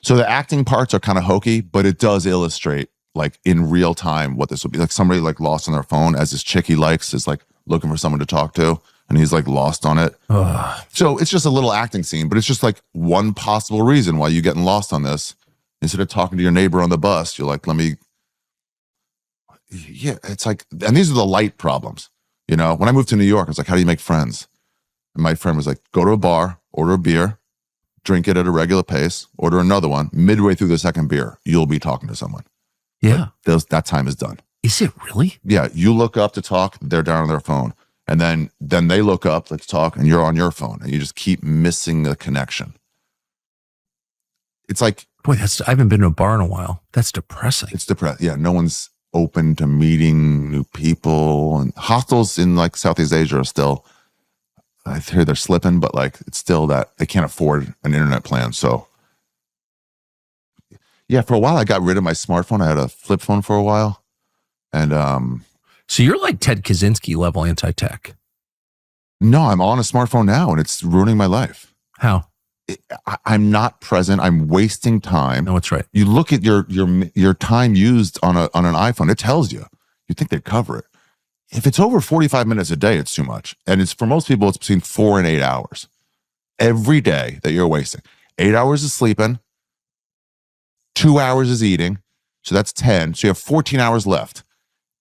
So the acting parts are kind of hokey, but it does illustrate like in real time what this would be. Like somebody like lost on their phone as this chick he likes is like looking for someone to talk to, and he's like lost on it. So it's just a little acting scene, but it's just like one possible reason why you're getting lost on this. Instead of talking to your neighbor on the bus, you're like, it's like, and these are the light problems. You know, when I moved to New York, I was like, how do you make friends? And my friend was like, go to a bar, order a beer, drink it at a regular pace, order another one. Midway through the second beer, you'll be talking to someone. Yeah. That time is done. Is it really? Yeah. You look up to talk, they're down on their phone. And then they look up, let's talk, and you're on your phone. And you just keep missing the connection. It's like, boy, I haven't been to a bar in a while. That's depressing. It's depressing. Yeah. No one's open to meeting new people. And hostels in like Southeast Asia are still, I hear they're slipping, but like it's still that they can't afford an internet plan. So yeah, for a while I got rid of my smartphone. I had a flip phone for a while. And so you're like Ted Kaczynski level anti-tech. No, I'm on a smartphone now and it's ruining my life. How? I'm not present. I'm wasting time. No, that's right. You look at your time used on an iPhone, it tells you. You think they cover it. If it's over 45 minutes a day, it's too much. And it's for most people, it's between 4 and 8 hours every day that you're wasting. 8 hours is sleeping, 2 hours is eating. So that's 10. So you have 14 hours left.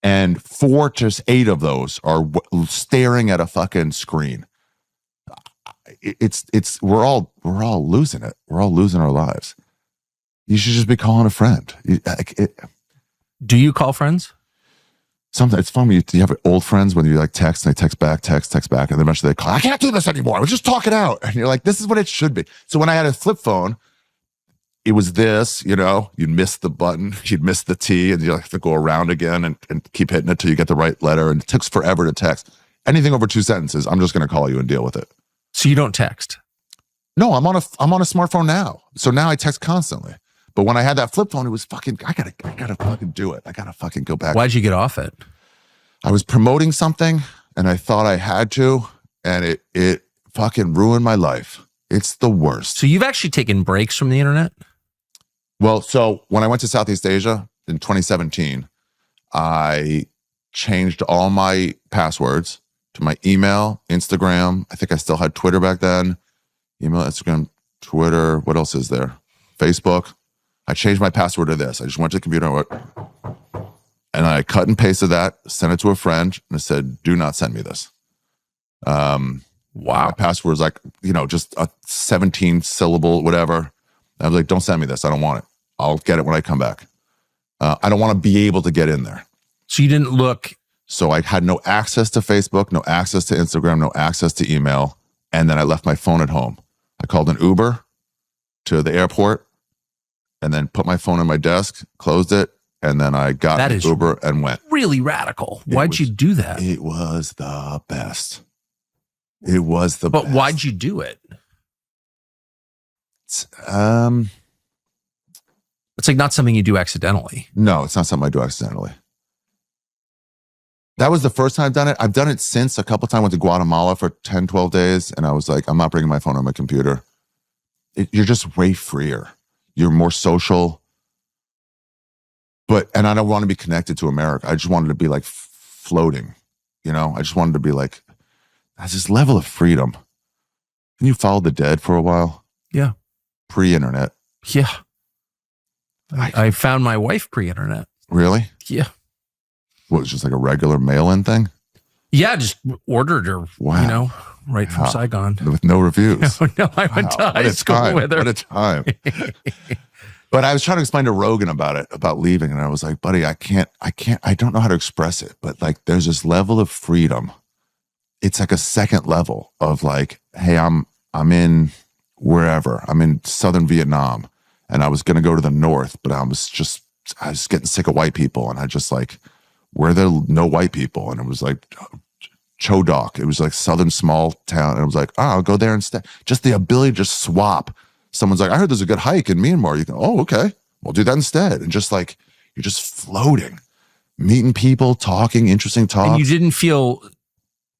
And 4 to 8 of those are staring at a fucking screen. We're all losing it. We're all losing our lives. You should just be calling a friend. Do you call friends? Sometimes it's fun when you have old friends when you like text and they text back, and then eventually they call, I can't do this anymore. We'll just talk it out. And you're like, this is what it should be. So when I had a flip phone, it was this, you know, you'd miss the button, you'd miss the T, and you have to go around again and keep hitting it till you get the right letter. And it takes forever to text. Anything over 2 sentences, I'm just going to call you and deal with it. So you don't text? No, I'm on a smartphone now. So now I text constantly. But when I had that flip phone, it was fucking, I gotta fucking do it. I gotta fucking go back. Why'd you get off it? I was promoting something and I thought I had to, and it fucking ruined my life. It's the worst. So you've actually taken breaks from the internet? Well, so when I went to Southeast Asia in 2017, I changed all my passwords to my email, Instagram. I think I still had Twitter back then. Email, Instagram, Twitter. What else is there? Facebook. I changed my password to this. I just went to the computer and I cut and pasted that, sent it to a friend, and I said, do not send me this. Wow. My password is like, just a 17 syllable, whatever. I was like, don't send me this. I don't want it. I'll get it when I come back. I don't want to be able to get in there. So you didn't look. So I had no access to Facebook, no access to Instagram, no access to email. And then I left my phone at home. I called an Uber to the airport and then put my phone on my desk, closed it. And then I got an Uber and went. Really radical. Why'd you do that? It was the best. It was the best. But why'd you do it? It's like not something you do accidentally. No, it's not something I do accidentally. That was the first time I've done it. I've done it since a couple times. I went to Guatemala for 10, 12 days. And I was like, I'm not bringing my phone on my computer. You're just way freer. You're more social. And I don't want to be connected to America. I just wanted to be like floating, I just wanted to be like, that's this level of freedom. Can you follow the dead for a while? Yeah. Pre-internet. Yeah. I found my wife pre-internet. Really? Yeah. What, was just like a regular mail-in thing? Yeah, just ordered her, wow. Right from Saigon. With no reviews. No, I went to high school with her. What a time. But I was trying to explain to Rogan about leaving. And I was like, buddy, I don't know how to express it. But like, there's this level of freedom. It's like a second level of like, hey, I'm in wherever. I'm in Southern Vietnam. And I was going to go to the north, but I was getting sick of white people. And I just like, where there no white people? And it was like Chodok. It was like Southern small town. And I was like, I'll go there instead. Just the ability to just swap. Someone's like, I heard there's a good hike in Myanmar. You can, okay, we'll do that instead. And just like, you're just floating, meeting people, talking, interesting talks. And you didn't feel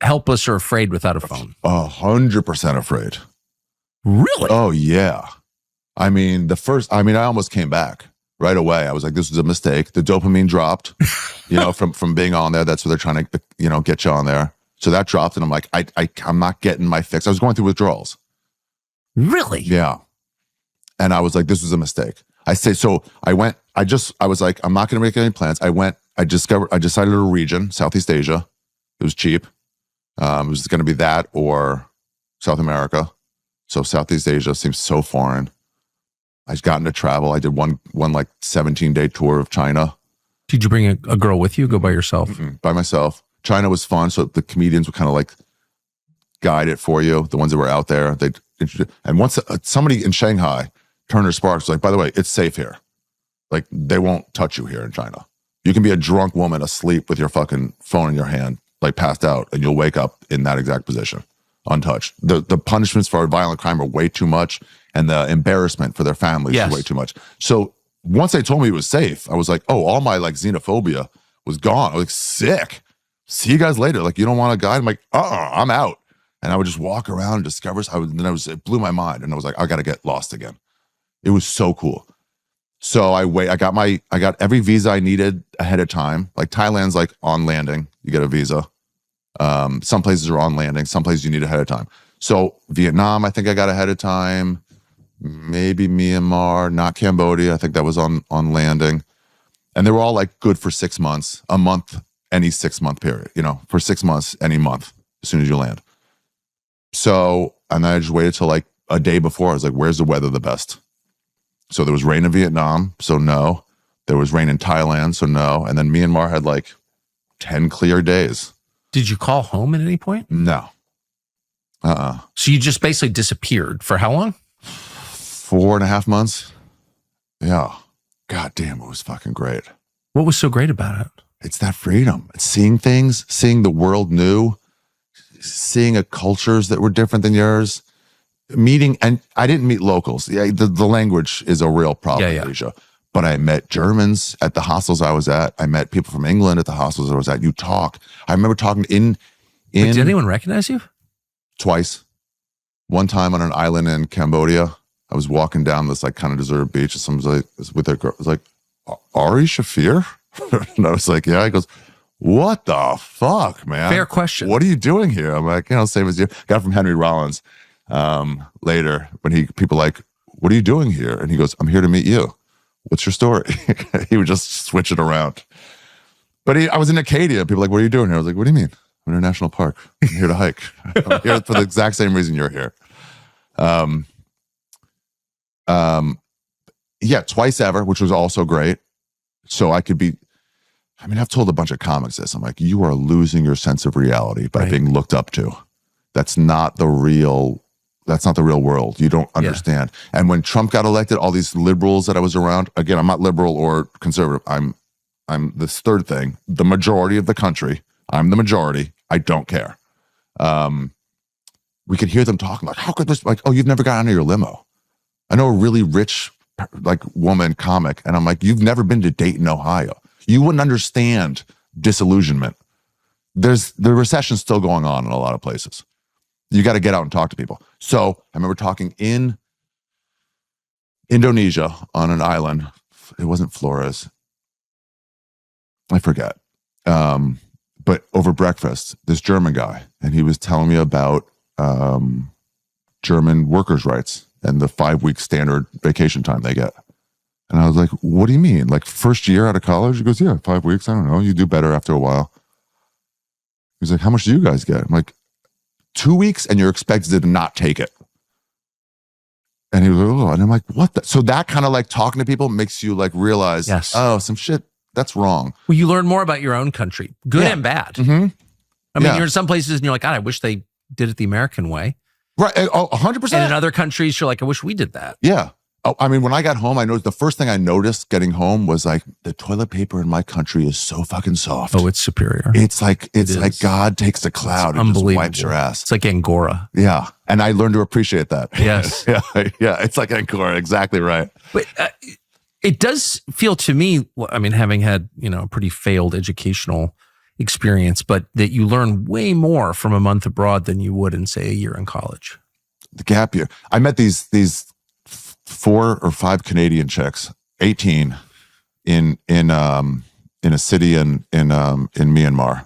helpless or afraid without a phone? 100% afraid. Really? Oh, yeah. I mean, I almost came back right away. I was like, this was a mistake. The dopamine dropped, from being on there. That's what they're trying to, get you on there. So that dropped, and I'm like, I'm not getting my fix. I was going through withdrawals. Really? Yeah. And I was like, this was a mistake. I was like, I'm not going to make any plans. I decided a region, Southeast Asia. It was cheap. It was going to be that or South America. So Southeast Asia seems so foreign. I got into travel. I did one like 17-day tour of China. Did you bring a girl with you? Go by yourself? Mm-mm, by myself. China was fun. So the comedians would kind of like guide it for you. The ones that were out there. And once somebody in Shanghai, Turner Sparks, was like, by the way, it's safe here. Like, they won't touch you here in China. You can be a drunk woman asleep with your fucking phone in your hand, like passed out, and you'll wake up in that exact position, untouched. The punishments for violent crime are way too much, and the embarrassment for their families is way too much. So once they told me it was safe, I was like, oh, all my like xenophobia was gone. I was like, sick. See you guys later. Like, you don't want a guide? I'm like, I'm out. And I would just walk around and discover. It blew my mind, and I was like, I got to get lost again. It was so cool. So I got every visa I needed ahead of time. Like Thailand's like on landing, you get a visa. Some places are on landing, some places you need ahead of time. So Vietnam, I think I got ahead of time. Maybe Myanmar, not Cambodia. I think that was on landing. And they were all like good for 6 months, a month, any 6 month period, for 6 months, any month, as soon as you land. So, and then I just waited till like a day before. I was like, where's the weather the best? So there was rain in Vietnam, so no. There was rain in Thailand, so no. And then Myanmar had like 10 clear days. Did you call home at any point? No. So you just basically disappeared for how long? 4.5 months. Yeah. God damn, it was fucking great. What was so great about it? It's that freedom. It's seeing things, seeing the world new, seeing cultures that were different than yours. Meeting, and I didn't meet locals. Yeah, the language is a real problem in Asia. But I met Germans at the hostels I was at. I met people from England at the hostels I was at. You talk. I remember talking in. Did anyone recognize you? Twice. One time on an island in Cambodia, I was walking down this like kind of deserted beach, and someone was like with their girl. I was like, Ari Shafir? And I was like, yeah. He goes, what the fuck, man? Fair question. What are you doing here? I'm like, same as you. Got it from Henry Rollins. Later when people like, what are you doing here? And he goes, I'm here to meet you. What's your story? He would just switch it around. But I was in Acadia. People were like, what are you doing here? I was like, what do you mean? I'm in a national park. I'm here to hike. I'm here for the exact same reason you're here. Yeah, twice ever, which was also great. So I've told a bunch of comics this. I'm like, you are losing your sense of reality by being looked up to. That's not the real world. You don't understand. Yeah. And when Trump got elected, all these liberals that I was around, again, I'm not liberal or conservative. I'm this third thing, the majority of the country. I'm the majority. I don't care. We could hear them talking like, how could this, like, oh, you've never got out of your limo. I know a really rich, like, woman comic. And I'm like, you've never been to Dayton, Ohio. You wouldn't understand disillusionment. The recession's still going on in a lot of places. You got to get out and talk to people. So I remember talking in Indonesia on an island. It wasn't Flores. I forget. But over breakfast, this German guy, and he was telling me about German workers' rights and the 5-week standard vacation time they get. And I was like, what do you mean? Like first year out of college? He goes, yeah, 5 weeks. I don't know. You do better after a while. He's like, how much do you guys get? I'm like, 2 weeks and you're expected to not take it. And he was like, oh, and I'm like, what the? So that kind of like talking to people makes you like realize, oh, some shit, that's wrong. Well, you learn more about your own country, good and bad. Mm-hmm. I mean, you're in some places and you're like, God, I wish they did it the American way. Right. 100%. And in other countries, you're like, I wish we did that. Yeah. Oh, I mean, when I got home, I noticed the first thing I noticed getting home was like the toilet paper in my country is so fucking soft. Oh, it's superior. It's like God takes a cloud and just wipes your ass. It's like Angora. Yeah. And I learned to appreciate that. Yes. Yeah. It's like Angora. Exactly right. But it does feel to me, I mean, having had, a pretty failed educational experience, but that you learn way more from a month abroad than you would in, say, a year in college. The gap year. I met these 4 or 5 Canadian chicks, 18, in a city in Myanmar.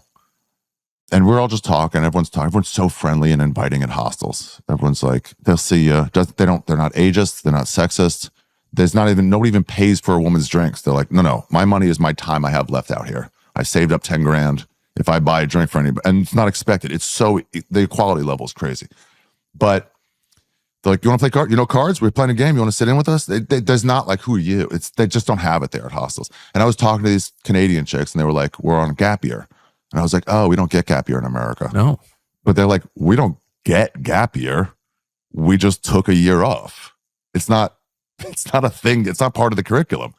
And we're all just talking. Everyone's talking. Everyone's so friendly and inviting at hostels. Everyone's like, they'll see you. They're not ageist. They're not sexist. Nobody even pays for a woman's drinks. They're like, no, my money is my time I have left out here. I saved up 10 grand if I buy a drink for anybody. And it's not expected. The equality level is crazy. But they're like, you want to play cards? You know cards? We're playing a game. You want to sit in with us? There's not like, who are you? They just don't have it there at hostels. And I was talking to these Canadian chicks and they were like, we're on gap year. And I was like, oh, we don't get gap year in America. No. But they're like, we don't get gap year. We just took a year off. It's not a thing. It's not part of the curriculum.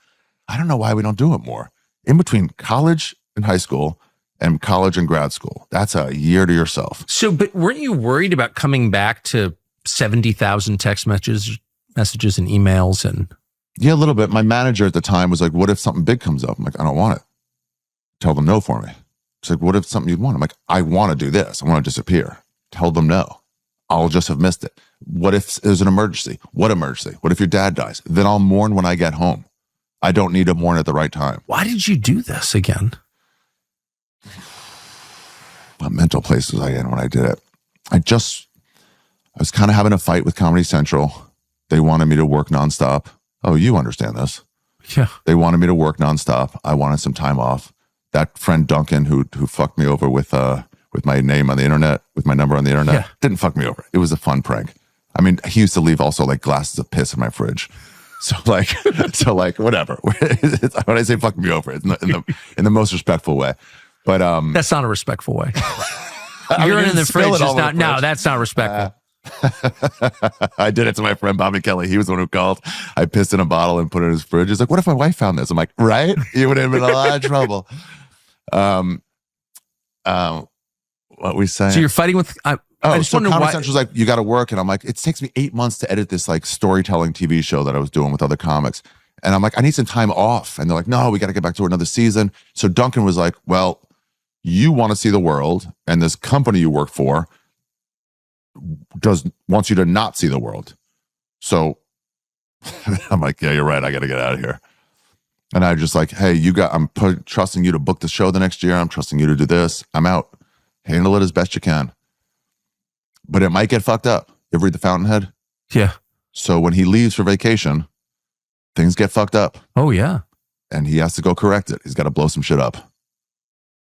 I don't know why we don't do it more. In between college and high school and college and grad school, that's a year to yourself. So, but weren't you worried about coming back to 70,000 text messages and emails? And yeah, a little bit. My manager at the time was like, what if something big comes up? I'm like, I don't want it. Tell them no for me. She's like, what if something you'd want? I'm like, I want to do this. I want to disappear. Tell them no. I'll just have missed it. What if there's an emergency? What emergency? What if your dad dies? Then I'll mourn when I get home. I don't need to mourn at the right time. Why did you do this again? What mental place was I in when I did it? I was kind of having a fight with Comedy Central. They wanted me to work nonstop. Oh, you understand this. Yeah. They wanted me to work nonstop. I wanted some time off. That friend Duncan who fucked me over with my name on the internet, with my number on the internet, didn't fuck me over. It was a fun prank. I mean, he used to leave also like glasses of piss in my fridge. So like whatever. When I say fuck me over, it's in the most respectful way. But that's not a respectful way. You're in the fridge. Is not. No, that's not respectful. I did it to my friend Bobby Kelly. He was the one who called. I pissed in a bottle and put it in his fridge. He's like, what if my wife found this? I'm like, right? You would have been in a lot of trouble. What we saying? So you're fighting with. I just wonder Comedy why. Central's like, you got to work, and I'm like, it takes me 8 months to edit this like storytelling TV show that I was doing with other comics, and I'm like, I need some time off, and they're like, no, we got to get back to another season. So Duncan was like, well, you want to see the world, and this company you work for wants you to not see the world. So I'm like, yeah, you're right. I got to get out of here. And I just like, hey, I'm trusting you to book the show the next year. I'm trusting you to do this. I'm out. Handle it as best you can. But it might get fucked up. You ever read The Fountainhead? Yeah. So when he leaves for vacation, things get fucked up. Oh, yeah. And he has to go correct it. He's got to blow some shit up.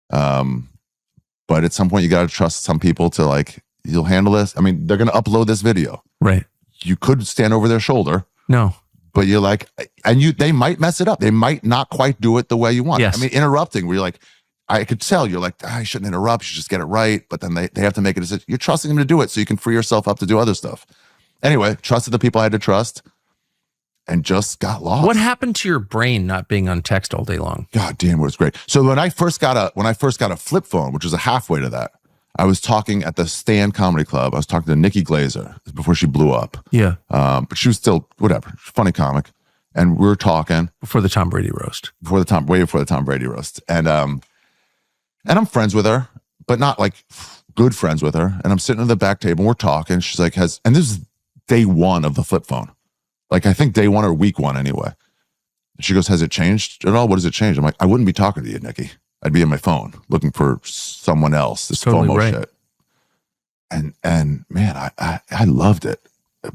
But at some point, you got to trust some people to like, you'll handle this. I mean, they're going to upload this video. Right. You could stand over their shoulder. No. But you're like, and they might mess it up. They might not quite do it the way you want. Yes. I mean, interrupting where you're like, I could tell you're like, I shouldn't interrupt. You should just get it right. But then they have to make a decision. You're trusting them to do it so you can free yourself up to do other stuff. Anyway, trusted the people I had to trust and just got lost. What happened to your brain not being on text all day long? God damn, it was great. So when I first got a flip phone, which was a halfway to that, I was talking at the Stand Comedy Club. I was talking to Nikki Glazer before she blew up. Yeah. But she was still, whatever, funny comic. And we were talking. Before the Tom Brady roast. Way before the Tom Brady roast. And I'm friends with her, but not like good friends with her. And I'm sitting at the back table and we're talking. She's like, and this is day one of the flip phone. Like, I think day one or week one anyway. She goes, has it changed at all? What has it changed? I'm like, I wouldn't be talking to you, Nikki. I'd be on my phone looking for someone else. This totally FOMO right. shit. And man, I loved it.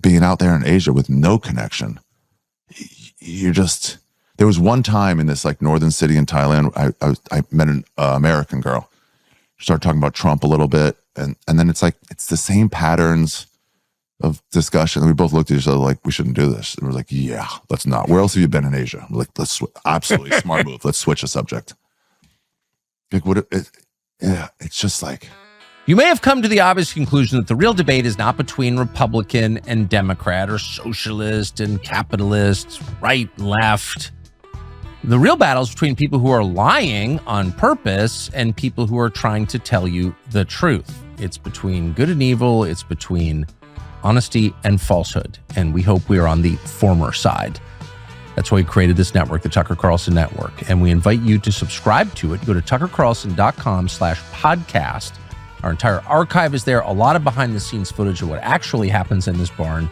Being out there in Asia with no connection. There was one time in this like northern city in Thailand, I met an American girl. She started talking about Trump a little bit. And then it's the same patterns of discussion. And we both looked at each other like, we shouldn't do this. And we're like, yeah, let's not. Where else have you been in Asia? We're like, absolutely smart move. Let's switch the subject. Like, it's just like. You may have come to the obvious conclusion that the real debate is not between Republican and Democrat or socialist and capitalist, right and left. The real battle is between people who are lying on purpose and people who are trying to tell you the truth. It's between good and evil. It's between honesty and falsehood. And we hope we are on the former side. That's why we created this network, the Tucker Carlson Network. And we invite you to subscribe to it. Go to tuckercarlson.com/podcast. Our entire archive is there. A lot of behind the scenes footage of what actually happens in this barn.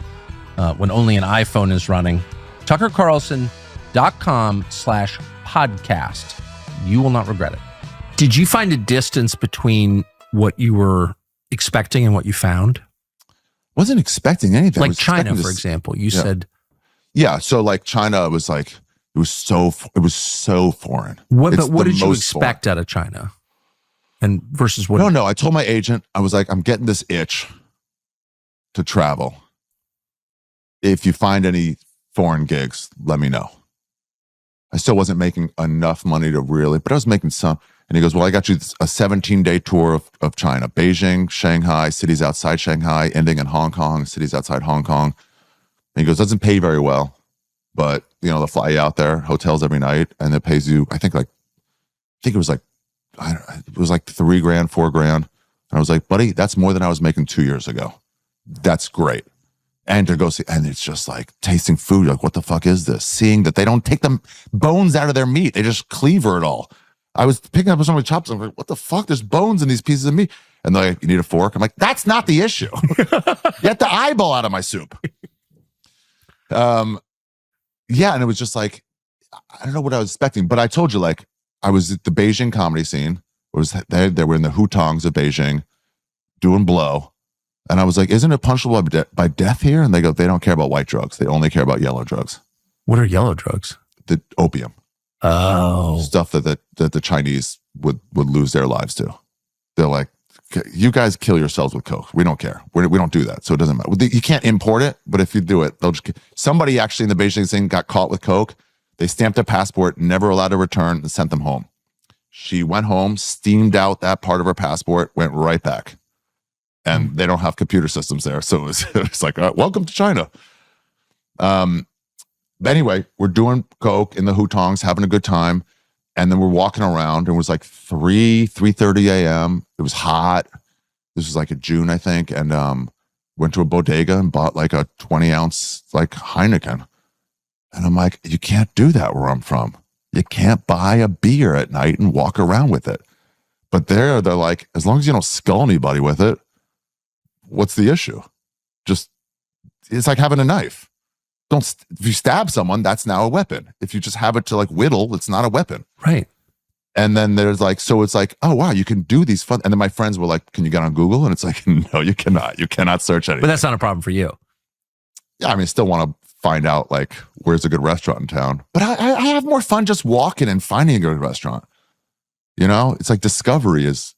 when only an iPhone is running. TuckerCarlson.com/podcast. You will not regret it. Did you find a distance between what you were expecting and what you found? Wasn't expecting anything. Like China, for example. You said... Yeah, so like China was like, it was so foreign. But what did you expect out of China? And versus what? No, I told my agent, I was like, I'm getting this itch to travel. If you find any foreign gigs, let me know. I still wasn't making enough money to really, but I was making some. And he goes, well, I got you a 17-day tour of China, Beijing, Shanghai, cities outside Shanghai, ending in Hong Kong, cities outside Hong Kong. And he goes, doesn't pay very well, but they'll fly you out there, hotels every night, and it pays you, I think it was like $3,000, $4,000. And I was like, buddy, that's more than I was making 2 years ago. That's great. And to go see, and it's just like tasting food. Like, what the fuck is this? Seeing that they don't take the bones out of their meat. They just cleaver it all. I was picking up some of the chops. I'm like, what the fuck? There's bones in these pieces of meat. And they're like, you need a fork? I'm like, that's not the issue. Get the eyeball out of my soup. Yeah. And it was just like, I don't know what I was expecting, but I told you, like, I was at the Beijing comedy scene. They were in the hutongs of Beijing doing blow. And I was like, isn't it punishable by death here? And they go, they don't care about white drugs. They only care about yellow drugs. What are yellow drugs? The opium. Oh. Stuff that the Chinese would lose their lives to. They're like, you guys kill yourselves with coke. We don't care. We don't do that. So it doesn't matter. You can't import it, but if you do it, they'll just... Somebody actually in the Beijing thing got caught with coke. They stamped a passport, never allowed to return, and sent them home. She went home, steamed out that part of her passport, went right back. And they don't have computer systems there. So it was like, welcome to China. But anyway, we're doing coke in the hutongs, having a good time. And then we're walking around, and it was like 3:30 a.m. It was hot. This was like in June, I think. And went to a bodega and bought like a 20-ounce like Heineken. And I'm like, you can't do that where I'm from. You can't buy a beer at night and walk around with it. But they're like, as long as you don't skull anybody with it, what's the issue? It's like having a knife. If you stab someone, that's now a weapon. If you just have it to like whittle, it's not a weapon. Right. And then there's like, so it's like, oh wow, you can do these fun. And then my friends were like, can you get on Google? And it's like, no, you cannot. You cannot search anything. But that's not a problem for you. Yeah, I mean, I still want to find out like where's a good restaurant in town. But I have more fun just walking and finding a good restaurant. It's like discovery is.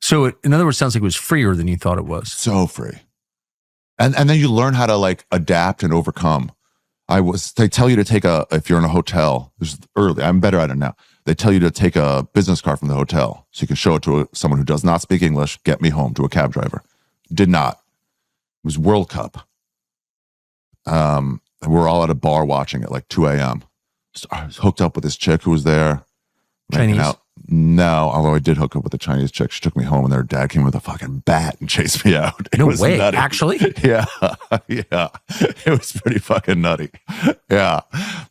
So in other words, it sounds like it was freer than you thought it was. So free. And then you learn how to like adapt and overcome. They tell you to take if you're in a hotel, this is early, I'm better at it now. They tell you to take a business card from the hotel so you can show it to someone who does not speak English, get me home, to a cab driver. Did not. It was World Cup. And we're all at a bar watching it like 2 a.m. So I was hooked up with this chick who was there. Chinese? Out. No, although I did hook up with a Chinese chick. She took me home and their dad came with a fucking bat and chased me out. No way, nutty. Actually? Yeah. It was pretty fucking nutty. Yeah.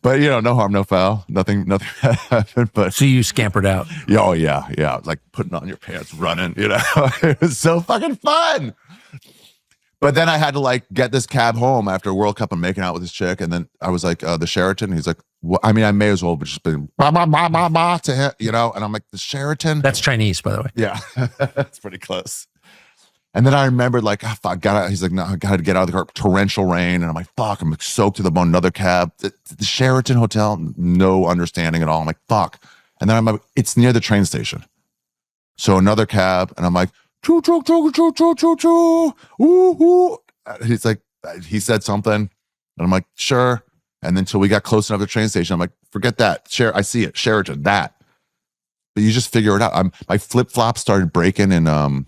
But no harm, no foul. Nothing happened. But so you scampered out. Oh yeah. Yeah. Like putting on your pants, running, It was so fucking fun. But then I had to like get this cab home after World Cup and making out with this chick. And then I was like, the Sheraton. He's like, well, I mean, I may as well have just been bah, bah, bah, bah, bah, to him, and I'm like, the Sheraton. That's Chinese, by the way. Yeah. That's pretty close. And then I remembered like, fuck, he's like, no, I got to get out of the car. Torrential rain. And I'm like, fuck, I'm soaked to the bone. Another cab. The Sheraton Hotel, no understanding at all. I'm like, fuck. And then I'm like, it's near the train station. So another cab. And I'm like, choo, choo, choo, choo, choo, choo, choo. Ooh, ooh. He's like, he said something. And I'm like, sure. And then until we got close enough to the train station, I'm like, forget that. I see it. Sheraton, that. But you just figure it out. My flip-flops started breaking that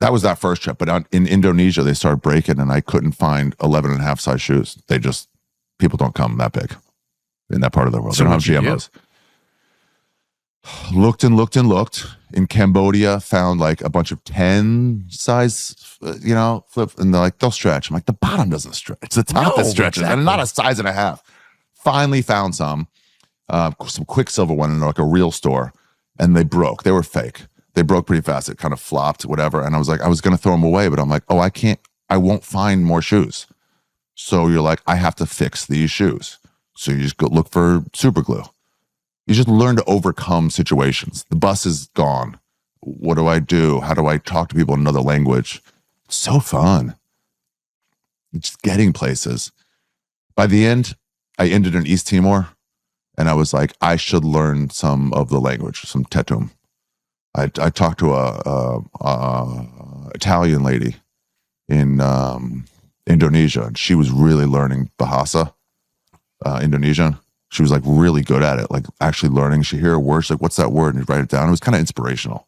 was that first trip. But in Indonesia, they started breaking and I couldn't find 11 and a half size shoes. People don't come that big in that part of the world. So they don't have GMOs. Looked and looked and looked. In Cambodia, found like a bunch of 10 size, flip, and they're like, they'll stretch. I'm like, the bottom doesn't stretch. It's the top that stretches, exactly. And not a size and a half. Finally found some Quicksilver one in like a real store, and they broke. They were fake. They broke pretty fast. It kind of flopped, whatever. And I was like, I was going to throw them away, but I'm like, oh, I can't I won't find more shoes. So you're like, I have to fix these shoes. So you just go look for super glue. You just learn to overcome situations. The bus is gone. What do I do? How do I talk to people in another language? It's so fun. It's just getting places. By the end, I ended in East Timor, and I was like, I should learn some of the language, some Tetum. I talked to a Italian lady in Indonesia, and she was really learning Bahasa, Indonesian. She was like really good at it, like actually learning. She hear a word, she's like, what's that word? And you write it down. It was kind of inspirational.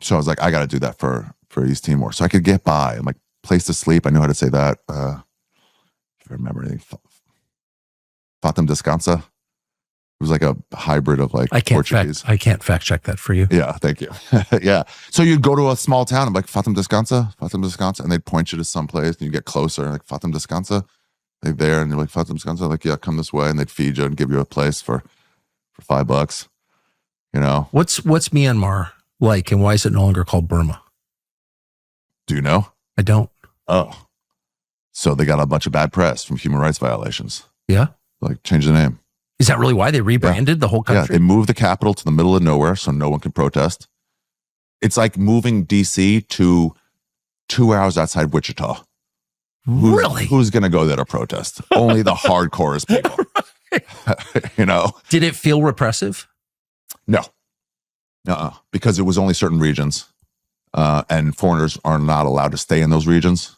So I was like, I got to do that for East Timor. So I could get by. I'm like, place to sleep. I knew how to say that. If I remember anything. Fatem Descansa. It was like a hybrid of like Portuguese. I can't fact check that for you. Yeah, thank you. Yeah. So you'd go to a small town. I'm like, Fatem Descansa. And they'd point you to some place and you get closer. Like, Fatem Descansa. They're there and you're like, Fatem Descansa. Like, yeah, come this way. And they'd feed you and give you a place for $5. You know? What's Myanmar like and why is it no longer called Burma? Do you know? I don't. Oh. So they got a bunch of bad press from human rights violations. Yeah? Like, change the name. Is that really why they rebranded the whole country? Yeah, they moved the capital to the middle of nowhere so no one can protest. It's like moving DC to 2 hours outside Wichita. Really? Who's going to go there to protest? Only the hardcorest people. You know? Did it feel repressive? No. Because it was only certain regions. And foreigners are not allowed to stay in those regions.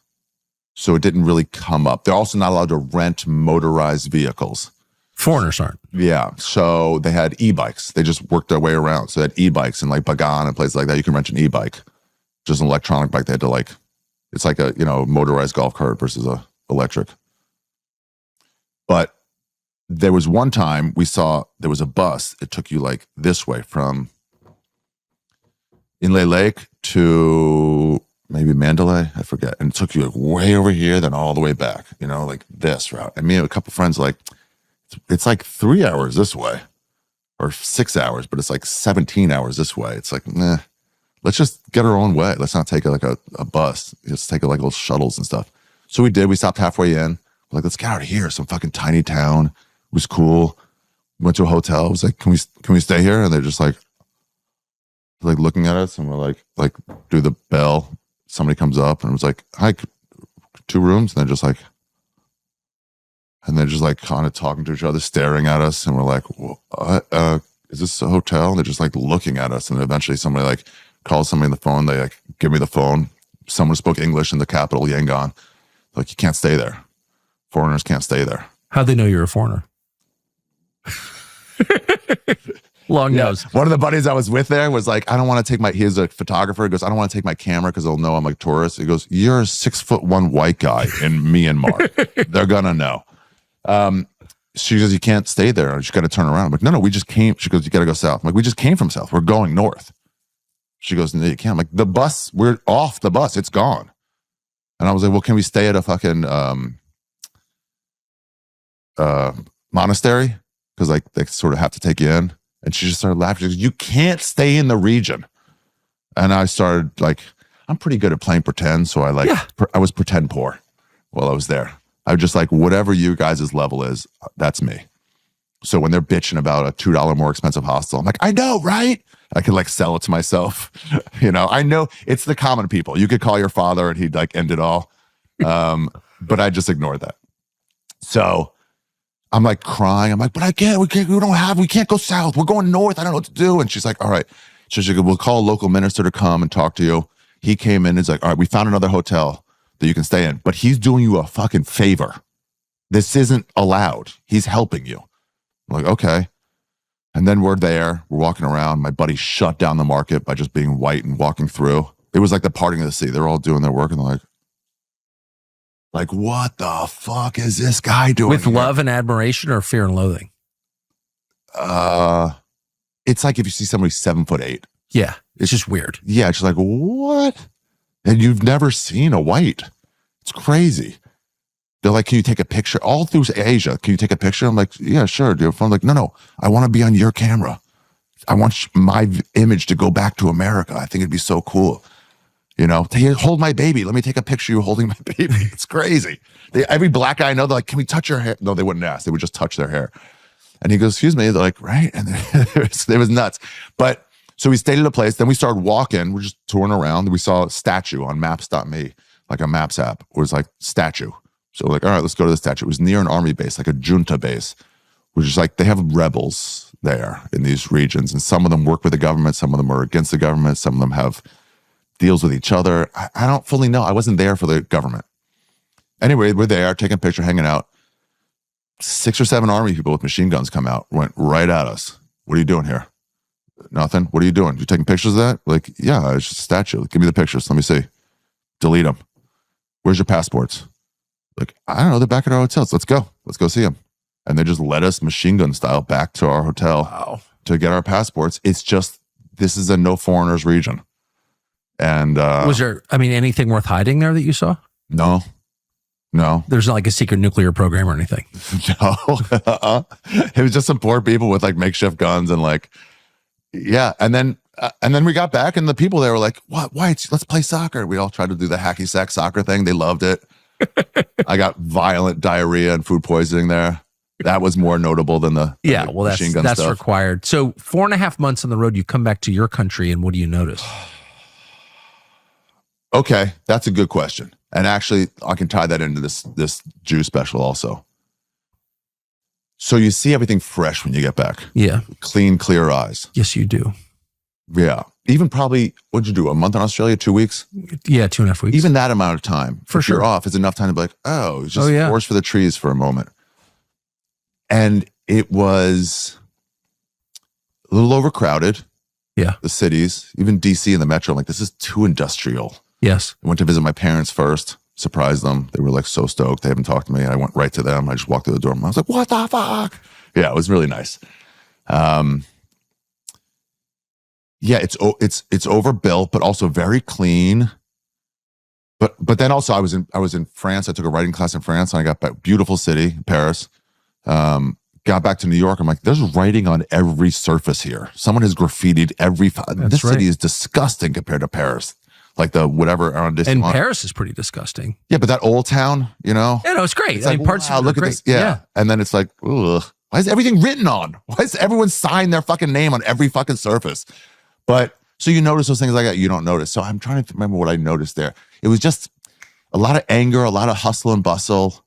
So it didn't really come up. They're also not allowed to rent motorized vehicles. Foreigners aren't. Yeah. So they had e-bikes. They just worked their way around. So they had e-bikes in like Bagan and places like that. You can rent an e-bike. Just an electronic bike. They had to like, it's like a, motorized golf cart versus a electric. But there was one time we saw there was a bus. It took you like this way from Inle Lake to maybe Mandalay, I forget. And it took you like way over here, then all the way back, like this route. And me and a couple friends like, it's like 3 hours this way or 6 hours, but it's like 17 hours this way. It's like, nah, let's just get our own way. Let's not take like a bus. Let's take like little shuttles and stuff. So we did. We stopped halfway in. We're like, let's get out of here. Some fucking tiny town. It was cool. Went to a hotel. I was like, can we stay here? And they're just like looking at us, and we're like do the bell. Somebody comes up and was like, hi, 2 rooms. And they're just like kind of talking to each other, staring at us. And we're like, well, is this a hotel? And they're just like looking at us. And eventually somebody like calls somebody on the phone. They like give me the phone. Someone spoke English in the capital, Yangon. Like, you can't stay there. Foreigners can't stay there. How'd they know you're a foreigner? Long nose. One of the buddies I was with there was like, I don't want to take he's a photographer. He goes, I don't want to take my camera because they'll know I'm like a tourist. He goes, you're a 6'1" white guy in Myanmar. They're gonna know. She goes, you can't stay there. You just got to turn around. I'm like, no, we just came. She goes, you got to go south. I'm like, we just came from south. We're going north. She goes, no, you can't. I'm like, the bus, we're off the bus. It's gone. And I was like, well, can we stay at a fucking monastery? Because like they sort of have to take you in. And she just started laughing. She goes, you can't stay in the region. And I started like, I'm pretty good at playing pretend. So I was pretend poor while I was there. I was just like, whatever you guys' level is, that's me. So when they're bitching about a $2 more expensive hostel, I'm like, I know, right? I could like sell it to myself. I know it's the common people. You could call your father and he'd like end it all. But I just ignored that. So I'm like crying. I'm like, but we can't go south. We're going north. I don't know what to do. And she's like, all right. So she goes, we'll call a local minister to come and talk to you. He came in and he's like, all right, we found another hotel that you can stay in, but he's doing you a fucking favor. This isn't allowed. He's helping you. I'm like, okay. And then we're there. We're walking around. My buddy shut down the market by just being white and walking through. It was like the parting of the sea. They're all doing their work and they're like, what the fuck is this guy doing? With love and admiration or fear and loathing? It's like if you see somebody 7'8". Yeah. It's just weird. Yeah. It's just like, what? And you've never seen a white. It's crazy. They're like, can you take a picture? All through Asia, can you take a picture? I'm like, yeah, sure. Do I'm like, no. I want to be on your camera. I want my image to go back to America. I think it'd be so cool. You know, "Here, hold my baby. Let me take a picture of you holding my baby." It's crazy. Every black guy I know, they're like, "Can we touch your hair?" No, they wouldn't ask. They would just touch their hair. And he goes, "Excuse me." They're like, "Right." And it was nuts. But so we stayed at a place. Then we started walking. We're just touring around. We saw a statue on maps.me, like a maps app. It was like statue. So we're like, all right, let's go to the statue. It was near an army base, like a junta base, which is like they have rebels there in these regions. And some of them work with the government. Some of them are against the government. Some of them have deals with each other. I don't fully know. I wasn't there for the government. Anyway, we're there, taking a picture, hanging out. 6 or 7 army people with machine guns come out, went right at us. "What are you doing here?" "Nothing." "What are you doing? You taking pictures of that?" Like, "Yeah, it's just a statue. Give me the pictures. Let me see." "Delete them." "Where's your passports?" Like, "I don't know. They're back at our hotels. Let's go. Let's go see them." And they just led us machine gun style back to our hotel to get our passports. It's just, this is a no foreigners region. And was there, anything worth hiding there that you saw? No. There's not like a secret nuclear program or anything. No. It was just some poor people with like makeshift guns and like, yeah. And then we got back and the people there were like, "What? Why? Let's play soccer." We all tried to do the hacky sack soccer thing. They loved it. I got violent diarrhea and food poisoning there. That was more notable than the machine gun that's stuff. required. So 4.5 months on the road, you come back to your country, and what do you notice? Okay, that's a good question. And actually, I can tie that into this Jew special also. So you see everything fresh when you get back. Yeah. Clean, clear eyes. Yes, you do. Yeah. Even probably, what'd you do, a month in Australia, 2 weeks? Yeah, 2.5 weeks. Even that amount of time, for if sure, you're off, is enough time to be like, oh, it's just forest for the trees for a moment. And it was a little overcrowded. Yeah. The cities, even DC and the metro, I'm like, this is too industrial. Yes. I went to visit my parents first, surprised them. They were like so stoked. They haven't talked to me. I went right to them. I just walked through the door. I was like, "What the fuck?" Yeah, it was really nice. Yeah, it's overbuilt, but also very clean. But then also I was in France. I took a writing class in France, and I got back. Beautiful city, Paris. Got back to New York. I'm like, there's writing on every surface here. Someone has graffitied every. This city is disgusting compared to Paris. Like the whatever arrondissement. And Paris is pretty disgusting. Yeah, but that old town, you know? Yeah, no, it's great. It's like, parts wow, of it look are at great. this. Yeah. And then it's like, ugh, why is everything written on? Why is everyone sign their fucking name on every fucking surface? But so you notice those things like that, you don't notice. So I'm trying to remember what I noticed there. It was just a lot of anger, a lot of hustle and bustle.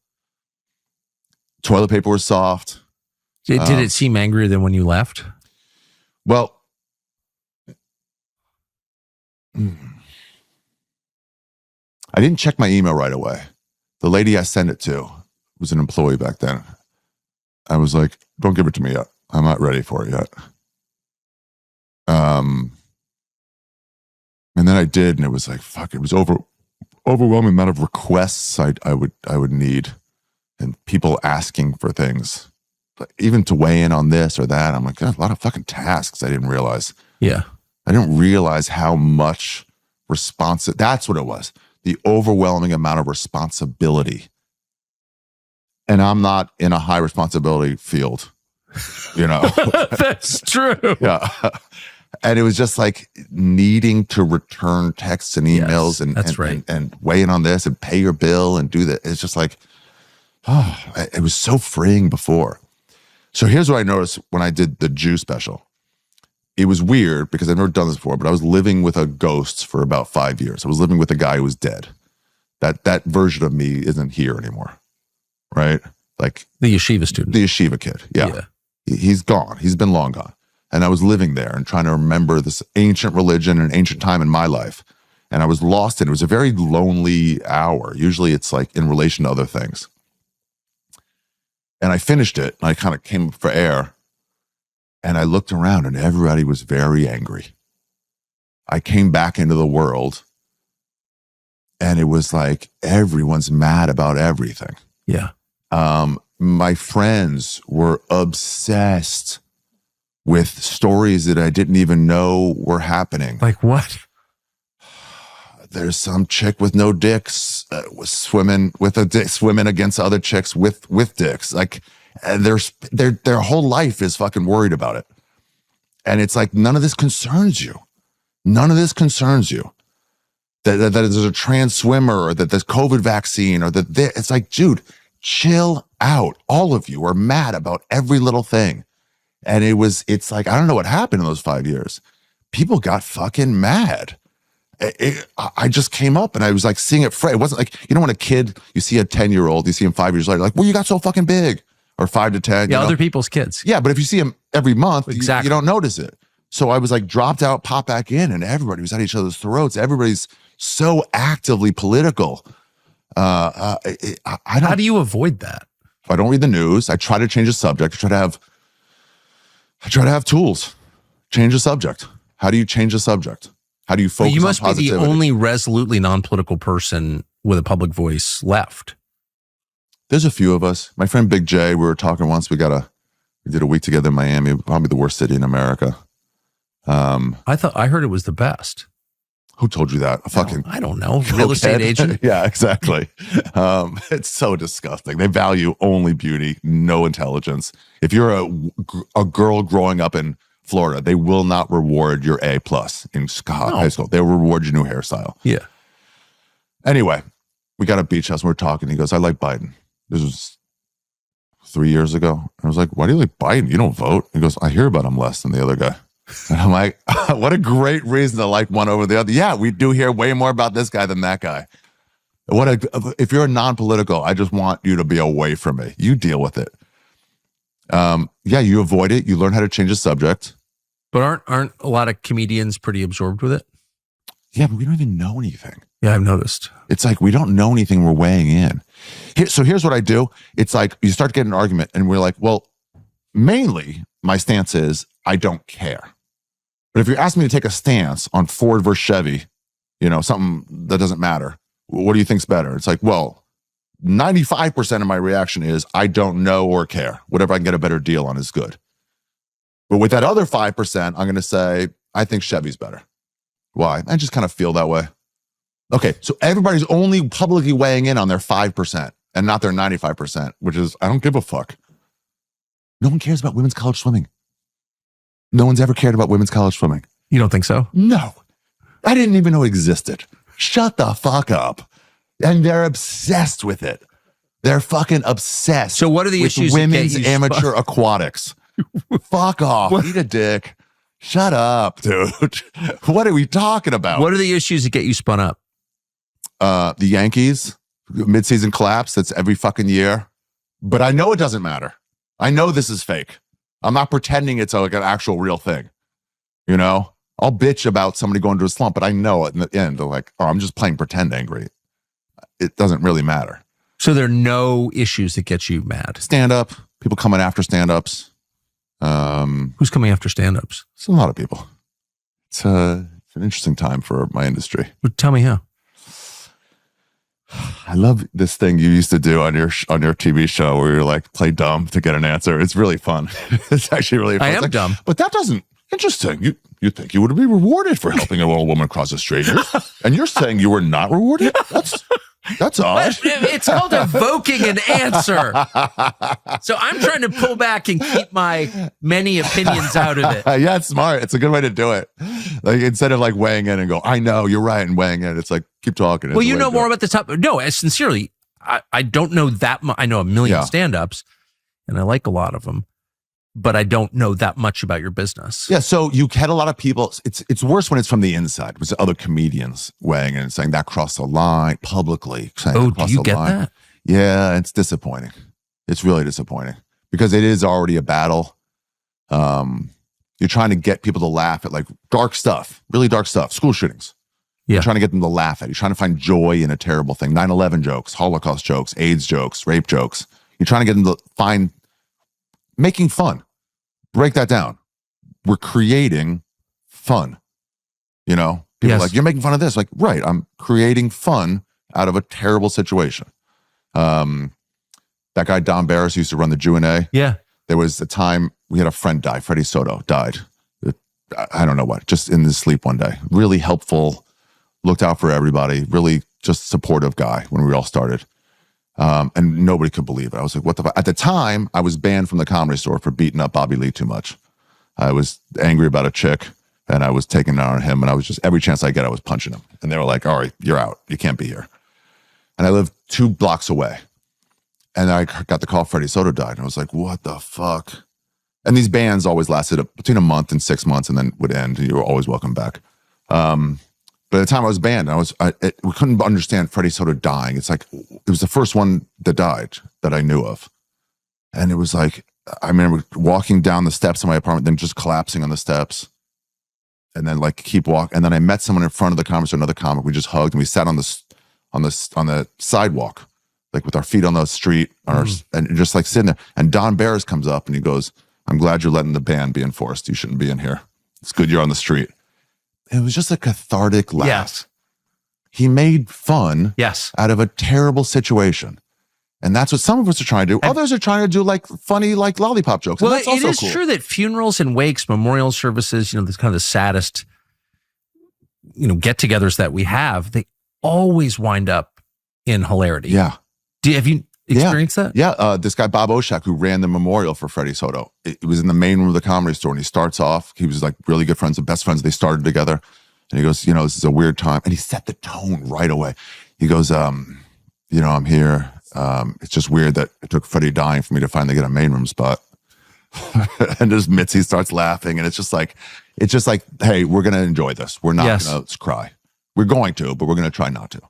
Toilet paper was soft. Did it seem angrier than when you left? Well, I didn't check my email right away. The lady I sent it to was an employee back then. I was like, "Don't give it to me yet. I'm not ready for it yet." And then I did, and it was like, fuck, it was overwhelming amount of requests I would need, and people asking for things, but even to weigh in on this or that. I'm like, God, a lot of fucking tasks I didn't realize. Yeah. I didn't realize how much that's what it was. The overwhelming amount of responsibility. And I'm not in a high responsibility field, you know. That's true. Yeah. And it was just like needing to return texts and emails and weigh in on this and pay your bill and do that. It's just like, it was so freeing before. So here's what I noticed when I did the Jew special. It was weird because I've never done this before, but I was living with a ghost for about 5 years. I was living with a guy who was dead. That version of me isn't here anymore, right? Like the yeshiva student. The yeshiva kid, yeah. He's gone. He's been long gone. And I was living there and trying to remember this ancient religion and ancient time in my life. And I was lost in it. It was a very lonely hour. Usually it's like in relation to other things. And I finished it and I kind of came up for air. And I looked around and everybody was very angry. I came back into the world and it was like everyone's mad about everything. Yeah. My friends were obsessed with stories that I didn't even know were happening. Like what? There's some chick with no dicks was swimming with a dick, swimming against other chicks with dicks. Like their whole life is fucking worried about it. And it's like, none of this concerns you. None of this concerns you. that there's a trans swimmer, or that there's COVID vaccine, or that it's like, dude, chill out. All of you are mad about every little thing. And it's like, I don't know what happened in those 5 years. People got fucking mad. I just came up and I was like seeing it. It wasn't like, when a kid, you see a 10-year-old, you see him 5 years later, like, well, you got so fucking big, or 5 to 10. Yeah, other people's kids. Yeah, but if you see him every month, exactly. you don't notice it. So I was like dropped out, popped back in, and everybody was at each other's throats. Everybody's so actively political. How do you avoid that? I don't read the news. I try to change the subject. I try to have tools. Change the subject. How do you change the subject? How do you focus on positivity? You must be the only resolutely non-political person with a public voice left. There's a few of us. My friend Big J, we were talking once. We did a week together in Miami, probably the worst city in America. I heard it was the best. Who told you that? I don't know. Real estate agent. Yeah, exactly. It's so disgusting. They value only beauty, no intelligence. If you're a girl growing up in Florida, they will not reward your A+ in high school. They'll reward your new hairstyle. Yeah. Anyway, we got a beach house and we're talking. He goes, I like Biden. This was 3 years ago. I was like, why do you like Biden? You don't vote. He goes, I hear about him less than the other guy. And I'm like, what a great reason to like one over the other. Yeah, we do hear way more about this guy than that guy. If you're non-political, I just want you to be away from me. You deal with it. Yeah, you avoid it. You learn how to change the subject. But aren't a lot of comedians pretty absorbed with it? Yeah, but we don't even know anything. Yeah, I've noticed. It's like we don't know anything. We're weighing in. So here's what I do. It's like you start getting an argument and we're like, well, mainly my stance is I don't care. But if you're asking me to take a stance on Ford versus Chevy, something that doesn't matter, what do you think's better? It's like, well, 95% of my reaction is I don't know or care. Whatever I can get a better deal on is good. But with that other 5%, I'm going to say, I think Chevy's better. Why? I just kind of feel that way. Okay, so everybody's only publicly weighing in on their 5% and not their 95%, which is, I don't give a fuck. No one cares about women's college swimming. No one's ever cared about women's college swimming. You don't think so? No. I didn't even know it existed. Shut the fuck up. And they're obsessed with it. They're fucking obsessed. So what are the issues? Women's amateur aquatics. Fuck off. What? Eat a dick. Shut up, dude. What are we talking about? What are the issues that get you spun up? The Yankees, midseason collapse. That's every fucking year. But I know it doesn't matter. I know this is fake. I'm not pretending it's like an actual real thing. I'll bitch about somebody going to a slump, but I know in the end, they're like, oh, I'm just playing pretend angry. It doesn't really matter. So there are no issues that get you mad? Stand-up, people coming after stand-ups. Who's coming after stand-ups? It's a lot of people. It's an interesting time for my industry. But tell me how. I love this thing you used to do on your TV show where you're like, play dumb to get an answer. It's really fun. It's actually really fun. I am dumb. But that doesn't, interesting. You think you would be rewarded for helping an old woman cross the street. And you're saying you were not rewarded? That's odd. It's called evoking an answer. So I'm trying to pull back and keep my many opinions out of it. Yeah, it's smart. It's a good way to do it. Like instead of like weighing in and go, I know you're right, and weighing in, it's like keep talking. Well, you know more about the topic. No, sincerely, I don't know that much. I know a million stand-ups, and I like a lot of them, but I don't know that much about your business. Yeah, so you had a lot of people. It's worse when it's from the inside. With other comedians weighing in and saying that crossed the line publicly. Oh, do you get that? Yeah, it's disappointing. It's really disappointing because it is already a battle. You're trying to get people to laugh at like dark stuff, really dark stuff, school shootings. Yeah. You're trying to get them to laugh at it. You're trying to find joy in a terrible thing. 9/11 jokes, Holocaust jokes, AIDS jokes, rape jokes. You're trying to get them to find making fun. Break that down. We're creating fun. People are like, you're making fun of this. Like, right, I'm creating fun out of a terrible situation. That guy, Don Barris, used to run the Q&A. Yeah. There was a time we had a friend die. Freddie Soto died. I don't know what, just in his sleep one day. Really helpful, looked out for everybody, really just supportive guy when we all started. And nobody could believe it. I was like, what the fuck? At the time, I was banned from the Comedy Store for beating up Bobby Lee too much. I was angry about a chick. and I was taking it on him, and I was just, every chance I get, I was punching him. And they were like, all right, you're out. You can't be here. And I lived 2 blocks away. And I got the call Freddie Soto died. And I was like, what the fuck? And these bans always lasted between a month and 6 months and then would end. And you were always welcome back. By the time I was banned, we couldn't understand Freddie Soto dying. It's like, it was the first one that died that I knew of. And it was like, I remember walking down the steps of my apartment, then just collapsing on the steps. And then like keep walking. And then I met someone in front of the comic, another comic. We just hugged and we sat on the sidewalk, like with our feet on the street, and just like sitting there. And Don Barris comes up and he goes, I'm glad you're letting the ban be enforced. You shouldn't be in here. It's good you're on the street. It was just a cathartic laugh. Yes. He made fun out of a terrible situation. And that's what some of us are trying to do. Others are trying to do like funny, like lollipop jokes. Well, that's it also is cool. true that funerals and wakes, memorial services, this kind of the saddest, get-togethers that we have, they always wind up in hilarity. Yeah. Have you experienced that? Yeah. This guy, Bob Oshak, who ran the memorial for Freddie Soto, it was in the main room of the Comedy Store. And he starts off, he was like really good friends, the best friends. They started together. And he goes, this is a weird time. And he set the tone right away. He goes, I'm here. It's just weird that it took Freddie dying for me to finally get a main room spot. And just Mitzi starts laughing. And it's just like, hey, we're going to enjoy this. We're not going to cry. We're going to, but we're going to try not to.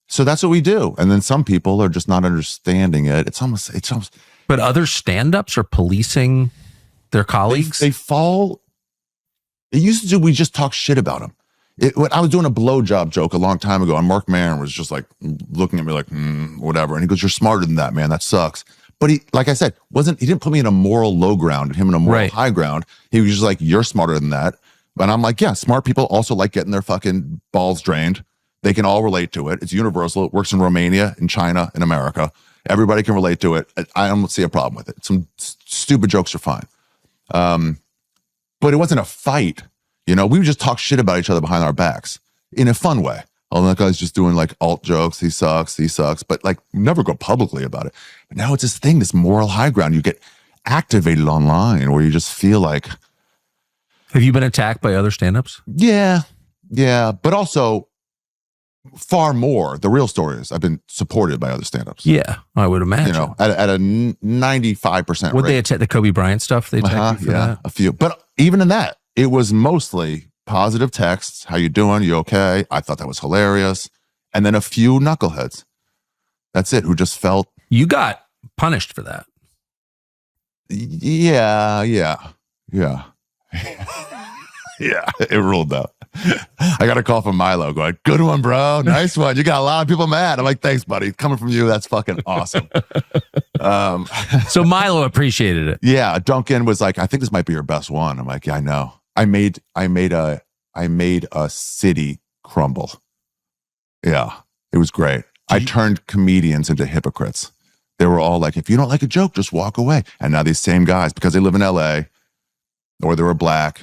So that's what we do. And then some people are just not understanding it. It's almost. But other stand-ups are policing their colleagues? They fall. It used to do, we just talk shit about them. When I was doing a blowjob joke a long time ago, and Mark Maron was just like looking at me like, whatever. And he goes, you're smarter than that, man. That sucks. But he, like I said, he didn't put me in a moral low ground and him in a moral high ground. He was just like, you're smarter than that. But I'm like, yeah, smart people also like getting their fucking balls drained. They can all relate to it. It's universal. It works in Romania, in China, in America. Everybody can relate to it. I don't see a problem with it. Some stupid jokes are fine. But it wasn't a fight. We would just talk shit about each other behind our backs in a fun way. Oh, that guy's just doing like alt jokes. He sucks. But like never go publicly about it. But now it's this thing, this moral high ground. You get activated online where you just feel like. Have you been attacked by other stand-ups? Yeah. But also far more. The real story is I've been supported by other stand-ups. Yeah, I would imagine. At a 95% Would rate. they attack the Kobe Bryant stuff? They attacked you for that? A few. But even in that, it was mostly positive texts. How you doing? You okay? I thought that was hilarious. And then a few knuckleheads. That's it. Who just felt. You got punished for that. Yeah. It ruled out. I got a call from Milo going, good one, bro. Nice one. You got a lot of people mad. I'm like, thanks, buddy. Coming from you, that's fucking awesome. So Milo appreciated it. Yeah. Duncan was like, I think this might be your best one. I'm like, yeah, I know. I made a city crumble. Yeah. It was great. I turned comedians into hypocrites. They were all like, if you don't like a joke, just walk away. And now these same guys, because they live in LA or they were black,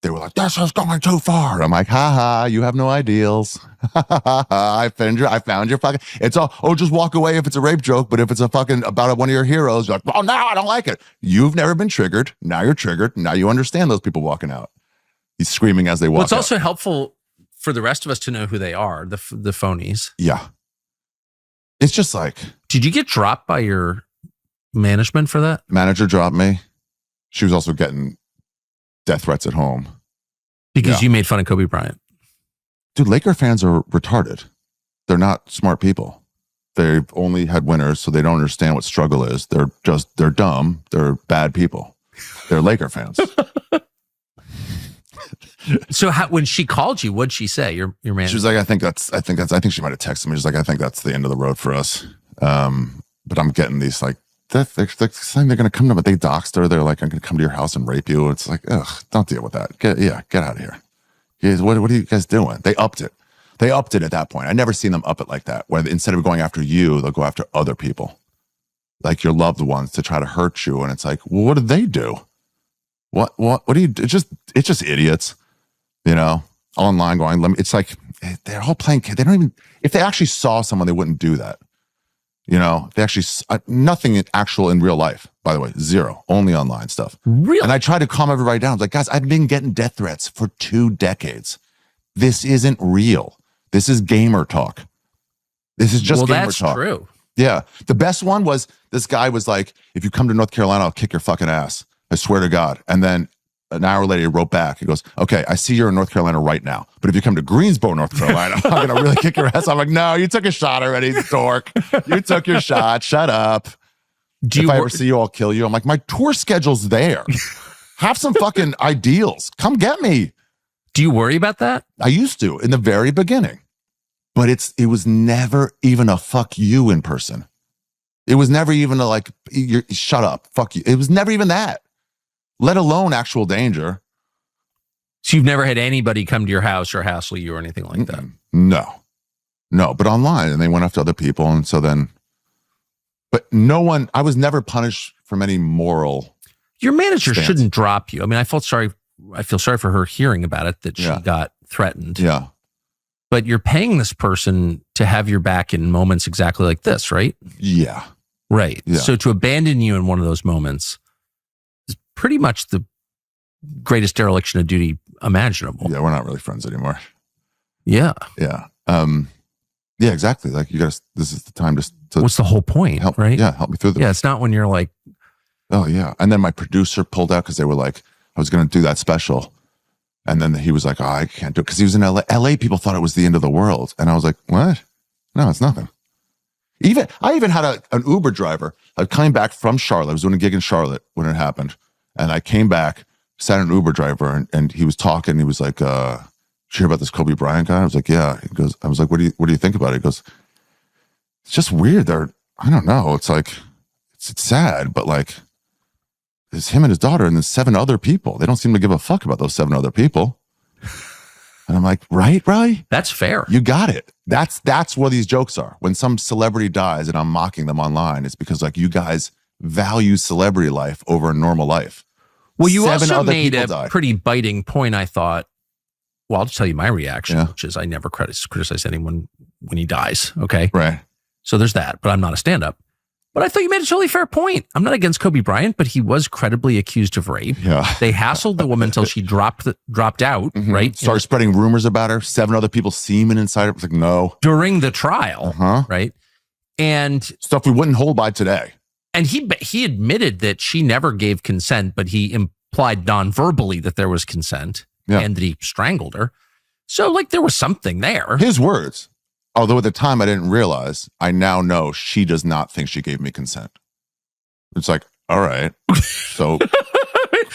they were like, this is going too far. I'm like, ha, you have no ideals. I found your fucking, it's all, just walk away if it's a rape joke. But if it's a fucking about one of your heroes, you're like, well, no, I don't like it. You've never been triggered. Now you're triggered. Now you understand those people walking out. He's screaming as they walk out. It's also helpful for the rest of us to know who they are, the phonies. Yeah. It's just like. Did you get dropped by your management for that? Manager dropped me. She was also getting death threats at home. Because you made fun of Kobe Bryant. Dude, Laker fans are retarded. They're not smart people. They've only had winners, so they don't understand what struggle is. They're dumb. They're bad people. They're Laker fans. So when she called you, what'd she say? Your manager? She was like, I think she might have texted me. She's like, I think that's the end of the road for us. But I'm getting these like, they're saying they're going to come to, but they doxed her. They're like, I'm going to come to your house and rape you. It's like, ugh, don't deal with that. Get out of here. What are you guys doing? They upped it. At that point. I never seen them up it like that, where instead of going after you, they'll go after other people, like your loved ones, to try to hurt you. And it's like, well, what did they do? What do you do? It's just idiots, online going, it's like, they're all playing, they don't even, if they actually saw someone, they wouldn't do that. You know, they actually, nothing actual in real life, by the way, zero, only online stuff. Really? And I tried to calm everybody down. I was like, guys, I've been getting death threats for 2 decades. This isn't real. This is gamer talk. This is just gamer talk. Well, that's true. Yeah. The best one was this guy was like, if you come to North Carolina, I'll kick your fucking ass. I swear to God. And then an hour later, he wrote back. He goes, okay, I see you're in North Carolina right now. But if you come to Greensboro, North Carolina, I'm going to really kick your ass. I'm like, no, you took a shot already, dork. You took your shot. Shut up. If I ever see you, I'll kill you. I'm like, my tour schedule's there. Have some fucking ideals. Come get me. Do you worry about that? I used to in the very beginning. But it was never even a fuck you in person. It was never even a like, shut up, fuck you. It was never even that. Let alone actual danger. So you've never had anybody come to your house or hassle you or anything like that? No, but online, and they went after other people. And so then, but no one, I was never punished from any moral. Your manager stance. shouldn't drop you. I mean, I feel sorry for her hearing about it, that she got threatened. Yeah. But you're paying this person to have your back in moments exactly like this, right? Yeah. Right. Yeah. So to abandon you in one of those moments is pretty much the greatest dereliction of duty imaginable. Yeah, we're not really friends anymore. Yeah. Yeah. Yeah, exactly. Like this is the time to What's the whole point, help, right? Yeah, help me through this. Yeah, it's not when you're like, oh yeah. And then my producer pulled out because they were like, I was going to do that special. And then he was like, oh, I can't do it. Because he was in LA. LA people thought it was the end of the world. And I was like, what? No, it's nothing. I even had an Uber driver. I came back from Charlotte. I was doing a gig in Charlotte when it happened. And I came back, sat an Uber driver, and he was talking. He was like, did you hear about this Kobe Bryant guy? I was like, yeah. He goes, I was like, what do you think about it? He goes, it's just weird. I don't know. It's like, it's sad, but like, it's him and his daughter and then 7 other people. They don't seem to give a fuck about those 7 other people. And I'm like, right, Riley? that's fair. You got it. That's where these jokes are. When some celebrity dies and I'm mocking them online, it's because like you guys value celebrity life over a normal life. Well, you 7 also other made people a died. pretty biting point, I thought. Well, I'll just tell you my reaction, Yeah. which is I never criticize anyone when he dies. Okay. Right. So there's that, but I'm not a stand-up. But I thought you made a totally fair point. I'm not against Kobe Bryant, but he was credibly accused of rape. Yeah. They hassled the woman until she dropped out, Mhm. right? Started spreading rumors about her. 7 other people semen inside her. It was like, no. During the trial, right? And Stuff we wouldn't hold by today. he admitted that she never gave consent, but he implied non-verbally that there was consent and that he strangled her. So like there was something there. His words. Although at the time I didn't realize, I now know she does not think she gave me consent. It's like, all right. So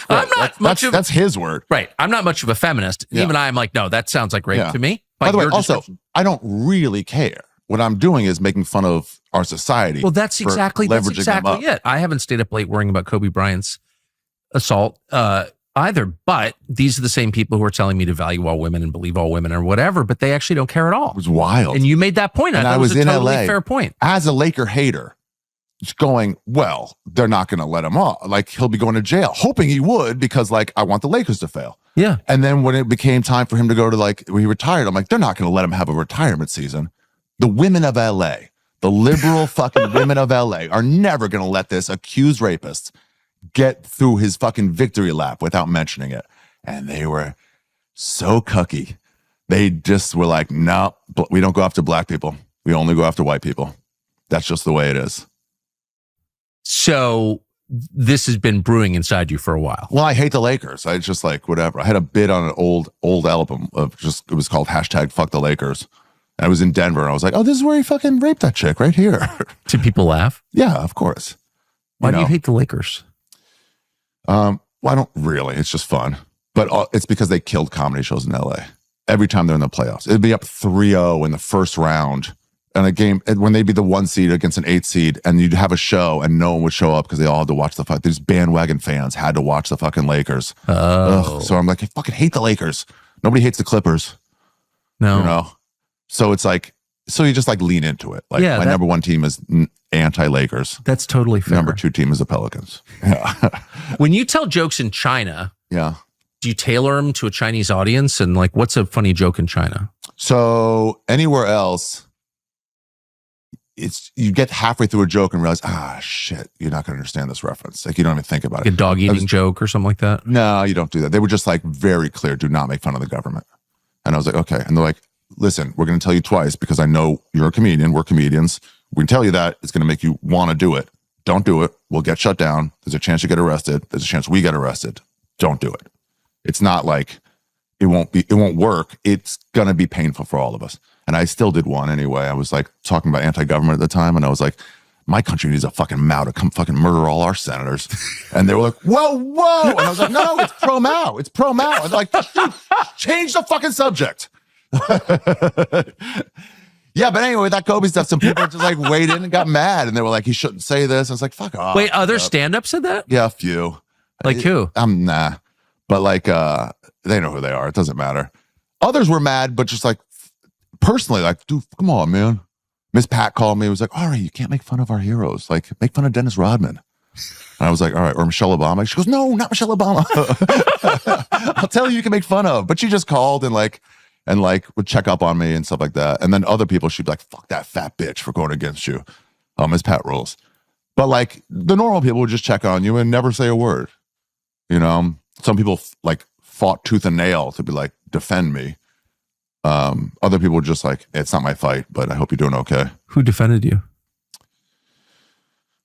that's his word. Right. I'm not much of a feminist. Yeah. Even I'm like, no, that sounds like rape to me. By the way, your also, description. I don't really care. What I'm doing is making fun of our society. Well, that's exactly leveraging them up. it. I haven't stayed up late worrying about Kobe Bryant's assault either, but these are the same people who are telling me to value all women and believe all women or whatever, but they actually don't care at all. It was wild. And you made that point. And I thought I it was was a in totally LA. fair point. As a Laker hater, just going, well, they're not going to let him off. Like he'll be going to jail, hoping he would because like I want the Lakers to fail. Yeah. And then when it became time for him to go to like when he retired, I'm like, they're not going to let him have a retirement season. The women of LA, the liberal fucking women of LA are never going to let this accused rapist get through his fucking victory lap without mentioning it. And they were so cucky. They just were like, no, we don't go after black people. We only go after white people. That's just the way it is. So this has been brewing inside you for a while. Well, I hate the Lakers. I just like, whatever. I had a bit on an old album of it was called #FuckTheLakers. And I was in Denver and I was like, oh, this is where he fucking raped that chick right here. Did people laugh? Yeah, of course. Why do you hate the Lakers? Well, I don't really. It's just fun. But it's because they killed comedy shows in LA. Every time they're in the playoffs. It'd be up 3-0 in the first round. And a game, when they'd be the 1 seed against an 8 seed, and you'd have a show and no one would show up because they all had to watch the fight. These bandwagon fans had to watch the fucking Lakers. Oh. Ugh. So I'm like, I fucking hate the Lakers. Nobody hates the Clippers. No. You know? So it's like, so you just like lean into it. Like my number 1 team is anti-Lakers. That's totally fair. Number 2 team is the Pelicans. Yeah. When you tell jokes in China, Yeah. do you tailor them to a Chinese audience? And like, what's a funny joke in China? So anywhere else, you get halfway through a joke and realize, shit, you're not going to understand this reference. Like, you don't even think about Like it. a dog eating joke or something like that? No, you don't do that. They were just like very clear, do not make fun of the government. And I was like, okay. And they're like, listen, we're going to tell you twice because I know you're a comedian. We're comedians. We can tell you that. It's going to make you want to do it. Don't do it. We'll get shut down. There's a chance you get arrested. There's a chance we get arrested. Don't do it. It's not like it won't work. It's going to be painful for all of us. And I still did one anyway. I was like talking about anti-government at the time. And I was like, my country needs a fucking Mao to come fucking murder all our senators. And they were like, whoa. And I was like, no, it's pro-Mao. It's pro-Mao. And they're like, dude, change the fucking subject. Yeah, but anyway, that Kobe stuff, some people just like weighed in and got mad. And they were like, he shouldn't say this. I was like, fuck off. Wait, other stand-ups said that? Yeah, a few. Like who? Nah. But like, they know who they are. It doesn't matter. Others were mad, but just like personally, like, dude, come on, man. Miss Pat called me. Was like, all right, you can't make fun of our heroes. Like, make fun of Dennis Rodman. And I was like, all right, or Michelle Obama. She goes, no, not Michelle Obama. I'll tell you can make fun of. But she just called and would check up on me and stuff like that. And then other people, she'd be like, fuck that fat bitch for going against you. Miss Pat rules. But like the normal people would just check on you and never say a word. You know, some people like fought tooth and nail to be like, defend me. Other people were just like, it's not my fight, but I hope you're doing okay. Who defended you?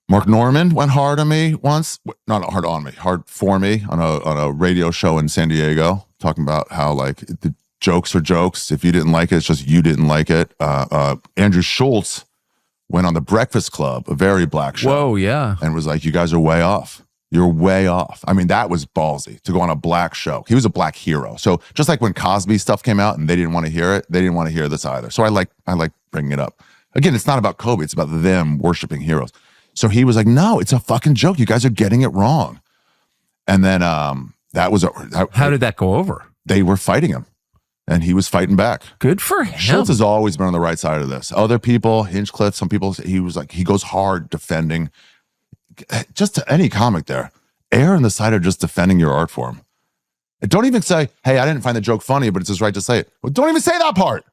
Mark Norman went hard on me once. Not hard on me, hard for me on a radio show in San Diego, talking about how like the jokes are jokes. If you didn't like it, it's just you didn't like it. Andrew Schultz went on The Breakfast Club, a very black show. Whoa, yeah. And was like, you guys are way off. You're way off. I mean, that was ballsy to go on a black show. He was a black hero. So just like when Cosby stuff came out and they didn't want to hear it, they didn't want to hear this either. So I like bringing it up. Again, it's not about Kobe. It's about them worshiping heroes. So he was like, no, it's a fucking joke. You guys are getting it wrong. And then how did that go over? They were fighting him and he was fighting back. Good for him. Schultz has always been on the right side of this. Other people, Hinchcliffe, some people, he was like, he goes hard defending. Just to any comic there, err on the side of just defending your art form. And don't even say, hey, I didn't find the joke funny, but it's his right to say it. Well, don't even say that part.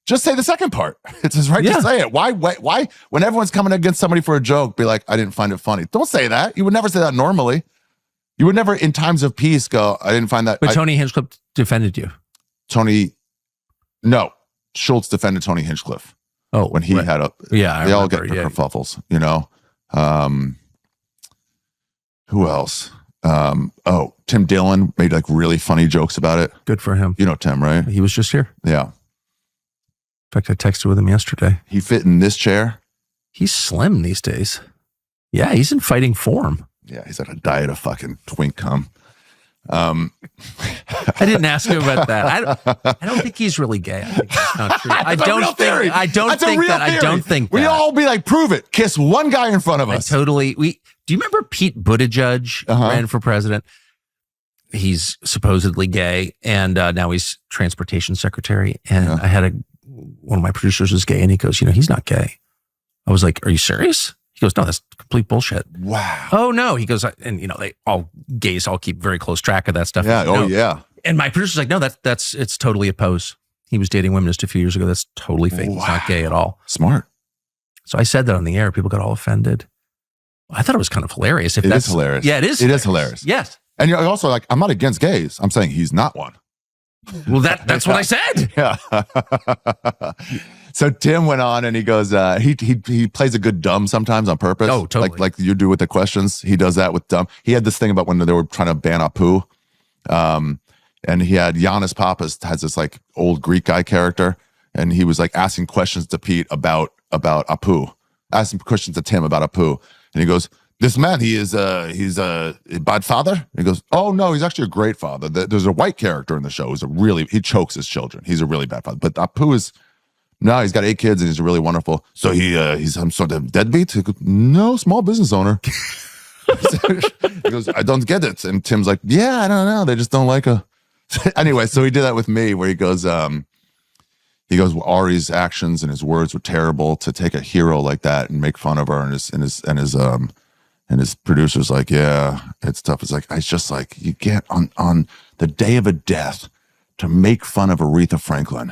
Just say the second part. It's his right to say it. Why, when everyone's coming against somebody for a joke, be like, I didn't find it funny. Don't say that. You would never say that normally. You would never, in times of peace, go, I didn't find that. But Tony Hinchcliffe defended you. No. Schultz defended Tony Hinchcliffe. Oh, when he had a, they all get kerfuffles, you know? Who else? Tim Dillon made like really funny jokes about it. Good for him. You know Tim, right? He was just here. Yeah. In fact, I texted with him yesterday. He fit in this chair. He's slim these days. Yeah, he's in fighting form. Yeah, he's on a diet of fucking twink cum. I didn't ask him about that. I don't think he's really gay. I think that's not true. I don't think that. We all be like, prove it. Kiss one guy in front of us. Do you remember Pete Buttigieg ran for president? He's supposedly gay, and now he's transportation secretary. And I had one of my producers was gay, and he goes, he's not gay. I was like, are you serious? He goes, no, that's complete bullshit. Wow. Oh no. He goes, and gays all keep very close track of that stuff. Yeah. Oh yeah. And my producer's like, no, it's totally a pose. He was dating women just a few years ago. That's totally fake. Wow. He's not gay at all. Smart. So I said that on the air. People got all offended. I thought it was kind of hilarious. It is hilarious. Yeah, it is. It is hilarious. Yes. And you're also like, I'm not against gays. I'm saying he's not one. Well, that's what I said. Yeah. So Tim went on and he goes, he plays a good dumb sometimes on purpose. Oh, totally. Like you do with the questions. He does that with dumb. He had this thing about when they were trying to ban Apu. And he had Giannis Papas has this like old Greek guy character. And he was like asking questions to Pete about Apu, asking questions to Tim about Apu. And he goes, this man, he's a bad father. And he goes, oh no, he's actually a great father. There's a white character in the show he chokes his children. He's a really bad father. But Apu is, no, he's got 8 kids and he's really wonderful. So he's some sort of deadbeat? He goes, no, small business owner. He goes, I don't get it. And Tim's like, yeah, I don't know. They just don't like her. Anyway, so he did that with me where he goes, well, Ari's actions and his words were terrible. To take a hero like that and make fun of her and his producer's like, yeah, it's tough. It's just like you get on the day of a death to make fun of Aretha Franklin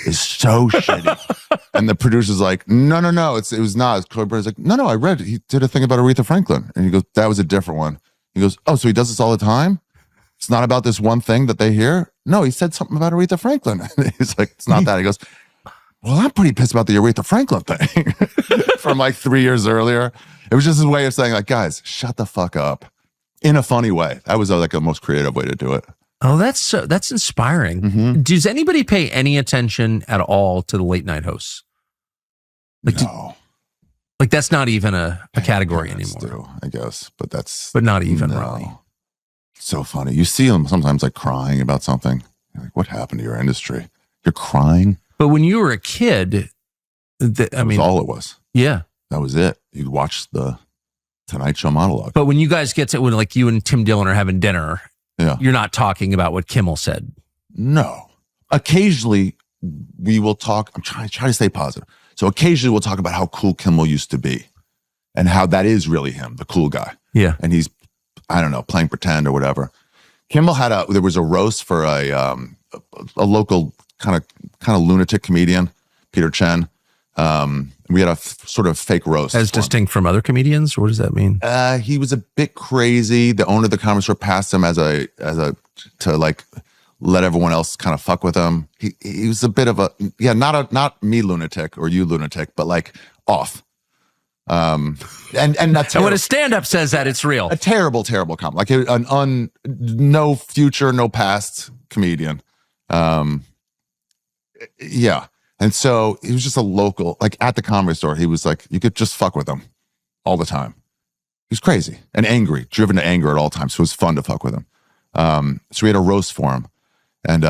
is so shitty. And the producer's like, no, it was not. Clover's like, no, I read it. He did a thing about Aretha Franklin. And he goes, that was a different one. He goes, oh, so he does this all the time? It's not about this one thing that they hear? No, he said something about Aretha Franklin. And he's like, it's not that. He goes, well, I'm pretty pissed about the Aretha Franklin thing from like 3 years earlier. It was just his way of saying, like, guys, shut the fuck up in a funny way. That was like the most creative way to do it. Oh, that's inspiring. Mm-hmm. Does anybody pay any attention at all to the late night hosts? Like, No. Like that's not even a category Parents anymore. do, I guess, But not even really. So funny. You see them sometimes like crying about something. You're like, what happened to your industry? You're crying? But when you were a kid, I mean, all it was. Yeah. That was it. You'd watch the Tonight Show monologue. But when you guys get to when like you and Tim Dillon are having dinner, you're not talking about what Kimmel said. No. Occasionally we will talk. I'm trying to stay positive. So occasionally we'll talk about how cool Kimmel used to be and how that is really him, the cool guy. Yeah. And he's, I don't know, playing pretend or whatever. Kimmel there was a roast for a local kind of lunatic comedian, Peter Chen. We had a sort of fake roast. As distinct from other comedians? What does that mean? He was a bit crazy. The owner of the comedy store passed him to like let everyone else kind of fuck with him. He was a bit of not me lunatic or you lunatic, but like off. And that's when a stand-up says that, it's real. A terrible comic, like no future, no past comedian. Yeah. And so he was just a local, like at the comedy store, he was like, you could just fuck with him all the time. He was crazy and angry, driven to anger at all times. So it was fun to fuck with him. So we had a roast for him and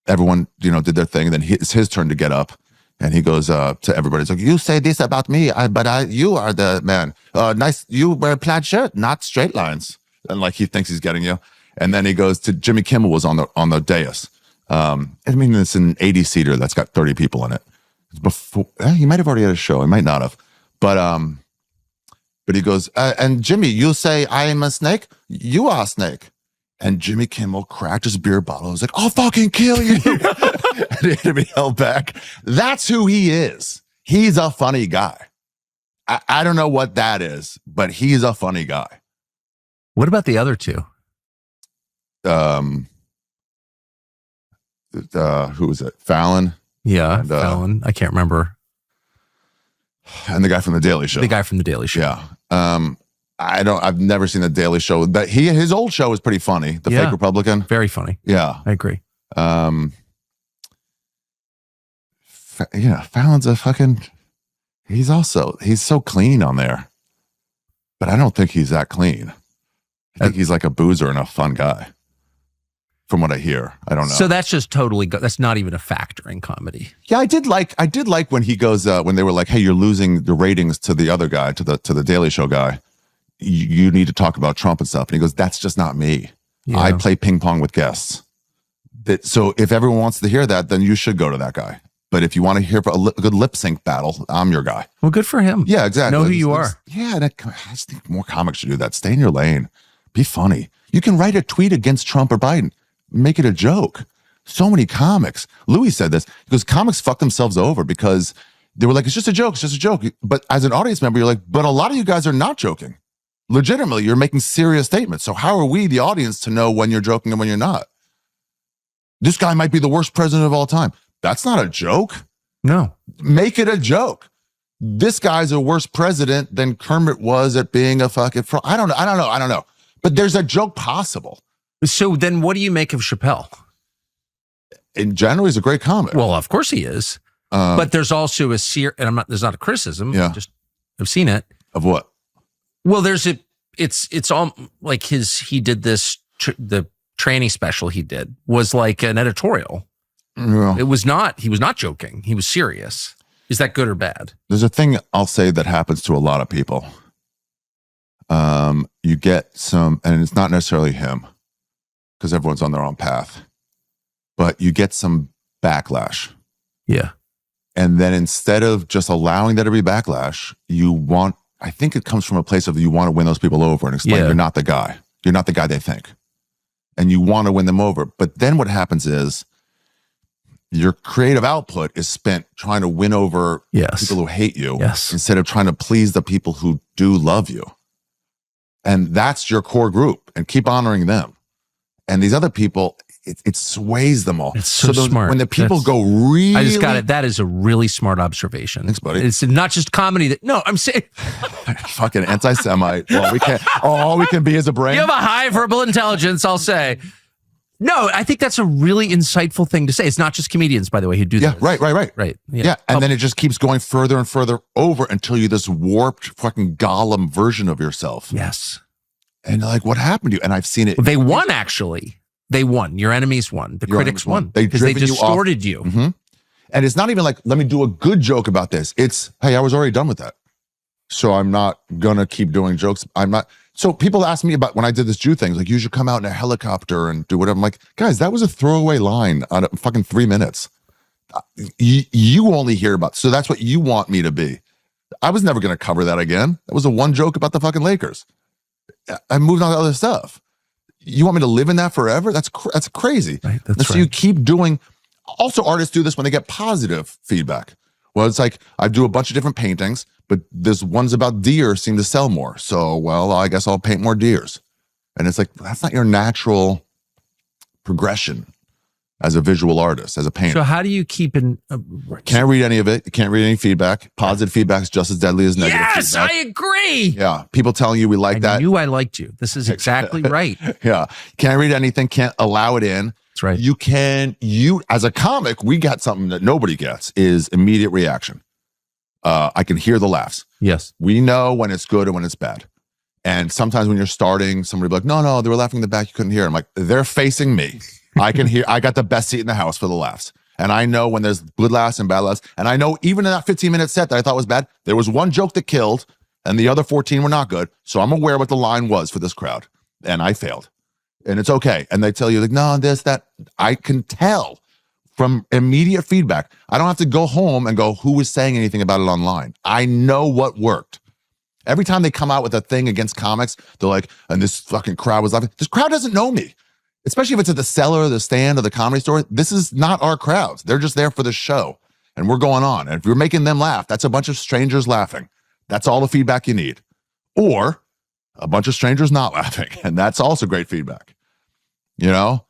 everyone, did their thing. And then it's his turn to get up and he goes to everybody. He's like, you say this about me, but you are the man. Nice, you wear a plaid shirt, not straight lines. And like he thinks he's getting you. And then he goes to Jimmy Kimmel was on the dais. I mean, it's an 80-seater that's got 30 people in it. It's before he might have already had a show. He might not have, but he goes, and Jimmy, you say I am a snake. You are a snake. And Jimmy Kimmel cracked his beer bottle. He was like, I'll fucking kill you. And he had to be held back. That's who he is. He's a funny guy. I don't know what that is, but he's a funny guy. What about the other two? Who was it? Fallon. Yeah, and, Fallon. I can't remember. And the guy from The Daily Show. The guy from The Daily Show. Yeah. I've never seen The Daily Show. But his old show was pretty funny. The Fake Republican. Very funny. Yeah. I agree. Fallon's a fucking, he's so clean on there. But I don't think he's that clean. I think he's like a boozer and a fun guy. From what I hear, I don't know. So that's just totally, that's not even a factor in comedy. Yeah, I did like when he goes, when they were like, hey, you're losing the ratings to the other guy, to the Daily Show guy. You need to talk about Trump and stuff. And he goes, that's just not me. Yeah. I play ping pong with guests. So if everyone wants to hear that, then you should go to that guy. But if you want to hear a good lip sync battle, I'm your guy. Well, good for him. Yeah, exactly. Know who you are. Yeah, I just think more comics should do that. Stay in your lane. Be funny. You can write a tweet against Trump or Biden. Make it a joke. So many comics. Louis said this. He goes, comics fuck themselves over because they were like, it's just a joke. It's just a joke. But as an audience member, you're like, but a lot of you guys are not joking. Legitimately, you're making serious statements. So how are we, the audience, to know when you're joking and when you're not? This guy might be the worst president of all time. That's not a joke. No. Make it a joke. This guy's a worse president than Kermit was at being a fucking fraud. I don't know. But there's a joke possible. So then what do you make of Chappelle? In general, he's a great comic. Well, of course he is. But there's also there's not a criticism. Yeah. I've seen it. Of what? Well, it's all like he did this, the training special he did was like an editorial. Yeah. He was not joking. He was serious. Is that good or bad? There's a thing I'll say that happens to a lot of people. You get some, and it's not necessarily him, because everyone's on their own path, but you get some backlash. Yeah. And then instead of just allowing there to be backlash, I think it comes from a place of you want to win those people over and explain you're not the guy. You're not the guy they think. And you want to win them over. But then what happens is your creative output is spent trying to win over people who hate you instead of trying to please the people who do love you. And that's your core group, and keep honoring them. And these other people, it sways them all. It's so smart. When the people go really... I just got it. That is a really smart observation. Thanks, buddy. It's not just comedy. I'm saying... Fucking anti-Semite. Well, we can't... All we can be is a brain. You have a high verbal intelligence, I'll say. No, I think that's a really insightful thing to say. It's not just comedians, by the way, who do that. Right. Yeah. And then it just keeps going further and further over until you're this warped fucking Gollum version of yourself. Yes. And like, what happened to you? And I've seen it. They won, actually. They won. Your enemies won. The critics won. Because they distorted you. Mm-hmm. And it's not even like, let me do a good joke about this. It's, hey, I was already done with that. So I'm not going to keep doing jokes. I'm not. So people ask me about when I did this Jew thing, like, you should come out in a helicopter and do whatever. I'm like, guys, that was a throwaway line on a fucking 3 minutes. You only hear about, so that's what you want me to be. I was never going to cover that again. That was a one joke about the fucking Lakers. I moved on to other stuff. You want me to live in that forever? That's crazy. Right, so you keep doing. Also, artists do this when they get positive feedback. Well, it's like, I do a bunch of different paintings, but this ones about deer seem to sell more. So, well, I guess I'll paint more deers. And it's like, that's not your natural progression as a visual artist, as a painter. So how do you keep in... Can't read any of it. You can't read any feedback. Positive feedback is just as deadly as negative feedback. I agree. Yeah. People telling you we like that. I knew I liked you. This is exactly right. Yeah. Can't read anything. Can't allow it in. That's right. You as a comic, we got something that nobody gets, is immediate reaction. I can hear the laughs. Yes. We know when it's good and when it's bad. And sometimes when you're starting, somebody will be like, no, they were laughing in the back. You couldn't hear. I'm like, they're facing me. I can hear. I got the best seat in the house for the laughs. And I know when there's good laughs and bad laughs. And I know even in that 15-minute set that I thought was bad, there was one joke that killed and the other 14 were not good. So I'm aware what the line was for this crowd. And I failed. And it's okay. And they tell you like, no, this, that. I can tell from immediate feedback. I don't have to go home and go, who was saying anything about it online? I know what worked. Every time they come out with a thing against comics, they're like, and this fucking crowd was laughing. This crowd doesn't know me. Especially if it's at the Cellar, the Stand, or the Comedy Store. This is not our crowds. They're just there for the show. And we're going on. And if you're making them laugh, that's a bunch of strangers laughing. That's all the feedback you need. Or a bunch of strangers not laughing. And that's also great feedback. You know?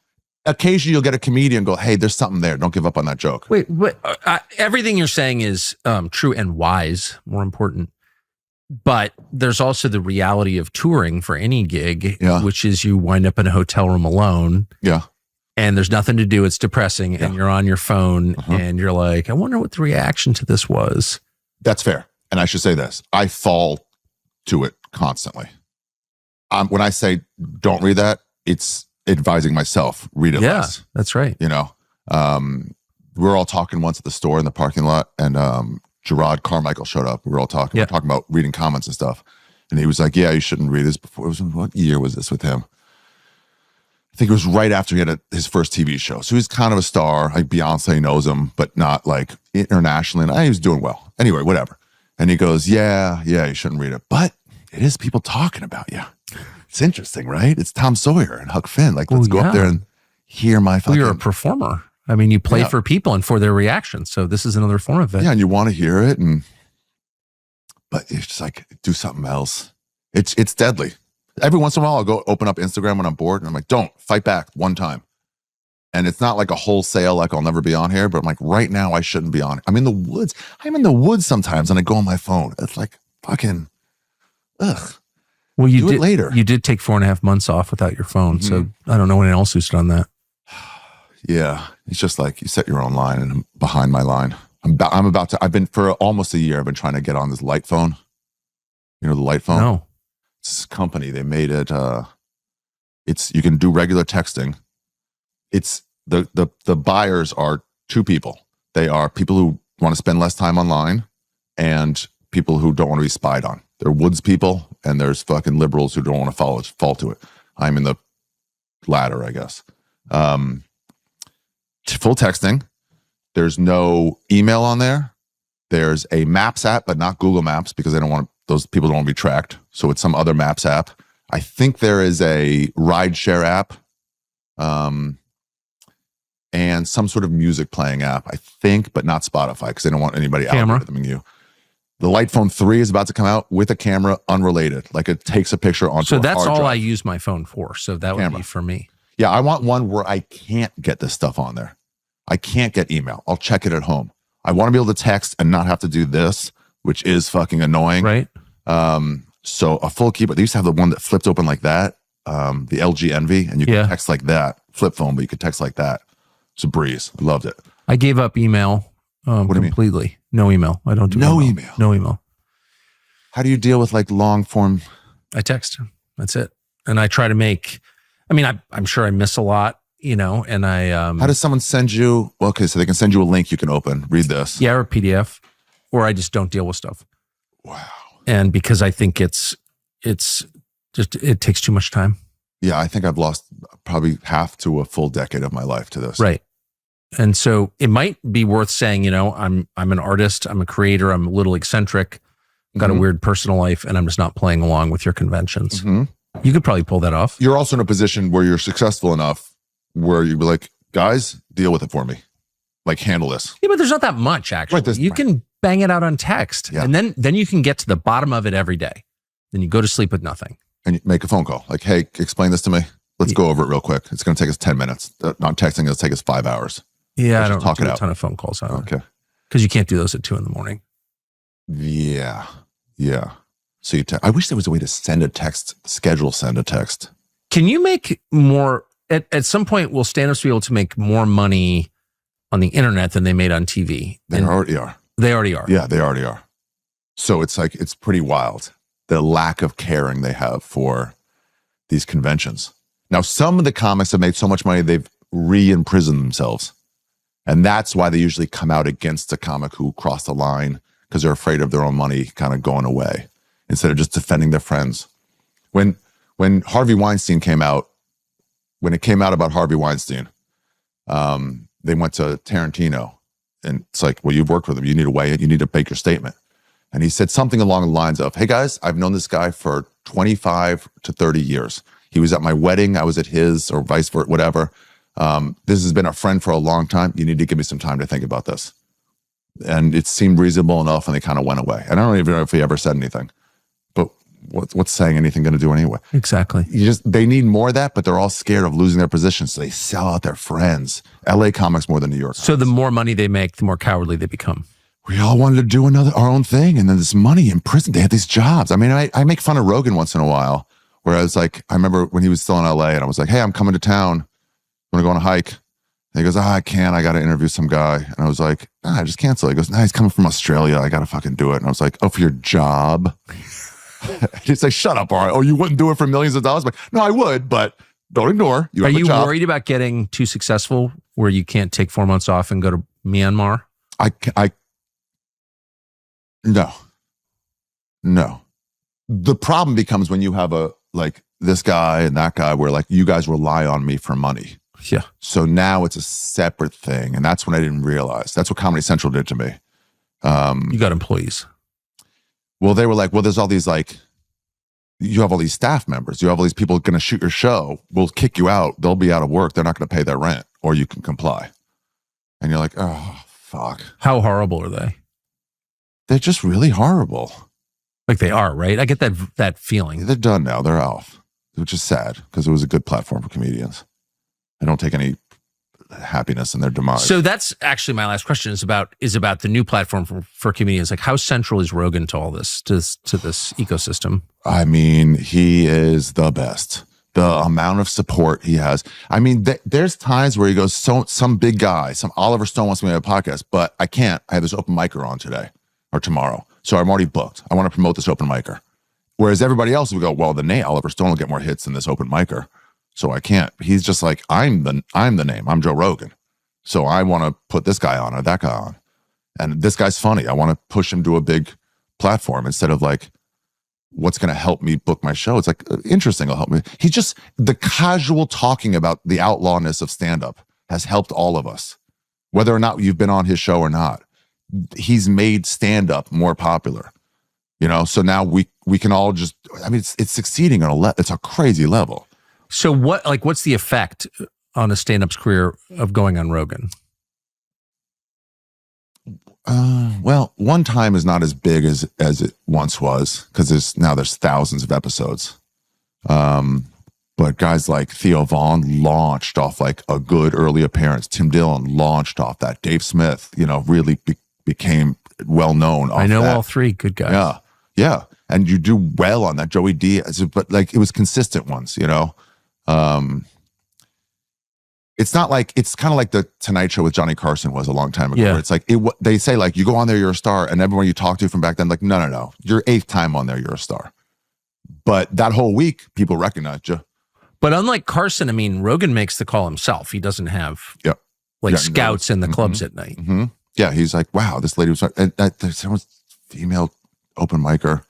Occasionally you'll get a comedian go, hey, there's something there. Don't give up on that joke. Wait, everything you're saying is true and wise, more important. But there's also the reality of touring for any gig, which is you wind up in a hotel room alone. Yeah. And there's nothing to do. It's depressing. And you're on your phone and you're like, I wonder what the reaction to this was. That's fair. And I should say this. I fall to it constantly. When I say don't read that, it's advising myself, read it less. That's right. You know, we were all talking once at the store in the parking lot, and Gerard Carmichael showed up. We were all talking. We were talking about reading comments and stuff. And he was like, yeah, you shouldn't read this before. What year was this with him? I think it was right after he had his first TV show. So he's kind of a star. Like Beyonce knows him, but not like internationally. And he was doing well. Anyway, whatever. And he goes, yeah, you shouldn't read it. But it is people talking about you. It's interesting, right? It's Tom Sawyer and Huck Finn. Like, let's go up there and hear my fucking... Well, you're a performer. I mean, you play for people and for their reactions. So this is another form of it. Yeah, and you want to hear it. But it's just like, do something else. It's deadly. Every once in a while, I'll go open up Instagram when I'm bored. And I'm like, don't, fight back one time. And it's not like a wholesale, like I'll never be on here. But I'm like, right now, I shouldn't be on it. I'm in the woods. I'm in the woods sometimes and I go on my phone. It's like fucking, ugh. Well, do it later. You did take 4.5 months off without your phone. So I don't know anyone else who's done that. Yeah, it's just like you set your own line and I'm behind my line. I've been for almost a year, I've been trying to get on this light phone. You know, the light phone? No. It's this company. They made it, you can do regular texting. It's the buyers are two people. They are people who want to spend less time online and people who don't want to be spied on. They're woods people and there's fucking liberals who don't want to fall to it. I'm in the latter, I guess. Full texting. There's no email on there. There's a Maps app, but not Google Maps because those people don't want to be tracked. So it's some other Maps app. I think there is a rideshare app. and some sort of music playing app, I think, but not Spotify because they don't want anybody algorithming you. The Light Phone 3 is about to come out with a camera unrelated. Like it takes a picture onto So a that's hard all drive. I use my phone for. So that would be for me. Yeah, I want one where I can't get this stuff on there. I can't get email. I'll check it at home. I want to be able to text and not have to do this, which is fucking annoying. Right. So a full keyboard. They used to have the one that flipped open like that, the LG Envy, and you could text like that. Flip phone, but you could text like that. It's a breeze. I loved it. I gave up email completely. No email. I don't do email. No email. How do you deal with like long form? I text. That's it. And I try to make, I mean, I'm sure I miss a lot, you know, and I... How does someone send you, well, okay, so they can send you a link you can open, read this. Yeah, or a PDF, or I just don't deal with stuff. Wow. And because I think it's just, it takes too much time. Yeah, I think I've lost probably half to a full decade of my life to this. Right. And so it might be worth saying, you know, I'm an artist, I'm a creator, I'm a little eccentric, I've got a weird personal life, and I'm just not playing along with your conventions. You could probably pull that off. You're also in a position where you're successful enough where you'd be like, guys, deal with it for me. Like, handle this. Yeah, but there's not that much, actually. Right, you can bang it out on text, and then you can get to the bottom of it every day. Then you go to sleep with nothing. And you make a phone call. Like, hey, explain this to me. Let's go over it real quick. It's going to take us 10 minutes. Not texting, it'll take us 5 hours. Yeah, I Let's don't talk do it a out. ton of phone calls on it. Okay. Because you can't do those at 2 a.m. Yeah. Yeah. So I wish there was a way to send a text, send a text. Can you make more, at some point, will stand-ups be able to make more money on the internet than they made on TV? They already are. They already are. Yeah, they already are. So it's like, it's pretty wild. The lack of caring they have for these conventions. Now, some of the comics have made so much money, they've re-imprisoned themselves. And that's why they usually come out against a comic who crossed the line because they're afraid of their own money kind of going away instead of just defending their friends. When Harvey Weinstein came out, when it came out about Harvey Weinstein, they went to Tarantino and it's like, well, you've worked with him. You need to weigh it. You need to make your statement. And he said something along the lines of, hey guys, I've known this guy for 25 to 30 years. He was at my wedding. I was at his, or vice versa, whatever. This has been a friend for a long time. You need to give me some time to think about this. And it seemed reasonable enough, and they kind of went away. And I don't even know if he ever said anything. But what's saying anything going to do anyway? Exactly. They need more of that, but they're all scared of losing their position, so they sell out their friends. LA comics more than New York. So the more money they make, the more cowardly they become. We all wanted to do our own thing, and then this money in prison. They had these jobs. I mean, I make fun of Rogan once in a while, where I was like, I remember when he was still in LA, and I was like, hey, I'm coming to town. I'm going to go on a hike. And he goes, I can't. I got to interview some guy. And I was like, just cancel. He goes, he's coming from Australia. I got to fucking do it. And I was like, oh, for your job? He's like, shut up, all right. Oh, you wouldn't do it for millions of dollars? I'm like, no, I would, but don't ignore. Are you worried about getting too successful where you can't take 4 months off and go to Myanmar? No. The problem becomes when you have this guy and that guy where like you guys rely on me for money. Yeah. So now it's a separate thing. And that's when I didn't realize. That's what Comedy Central did to me. You got employees. Well, they were like, well, there's all these you have all these staff members. You have all these people going to shoot your show. We'll kick you out. They'll be out of work. They're not going to pay their rent, or you can comply. And you're like, oh, fuck. How horrible are they? They're just really horrible. Like they are, right? I get that feeling. They're done now. They're off, which is sad because it was a good platform for comedians. I don't take any happiness in their demise. So that's actually my last question is about the new platform for comedians. Like, how central is Rogan to all this, to this ecosystem? I mean, he is the best. The amount of support he has. I mean, there's times where he goes, some big guy, some Oliver Stone wants me to have a podcast, but I can't. I have this open micer on today or tomorrow. So I'm already booked. I want to promote this open micer. Whereas everybody else would go, well, the name Oliver Stone will get more hits than this open micer. So I can't. He's just like, I'm the name. I'm Joe Rogan. So I want to put this guy on or that guy on. And this guy's funny. I want to push him to a big platform instead of like, what's going to help me book my show? It's like, interesting will help me. The casual talking about the outlawness of stand-up has helped all of us. Whether or not you've been on his show or not, he's made stand-up more popular. So now we can all just, I mean, it's succeeding on it's a crazy level. So what's the effect on a stand-up's career of going on Rogan? Well, one time is not as big as it once was, because there's thousands of episodes. But guys like Theo Vaughn launched off like a good early appearance. Tim Dillon launched off that. Dave Smith, really became well known. I know all three good guys. Yeah, yeah, and you do well on that. Joey Diaz, but like it was consistent ones. It's not like, it's kind of like the Tonight Show with Johnny Carson was a long time ago. Yeah. Where it's like, they say like, you go on there, you're a star. And everyone you talk to from back then, like, no. Your 8th time on there, you're a star. But that whole week, people recognized you. But unlike Carson, I mean, Rogan makes the call himself. He doesn't have scouts in the clubs at night. Mm-hmm. Yeah, he's like, wow, this lady was, and there's someone's female open micer.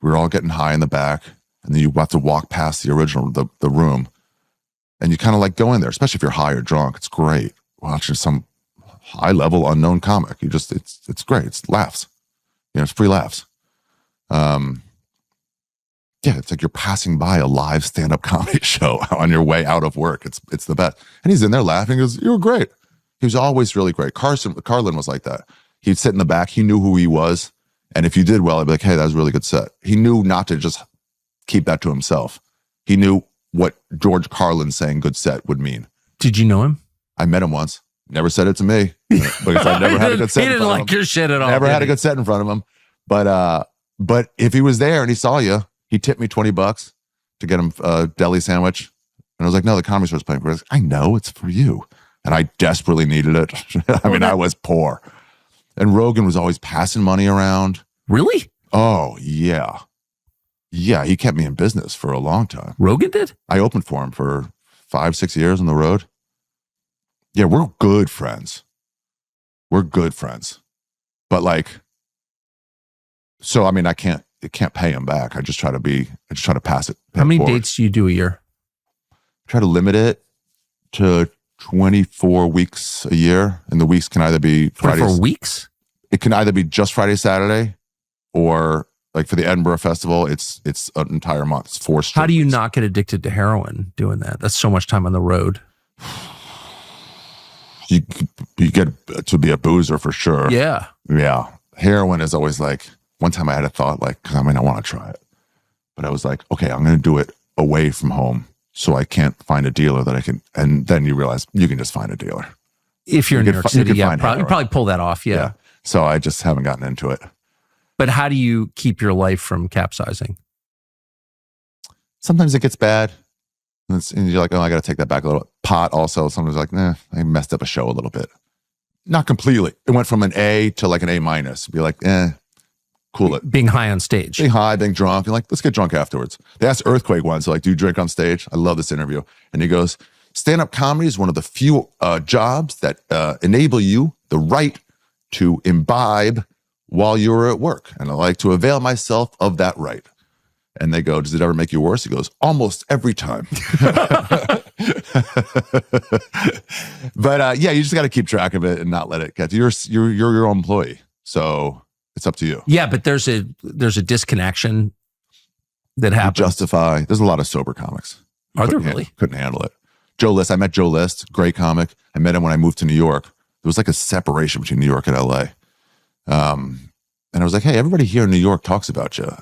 We were all getting high in the back. And then you have to walk past the original, the room. And you kind of like go in there, especially if you're high or drunk. It's great watching some high level unknown comic. It's great. It's laughs. It's free laughs. Yeah, it's like you're passing by a live stand-up comedy show on your way out of work. It's the best. And he's in there laughing. He goes, "You were great." He was always really great. Carlin was like that. He'd sit in the back. He knew who he was. And if you did well, I'd be like, "Hey, that was a really good set." He knew not to just keep that to himself. He knew what George Carlin saying good set would mean. Did you know him? I met him once. Never said it to me because I never had a good set. He didn't like your shit at all. Never had a good set in front of him. But if he was there and he saw you, he tipped me $20 to get him a deli sandwich. And I was like, "No, the Comedy Store's playing for us." "I know, it's for you." And I desperately needed it. I was poor. And Rogan was always passing money around. Really? Oh, yeah. Yeah, he kept me in business for a long time. Rogan did? I opened for him for 5-6 years on the road. Yeah, we're good friends. We're good friends. But like, so I mean, I can't pay him back. I just try to pass it. How many forward. dates do you do a year? Try to limit it to 24 weeks a year. And the weeks can either be 24 weeks? It can either be just Friday, Saturday, or like for the Edinburgh Festival, it's an entire month. It's 4 straight. How do you not get addicted to heroin doing that? That's so much time on the road. You get to be a boozer for sure. Yeah. Yeah. Heroin is always like, one time I had a thought like, I want to try it. But I was like, okay, I'm going to do it away from home so I can't find a dealer that I can. And then you realize you can just find a dealer. If you're in New York City, you probably pull that off. Yeah. So I just haven't gotten into it. But how do you keep your life from capsizing? Sometimes it gets bad. And you're like, "Oh, I got to take that back a little." Pot also, sometimes like, "Nah, I messed up a show a little bit." Not completely. It went from an A to like an A-. Be like, cool it. Being high on stage. Being high, being drunk. You're like, let's get drunk afterwards. They asked Earthquake once, like, "Do you drink on stage?" I love this interview. And he goes, "Stand-up comedy is one of the few jobs that enable you the right to imbibe while you're at work. And I like to avail myself of that right." And they go, "Does it ever make you worse?" He goes, "Almost every time." But yeah, you just got to keep track of it and not let it get to you. You're your own employee. So it's up to you. Yeah, but there's a disconnection that happens. Justify. There's a lot of sober comics. Are there really? Couldn't handle it. Joe List. I met Joe List, great comic. I met him when I moved to New York. There was like a separation between New York and LA. And I was like, "Hey, everybody here in New York talks about you.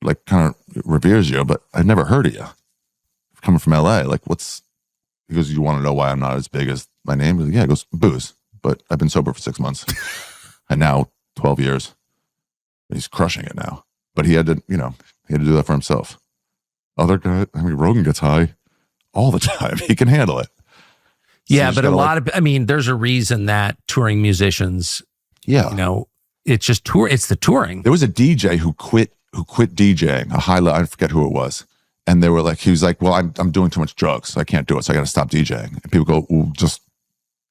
Like kind of reveres you, but I've never heard of you. Coming from LA, like he goes, "You want to know why I'm not as big as my name?" Like, "Yeah." He goes, "Booze, but I've been sober for 6 months and now 12 years. He's crushing it now." But he had to do that for himself. Other guy, Rogan gets high all the time. He can handle it. Yeah, so but a lot of, there's a reason that touring musicians, it's just tour. It's the touring. There was a DJ who quit DJing, I forget who it was. And they were like, he was like, "Well, I'm doing too much drugs. So I can't do it. So I got to stop DJing." And people go, "Well, just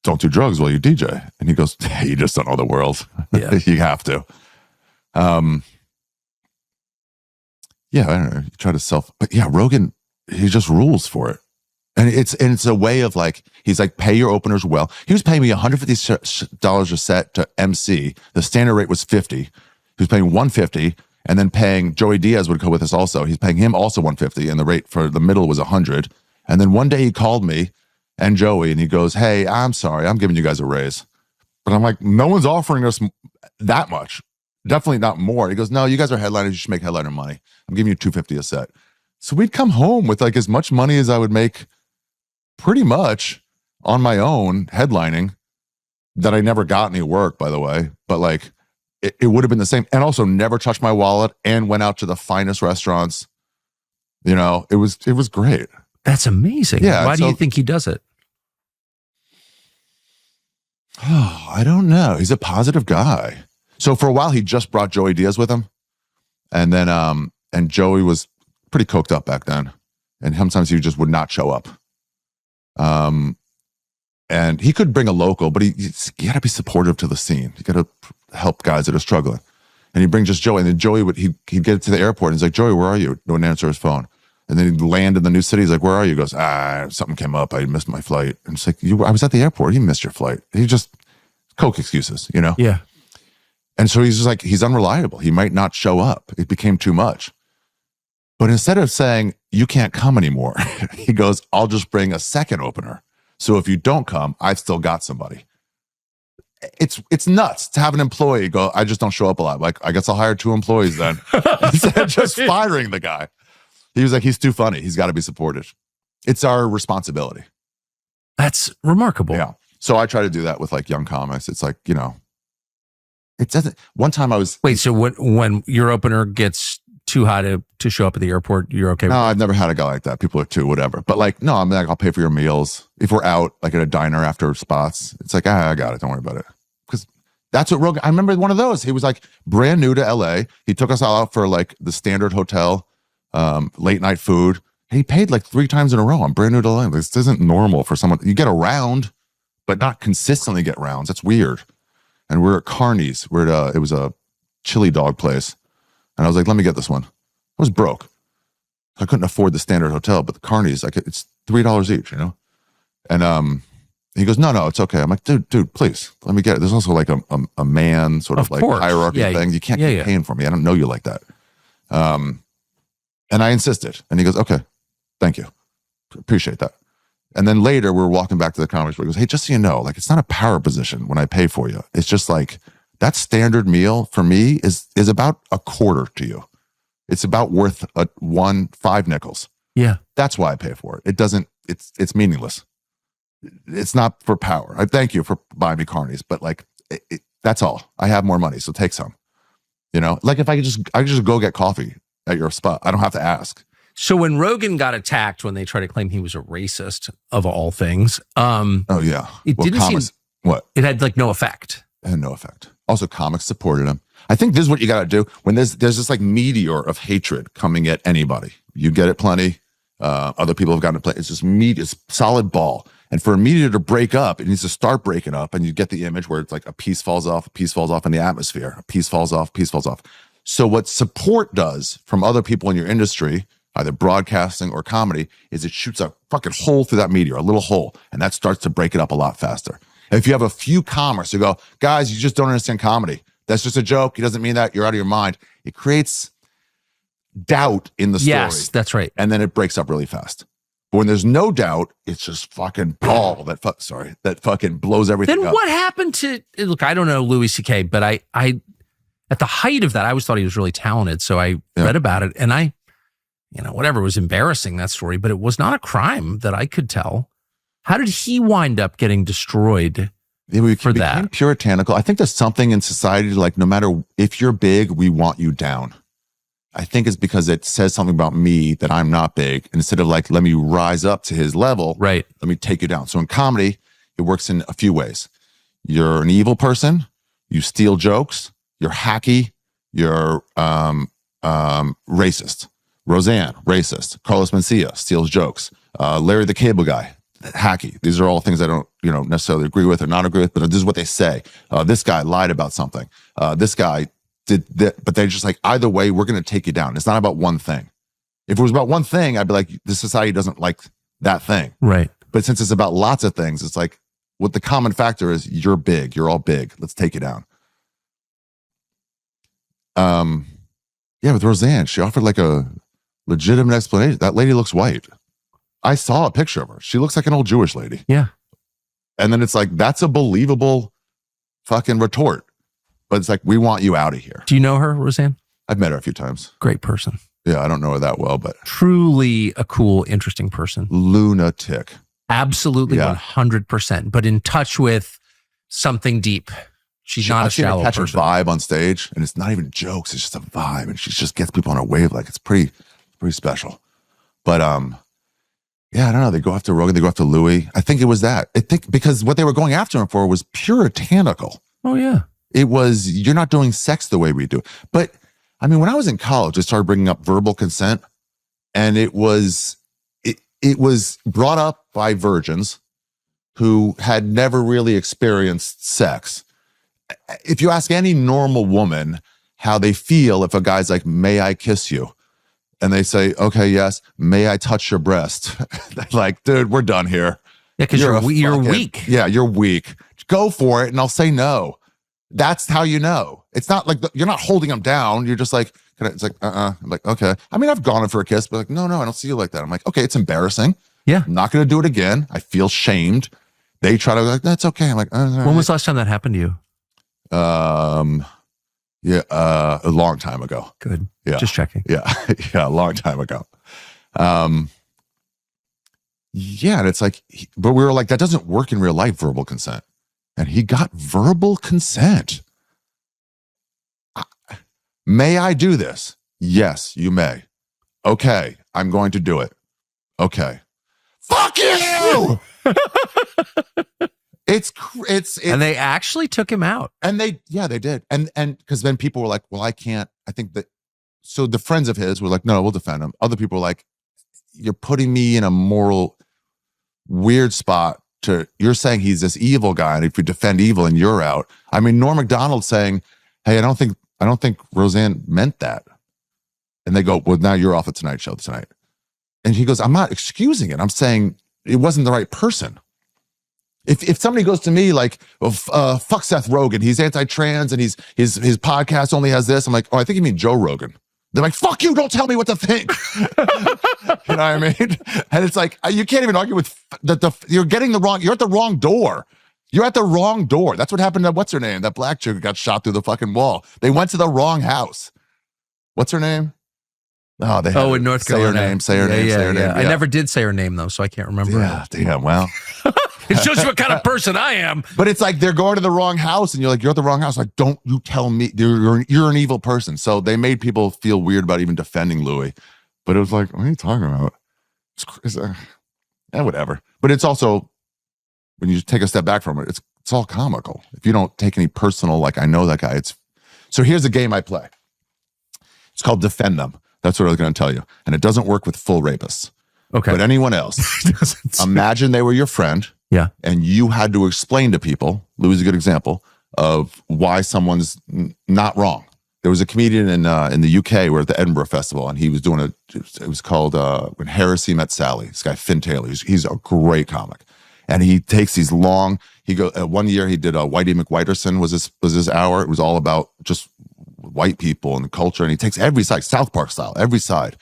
don't do drugs while you DJ." And he goes, "Hey, you just don't know the world. Yeah. You have to." Yeah, I don't know. You try to but yeah, Rogan, he just rules for it. And it's a way of like, he's like, pay your openers well. He was paying me $150 a set to MC. The standard rate was $50. He was paying $150. And then paying Joey Diaz would go with us also. He's paying him also $150, and the rate for the middle was $100. And then one day he called me and Joey and he goes, hey, I'm sorry, I'm giving you guys a raise. But I'm like, no one's offering us that much. Definitely not more. He goes, no, you guys are headliners. You should make headliner money. I'm giving you $250 a set. So we'd come home with like as much money as I would make pretty much on my own headlining, that I never got any work, by the way. But like, it would have been the same. And also never touched my wallet and went out to the finest restaurants. You know, it was great. That's amazing. Yeah. Why do you think he does it? Oh, I don't know. He's a positive guy. So for a while, he just brought Joey Diaz with him. And then, and Joey was pretty coked up back then. And sometimes he just would not show up. And he could bring a local, but you got to be supportive to the scene. You got to help guys that are struggling. And he'd bring just Joey. And then Joey he'd get to the airport and he's like, Joey, where are you? No one answer his phone. And then he'd land in the new city. He's like, where are you? He goes, something came up. I missed my flight. And it's like, I was at the airport. You missed your flight. He just, coke excuses, you know? Yeah. And so he's just like, he's unreliable. He might not show up. It became too much. But instead of saying, you can't come anymore, he goes, I'll just bring a second opener. So if you don't come, I've still got somebody. It's nuts to have an employee go, I just don't show up a lot. Like, I guess I'll hire 2 employees then. Instead of just firing the guy. He was like, he's too funny. He's got to be supported. It's our responsibility. That's remarkable. Yeah. So I try to do that with like young comics. It's like, you know, it doesn't. One time I was. Wait, so when your opener gets too high to show up at the airport, you're okay with No, I've never had a guy like that. People are too, whatever. But like, no, I'm like, I'll pay for your meals. If we're out like at a diner after spots, it's like, I got it. Don't worry about it. Because that's what Rogan, I remember one of those. He was like brand new to LA. He took us all out for like the standard hotel, late night food. And he paid like 3 times in a row. I'm brand new to LA. This isn't normal for someone. You get around, but not consistently get rounds. That's weird. And we're at Carney's. It was a chili dog place. And I was like, let me get this one. I was broke. I couldn't afford the standard hotel, but the Carney's, like, it's $3 each, you know? And he goes, no, it's okay. I'm like, dude, please, let me get it. There's also like a man sort of like course. hierarchy thing. You can't keep paying for me. I don't know you like that. And I insisted. And he goes, okay, thank you. Appreciate that. And then later we're walking back to the comedy store. He goes, hey, just so you know, like, it's not a power position when I pay for you. It's just like that standard meal for me is about a quarter to you. It's about worth 5 nickels. Yeah. That's why I pay for it. It's meaningless. It's not for power. I thank you for buying me Carney's, but like, that's all. I have more money, so take some. You know, like if I could just go get coffee at your spot. I don't have to ask. So when Rogan got attacked, when they tried to claim he was a racist of all things, oh yeah, it didn't seem what it had like no effect. It had no effect. Also, comics supported him. I think this is what you got to do when there's this like meteor of hatred coming at anybody. You get it plenty. Other people have gotten to play. It's just it's solid ball. And for a meteor to break up, it needs to start breaking up. And you get the image where it's like a piece falls off in the atmosphere. A piece falls off. So what support does from other people in your industry, either broadcasting or comedy, is it shoots a fucking hole through that meteor, a little hole. And that starts to break it up a lot faster. And if you have a few comics who go, guys, you just don't understand comedy. That's just a joke. He doesn't mean that. You're out of your mind. It creates doubt in the story. Yes, that's right. And then it breaks up really fast. But when there's no doubt, it's just fucking ball that fucking blows everything then up. What happened to, look, I don't know Louis C.K., but I at the height of that, I always thought he was really talented. So I read about it and whatever, it was embarrassing, that story, but it was not a crime that I could tell. How did he wind up getting destroyed for that? Puritanical. I think there's something in society like, no matter if you're big, we want you down. I think it's because it says something about me that I'm not big. And instead of like, let me rise up to his level, right? Let me take you down. So in comedy, it works in a few ways. You're an evil person. You steal jokes. You're hacky. You're racist. Roseanne, racist. Carlos Mencia steals jokes. Larry the Cable Guy, hacky. These are all things I don't, necessarily agree with or not agree with, but this is what they say. This guy lied about something. This guy did that, but they're just like, either way, we're going to take you down. It's not about one thing. If it was about one thing, I'd be like, this society doesn't like that thing. Right. But since it's about lots of things, it's like, what the common factor is, you're big. You're all big. Let's take you down. Yeah, with Roseanne, she offered like a legitimate explanation. That lady looks white. I saw a picture of her. She looks like an old Jewish lady. Yeah. And then it's like, that's a believable fucking retort. But it's like, we want you out of here. Do you know her, Roseanne? I've met her a few times. Great person. Yeah, I don't know her that well, but Truly a cool, interesting person. lunatic. Absolutely, Yeah. 100%. But in touch with something deep. She's not a I've seen her shallow catch person. a vibe on stage, and it's not even jokes. It's just a vibe, and she just gets people on a wave. Like, it's pretty special. But yeah, I don't know. They go after Rogan. They go after Louis. I think it was that. I think because what they were going after him for was puritanical. Oh, yeah. It was, you're not doing sex the way we do. But I mean, when I was in college, I started bringing up verbal consent, and it was brought up by virgins who had never really experienced sex. If you ask any normal woman how they feel if a guy's like, may I kiss you? And they say, okay, yes. May I touch your breast? Like, dude, we're done here. Yeah, because you're weak. Yeah, you're weak. Go for it, and I'll say no. That's how you know. It's not like you're not holding them down. You're just like, it's like, I'm like, okay. I mean, I've gone in for a kiss, but like, no, I don't see you like that. I'm like, okay, it's embarrassing. Yeah. I'm not going to do it again. I feel shamed. They try to like, that's okay. I'm like, When was the last time that happened to you? Yeah, a long time ago. Good. Yeah. Just checking. Yeah. Yeah, a long time ago. Yeah, and it's like, but we were like, that doesn't work in real life, verbal consent. And he got verbal consent. May I do this? Yes, you may. Okay, I'm going to do it. Okay. Fuck you! It's And they actually took him out. and they did. And because then people were like, well, I can't. I think that. So the friends of his were like, no, we'll defend him. Other people were like, you're putting me in a moral weird spot. You're saying he's this evil guy, and if you defend evil, and you're out. I mean, Norm Macdonald saying, hey, I don't think Roseanne meant that. And they go, well, now you're off the Tonight Show tonight. And he goes, I'm not excusing it. I'm saying it wasn't the right person. If somebody goes to me like, fuck Seth Rogen, he's anti-trans and his podcast only has this. I'm like, oh, I think you mean Joe Rogan. They're like, fuck you, don't tell me what to think. You know what I mean? And it's like, you can't even argue with you're at the wrong door. You're at the wrong door. That's what happened to, what's her name? That black chick who got shot through the fucking wall. They went to the wrong house. What's her name? Oh, in North Carolina. Say her name. Yeah. I never did say her name, though, so I can't remember. Yeah, damn, well. It shows you what kind of person I am. But it's like they're going to the wrong house, and you're like, you're at the wrong house. Like, don't you tell me you're an evil person. So they made people feel weird about even defending Louis. But it was like, what are you talking about? Whatever. But it's also, when you take a step back from it, it's all comical. If you don't take any personal, like, I know that guy. So here's a game I play. It's called Defend Them. That's what I was going to tell you. And it doesn't work with full rapists. Okay. But anyone else, imagine they were your friend. Yeah. And you had to explain to people, Louis is a good example, of why someone's not wrong. There was a comedian in the UK, we're at the Edinburgh Festival, and he was doing it was called When Heresy Met Sally. This guy, Finn Taylor, he's a great comic. And he takes these long, one year he did Whitey McWhiterson was his hour. It was all about just white people and culture. And he takes every side, South Park style, every side.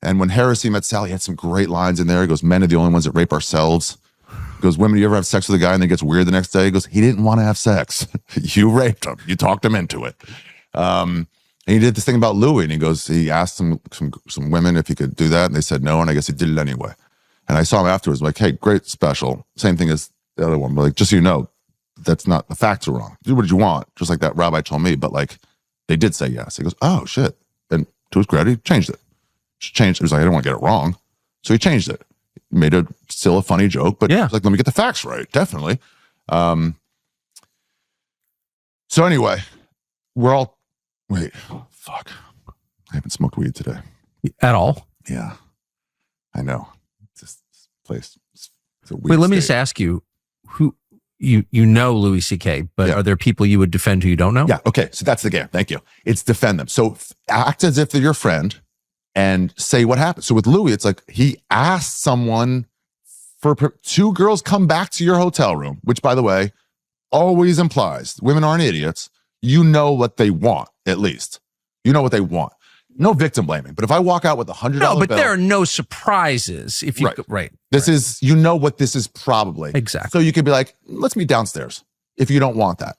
And When Heresy Met Sally, he had some great lines in there. He goes, men are the only ones that rape ourselves. He goes, women, do you ever have sex with a guy and then it gets weird the next day? He goes, he didn't want to have sex. You raped him. You talked him into it. And he did this thing about Louis, and he goes, he asked some women if he could do that, and they said no, and I guess he did it anyway. And I saw him afterwards, like, hey, great special. Same thing as the other one, but like, just so you know, that's not, the facts are wrong. Do what you want, just like that rabbi told me, but like, they did say yes. He goes, oh shit. And to his credit, he changed it. It was like, I didn't want to get it wrong. So he changed it. Made it still a funny joke, but yeah, like, let me get the facts right. Definitely. So anyway, fuck. I haven't smoked weed today. At all? Yeah. I know. This place. It's a weird Wait, let me state. just ask you, who you know Louis C.K., but are there people you would defend who you don't know? Yeah. Okay. So that's the game. Thank you. It's defend them. So act as if they're your friend and say what happened. So with Louis, it's like he asked someone for two girls come back to your hotel room, which, by the way, always implies women aren't idiots. You know what they want, at least. You know what they want. no victim blaming. But if I walk out with $100 No, but bill, there are no surprises if you right. This is, you know what this is probably. Exactly. So you could be like, let's meet downstairs if you don't want that.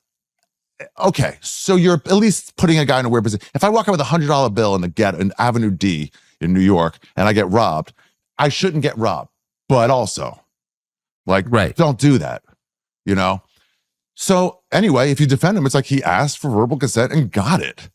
Okay, so you're at least putting a guy in a weird position. If I walk out with $100 bill in the ghetto in Avenue D in New York and I get robbed, I shouldn't get robbed. But also, like, don't do that, you know? So anyway, if you defend him, it's like he asked for verbal consent and got it.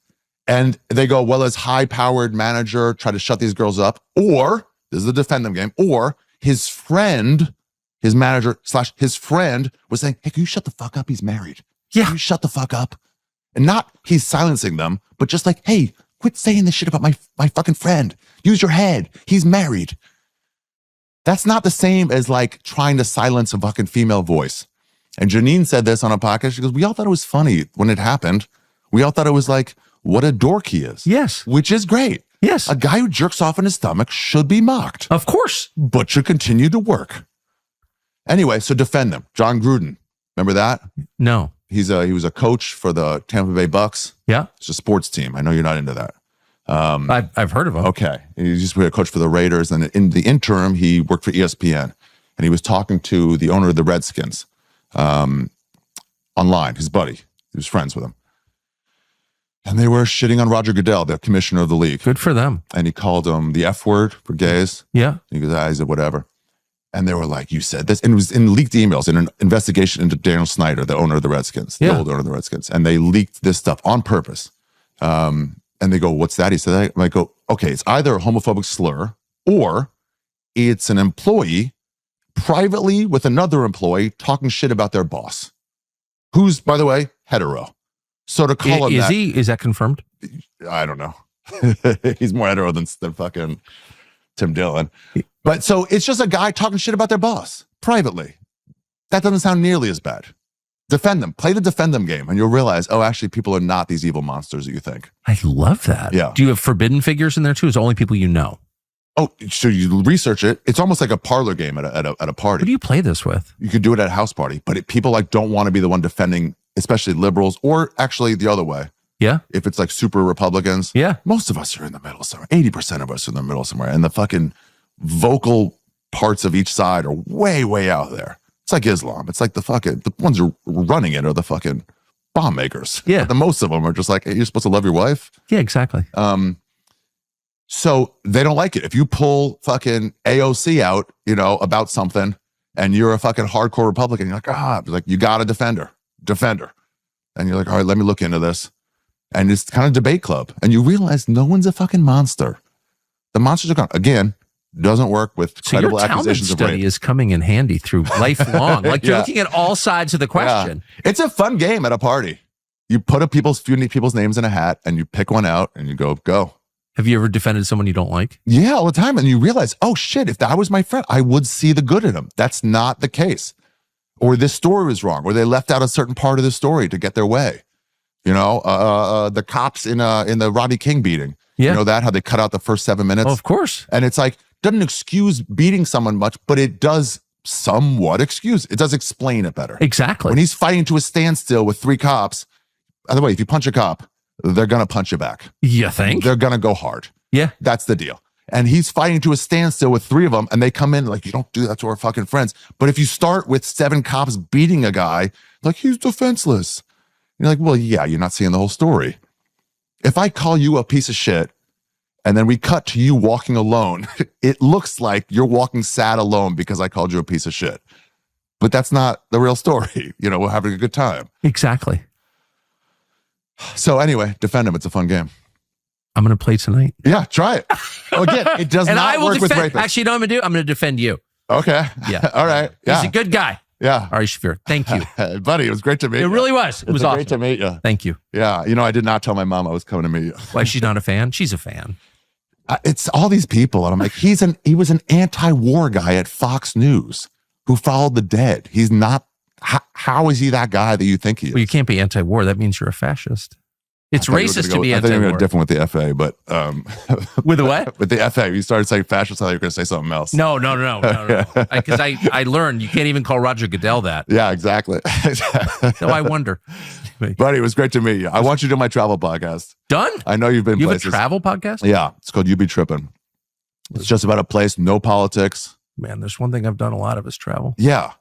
And they go, well, his high-powered manager tried to shut these girls up, or, this is the defend them game, or his friend, his manager / his friend was saying, hey, can you shut the fuck up? He's married. Yeah. Can you shut the fuck up? And not he's silencing them, but just like, hey, quit saying this shit about my fucking friend. Use your head. He's married. That's not the same as like trying to silence a fucking female voice. And Janine said this on a podcast. She goes, we all thought it was funny when it happened. We all thought it was like, what a dork he is. Yes. Which is great. Yes. A guy who jerks off in his stomach should be mocked. Of course. But should continue to work. Anyway, so defend them. John Gruden. Remember that? No. He was a coach for the Tampa Bay Bucks. Yeah. It's a sports team. I know you're not into that. I've heard of him. Okay. He used to be a coach for the Raiders. And in the interim, he worked for ESPN. And he was talking to the owner of the Redskins online, his buddy. He was friends with him. And they were shitting on Roger Goodell, the commissioner of the league. Good for them. And he called him the F word for gays. Yeah. He goes, he said, whatever. And they were like, you said this? And it was in leaked emails in an investigation into Daniel Snyder, the owner of the Redskins, the old owner of the Redskins. And they leaked this stuff on purpose. And they go, what's that? He said, I go, okay, it's either a homophobic slur or it's an employee privately with another employee talking shit about their boss, who's, by the way, hetero. So to call him that. Is that confirmed? I don't know. He's more hetero than fucking Tim Dillon. But so it's just a guy talking shit about their boss privately. That doesn't sound nearly as bad. Defend them. Play the defend them game and you'll realize, oh, actually people are not these evil monsters that you think. I love that. Yeah. Do you have forbidden figures in there too? Is it only people you know? Oh, so you research it. It's almost like a parlor game at a party. Who do you play this with? You can do it at a house party, but people like don't want to be the one defending, especially liberals, or actually the other way. Yeah. If it's like super Republicans. Yeah. Most of us are in the middle somewhere. 80% of us are in the middle somewhere. And the fucking vocal parts of each side are way, way out there. It's like Islam. It's like the ones who are running it are the fucking bomb makers. Yeah. But the most of them are just like, hey, you're supposed to love your wife. Yeah, exactly. So they don't like it. If you pull fucking AOC out, about something and you're a fucking hardcore Republican, you're like, you got a defender. And you're like, all right, let me look into this. And it's kind of debate club. And you realize no one's a fucking monster. The monsters are gone. Again, doesn't work with credible accusations of rape. Study is coming in handy through lifelong. Like you're looking at all sides of the question. Yeah. It's a fun game at a party. You put few people's names in a hat and you pick one out and you go. Have you ever defended someone you don't like? Yeah, all the time. And you realize, oh shit, if that was my friend, I would see the good in him. That's not the case. Or this story was wrong, or they left out a certain part of the story to get their way. The cops in the Rodney King beating. Yeah. You know that, how they cut out the first 7 minutes? Oh, of course. And it's like, doesn't excuse beating someone much, but it does somewhat excuse. It does explain it better. Exactly. When he's fighting to a standstill with 3 cops, by the way, if you punch a cop, they're going to punch you back. You think? They're going to go hard. Yeah. That's the deal. And he's fighting to a standstill with 3 of them, and they come in like, you don't do that to our fucking friends. But if you start with 7 cops beating a guy, like, he's defenseless. You're like, well, yeah, you're not seeing the whole story. If I call you a piece of shit, and then we cut to you walking alone, it looks like you're walking sad alone because I called you a piece of shit. But that's not the real story. We're having a good time. Exactly. So anyway, defend him. It's a fun game. I'm going to play tonight. Yeah, try it. Again, it does not work with rapists. Actually, you know what I'm going to do? I'm going to defend you. Okay. Yeah. All right. Yeah. He's a good guy. Yeah. Ari Shafir. Thank you. Buddy, it was great to meet you. It really was. It was awesome. Great to meet you. Thank you. Yeah. I did not tell my mom I was coming to meet you. Why, she's not a fan? She's a fan. It's all these people. And I'm like, he was an anti-war guy at Fox News who followed the dead. He's not, how is he that guy that you think he is? Well, you can't be anti-war. That means you're a fascist. It's racist to be I think you're going anti-war. to different with the FA, but With the what? with the FA, you started saying fascist, I thought you were going to say something else. No. Because I learned you can't even call Roger Goodell that. Yeah, exactly. So I wonder. Buddy, it was great to meet you. I want you to do my travel podcast. Done? I know you've been You have places. a travel podcast? Yeah, it's called You Be Trippin'. It's just about a place, no politics. Man, there's one thing I've done a lot of is travel. Yeah.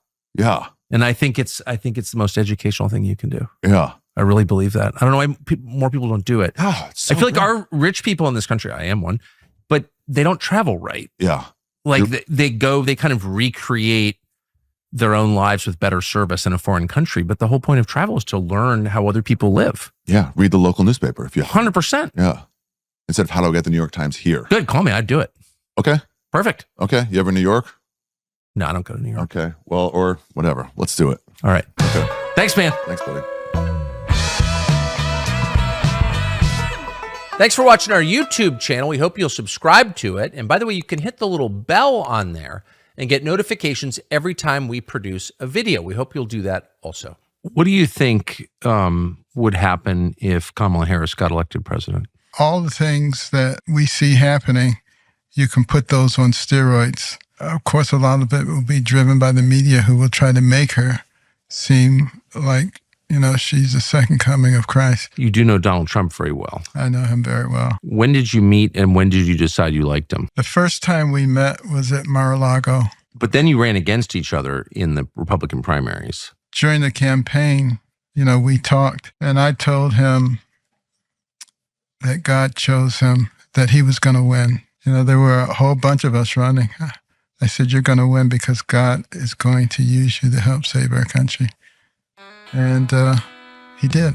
And I think it's the most educational thing you can do. Yeah. I really believe that. I don't know why more people don't do it. Oh, it's so I feel like good. our rich people in this country, I am one, but they don't travel right. Yeah. Like they kind of recreate their own lives with better service in a foreign country. But the whole point of travel is to learn how other people live. Yeah. Read the local newspaper if you 100%. Yeah. Instead of how do I get the New York Times here? Good. Call me. I'd do it. Okay. Perfect. Okay. You ever in New York? No, I don't go to New York. Okay. Well, or whatever. Let's do it. All right. Okay. Thanks, man. Thanks, buddy. Thanks for watching our YouTube channel. We hope you'll subscribe to it. And by the way, you can hit the little bell on there and get notifications every time we produce a video. We hope you'll do that also. What do you think would happen if Kamala Harris got elected president? All the things that we see happening, you can put those on steroids. Of course, a lot of it will be driven by the media, who will try to make her seem like, she's the second coming of Christ. You do know Donald Trump very well. I know him very well. When did you meet and when did you decide you liked him? The first time we met was at Mar-a-Lago. But then you ran against each other in the Republican primaries. During the campaign, we talked, and I told him that God chose him, that he was going to win. There were a whole bunch of us running. I said, you're going to win because God is going to use you to help save our country. And he did.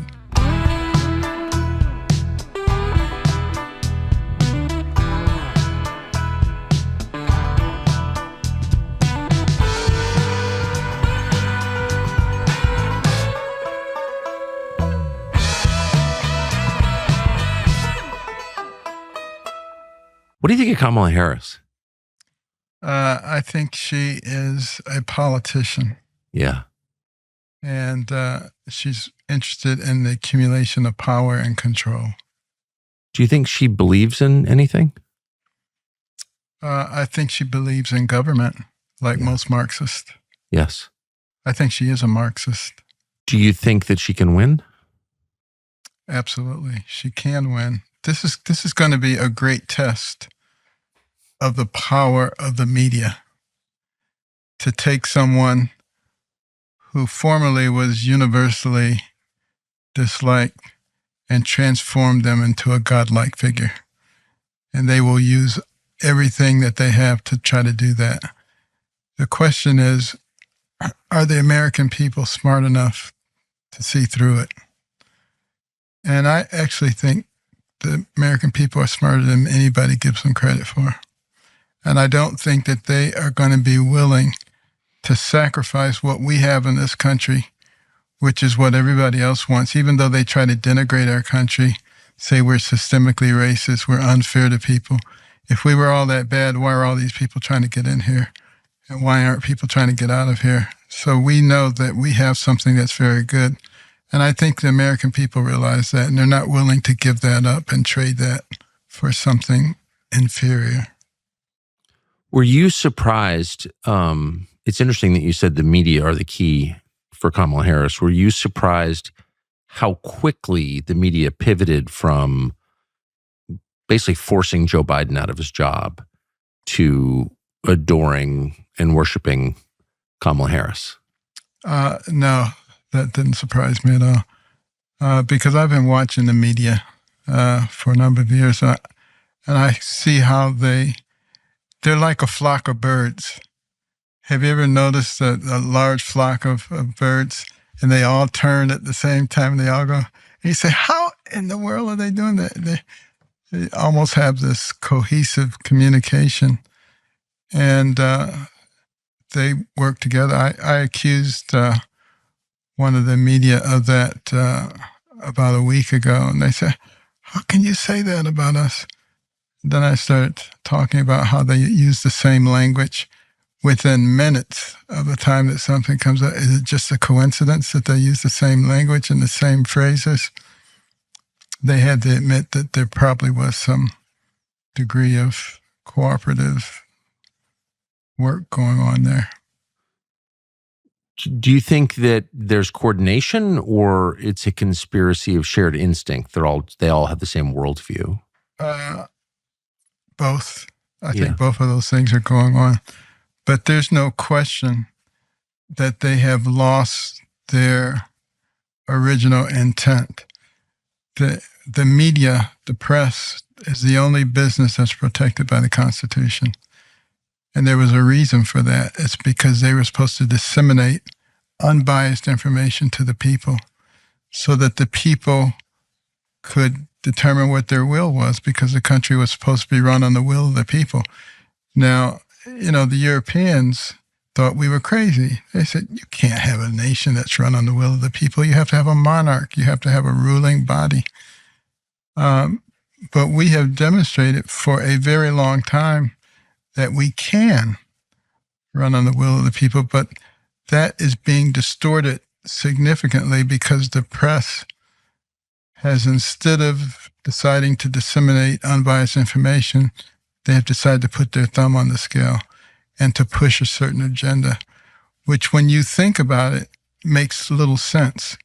What do you think of Kamala Harris? I think she is a politician. Yeah. And she's interested in the accumulation of power and control. Do you think she believes in anything? I think she believes in government, like most Marxists. Yes. I think she is a Marxist. Do you think that she can win? Absolutely. She can win. This is going to be a great test of the power of the media to take someone who formerly was universally disliked and transform them into a godlike figure. And they will use everything that they have to try to do that. The question is, are the American people smart enough to see through it? And I actually think the American people are smarter than anybody gives them credit for. And I don't think that they are going to be willing to sacrifice what we have in this country, which is what everybody else wants, even though they try to denigrate our country, say we're systemically racist, we're unfair to people. If we were all that bad, why are all these people trying to get in here? And why aren't people trying to get out of here? So we know that we have something that's very good. And I think the American people realize that, and they're not willing to give that up and trade that for something inferior. Were you surprised? It's interesting that you said the media are the key for Kamala Harris. Were you surprised how quickly the media pivoted from basically forcing Joe Biden out of his job to adoring and worshiping Kamala Harris? No, that didn't surprise me at all, because I've been watching the media for a number of years, and I see how they're like a flock of birds. Have you ever noticed a large flock of birds, and they all turn at the same time, and they all go, and you say, how in the world are they doing that? They almost have this cohesive communication, and they work together. I accused one of the media of that about a week ago, and they said, how can you say that about us? Then I started talking about how they use the same language within minutes of the time that something comes up. Is it just a coincidence that they use the same language and the same phrases? they had to admit that there probably was some degree of cooperative work going on there. Do you think that there's coordination, or it's a conspiracy of shared instinct? They all have the same worldview. Both. I think both of those things are going on. But there's no question that they have lost their original intent. The media, the press, is the only business that's protected by the Constitution. And there was a reason for that. It's because they were supposed to disseminate unbiased information to the people so that the people could determine what their will was, because the country was supposed to be run on the will of the people. Now, the Europeans thought we were crazy. They said, you can't have a nation that's run on the will of the people. You have to have a monarch. You have to have a ruling body. But we have demonstrated for a very long time that we can run on the will of the people, but that is being distorted significantly because the press has, instead of deciding to disseminate unbiased information, they have decided to put their thumb on the scale and to push a certain agenda, which, when you think about it, makes little sense,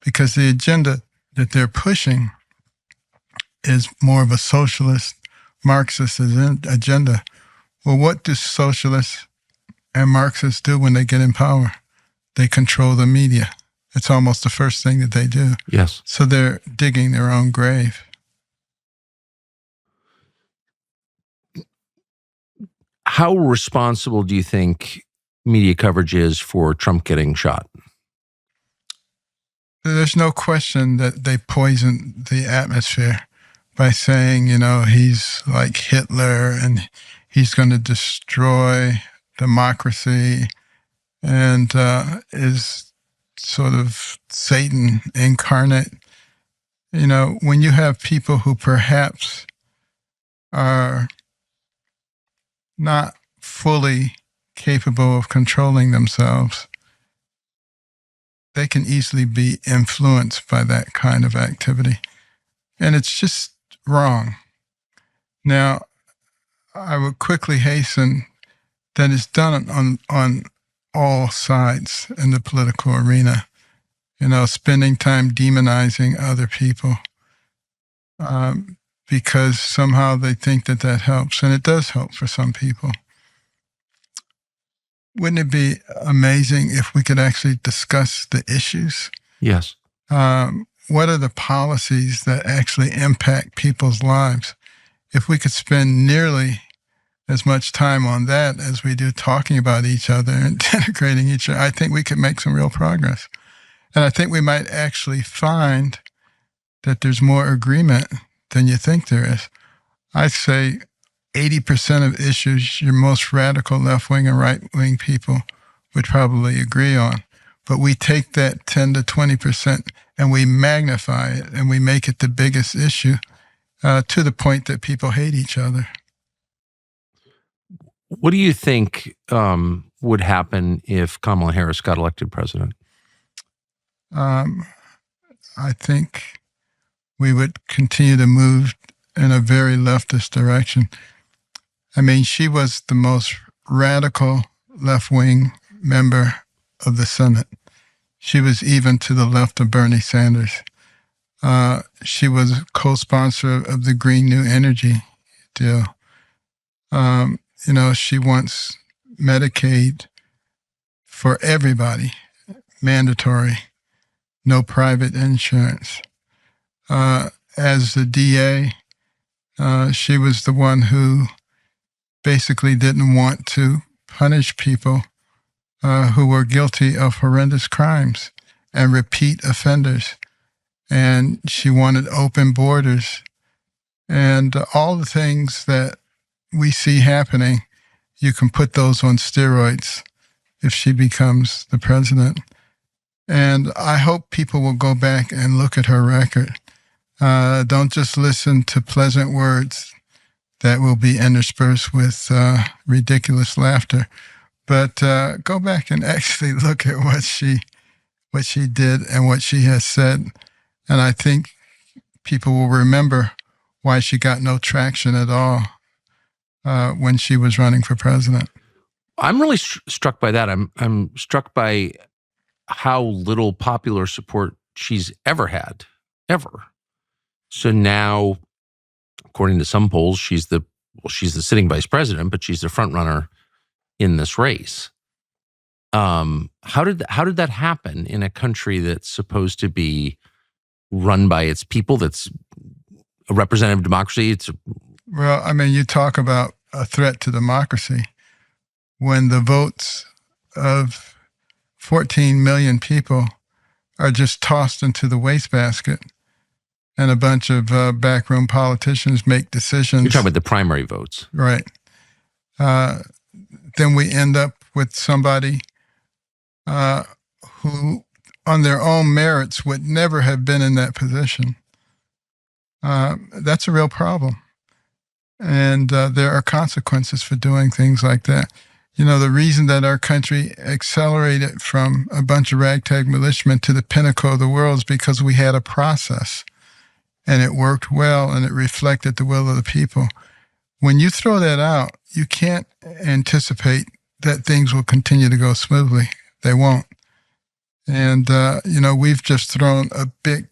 because the agenda that they're pushing is more of a socialist, Marxist agenda. Well, what do socialists and Marxists do when they get in power? They control the media. It's almost the first thing that they do. Yes. So they're digging their own grave. How responsible do you think media coverage is for Trump getting shot? There's no question that they poisoned the atmosphere by saying, he's like Hitler and he's going to destroy democracy and is sort of Satan incarnate. When you have people who perhaps are not fully capable of controlling themselves, they can easily be influenced by that kind of activity. And it's just wrong. Now, I would quickly hasten that it's done on all sides in the political arena. Spending time demonizing other people because somehow they think that helps, and it does help for some people. Wouldn't it be amazing if we could actually discuss the issues? Yes. What are the policies that actually impact people's lives? If we could spend nearly as much time on that as we do talking about each other and denigrating each other, I think we could make some real progress. And I think we might actually find that there's more agreement than you think there is. I'd say 80% of issues your most radical left-wing and right-wing people would probably agree on. But we take that 10 to 20% and we magnify it and we make it the biggest issue to the point that people hate each other. What do you think would happen if Kamala Harris got elected president? I think we would continue to move in a very leftist direction. I mean, she was the most radical left-wing member of the Senate. She was even to the left of Bernie Sanders. She was a co-sponsor of the Green New Energy deal. She wants Medicaid for everybody, mandatory, no private insurance. As the DA, she was the one who basically didn't want to punish people who were guilty of horrendous crimes and repeat offenders. And she wanted open borders. And all the things that we see happening, you can put those on steroids if she becomes the president. And I hope people will go back and look at her record. Don't just listen to pleasant words that will be interspersed with ridiculous laughter, but go back and actually look at what she did and what she has said. And I think people will remember why she got no traction at all when she was running for president. I'm really struck by that. I'm struck by how little popular support she's ever had, ever. So now, according to some polls, she's the sitting vice president, but she's the front runner in this race. How did that happen in a country that's supposed to be run by its people? That's a representative democracy. Well, I mean, you talk about a threat to democracy when the votes of 14 million people are just tossed into the wastebasket, and a bunch of backroom politicians make decisions. You're talking about the primary votes. Right. Then we end up with somebody who, on their own merits, would never have been in that position. That's a real problem. And there are consequences for doing things like that. You know, the reason that our country accelerated from a bunch of ragtag militiamen to the pinnacle of the world is because we had a process, and it worked well, and it reflected the will of the people. When you throw that out, you can't anticipate that things will continue to go smoothly. They won't. And, you know, we've just thrown a big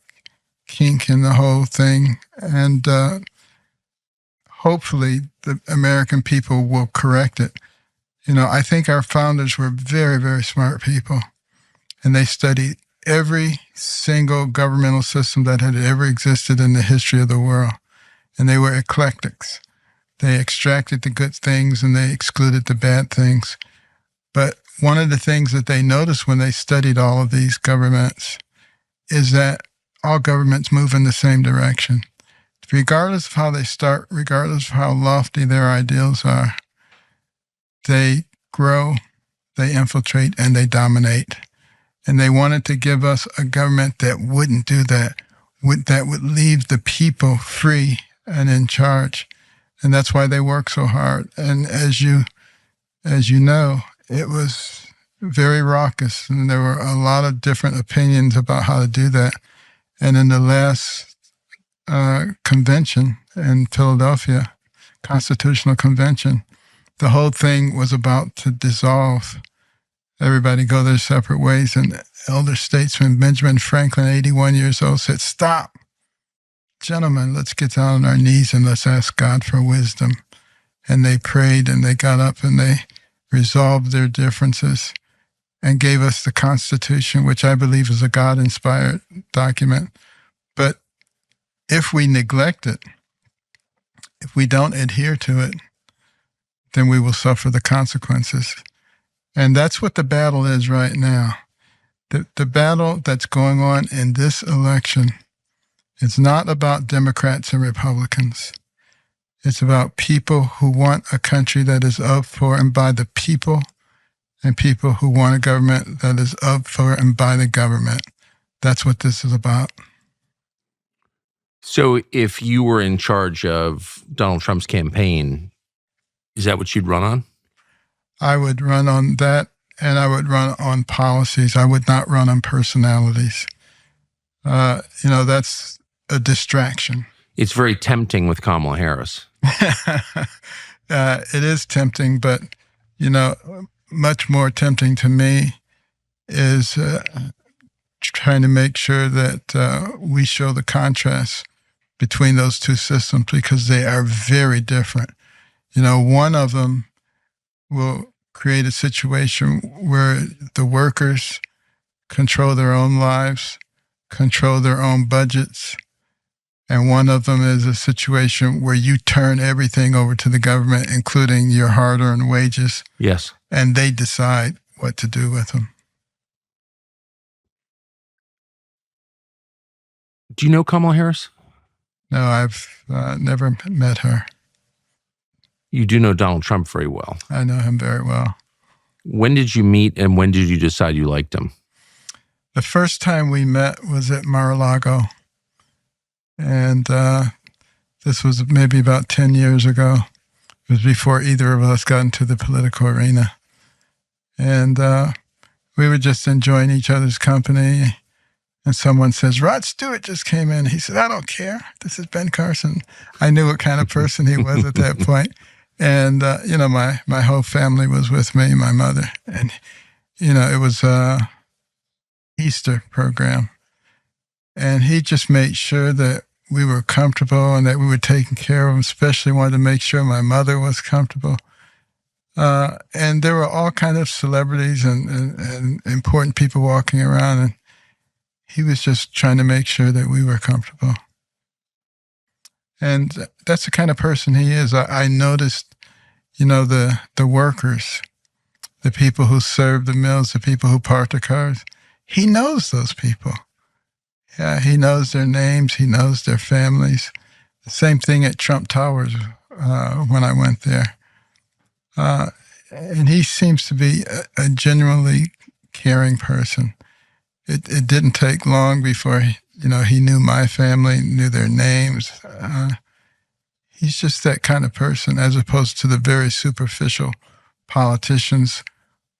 kink in the whole thing, and hopefully the American people will correct it. You know, I think our founders were very, very smart people, and they studied every single governmental system that had ever existed in the history of the world, and they were eclectics. They extracted the good things and they excluded the bad things. But one of the things that they noticed when they studied all of these governments is that all governments move in the same direction. Regardless of how they start, regardless of how lofty their ideals are, they grow, they infiltrate, and they dominate. And they wanted to give us a government that wouldn't do that, that would leave the people free and in charge. And that's why they work so hard. And as you know, it was very raucous, and there were a lot of different opinions about how to do that. And in the last convention in Philadelphia, Constitutional Convention, the whole thing was about to dissolve. Everybody go their separate ways. And elder statesman Benjamin Franklin, 81 years old, said, "Stop. Gentlemen, let's get down on our knees and let's ask God for wisdom." And they prayed, and they got up, and they resolved their differences and gave us the Constitution, which I believe is a God-inspired document. But if we neglect it, if we don't adhere to it, then we will suffer the consequences. And that's what the battle is right now. The battle that's going on in this election is not about Democrats and Republicans. It's about people who want a country that is of, for, and by the people, and people who want a government that is of, for, and by the government. That's what this is about. So if you were in charge of Donald Trump's campaign, is that what you'd run on? I would run on that, and I would run on policies. I would not run on personalities. You know, that's a distraction. It's very tempting with Kamala Harris. It is tempting, but, you know, much more tempting to me is trying to make sure that we show the contrast between those two systems, because they are very different. You know, one of them will create a situation where the workers control their own lives, control their own budgets. And one of them is a situation where you turn everything over to the government, including your hard-earned wages. Yes. And they decide what to do with them. Do you know Kamala Harris? No, I've never met her. You do know Donald Trump very well. I know him very well. When did you meet, and when did you decide you liked him? The first time we met was at Mar-a-Lago. And this was maybe about 10 years ago. It was before either of us got into the political arena. And we were just enjoying each other's company. and someone says, Rod Stewart just came in. He said, I don't care. This is Ben Carson. I knew what kind of person he was at that point. And, my whole family was with me, my mother. And, it was a Easter program. And he just made sure that we were comfortable and that we were taking care of him, especially wanted to make sure my mother was comfortable. And there were all kinds of celebrities and important people walking around, and he was just trying to make sure that we were comfortable. And that's the kind of person he is. I noticed, the workers, the people who serve the meals, the people who park the cars. He knows those people. Yeah, he knows their names. He knows their families. The same thing at Trump Towers when I went there. And he seems to be a genuinely caring person. It didn't take long before he knew my family, knew their names. He's just that kind of person, as opposed to the very superficial politicians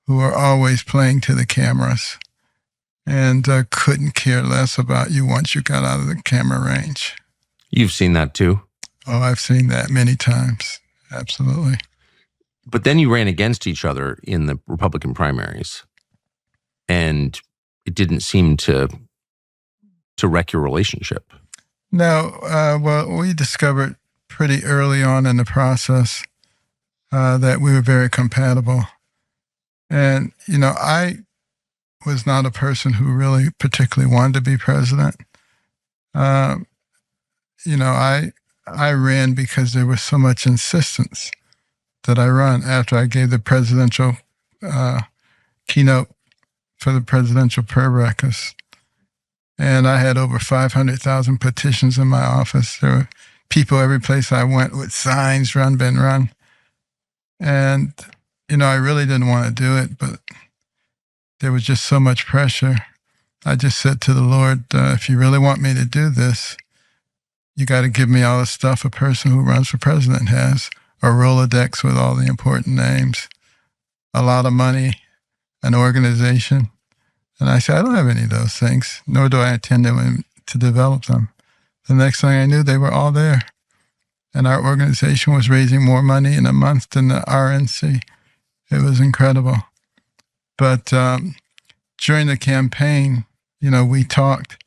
who are always playing to the cameras and couldn't care less about you once you got out of the camera range. You've seen that too? Oh, I've seen that many times. Absolutely. But then you ran against each other in the Republican primaries, and it didn't seem to wreck your relationship. No, well, we discovered pretty early on in the process that we were very compatible. And, I was not a person who really particularly wanted to be president. I ran because there was so much insistence that I run after I gave the presidential keynote for the presidential prayer breakfast. And I had over 500,000 petitions in my office. There were people every place I went with signs, run, Ben, run. And, I really didn't want to do it, but there was just so much pressure. I just said to the Lord, if you really want me to do this, you got to give me all the stuff a person who runs for president has, a Rolodex with all the important names, a lot of money, an organization. And I said, I don't have any of those things, nor do I intend to develop them. The next thing I knew, they were all there. And our organization was raising more money in a month than the RNC. It was incredible. But during the campaign, we talked,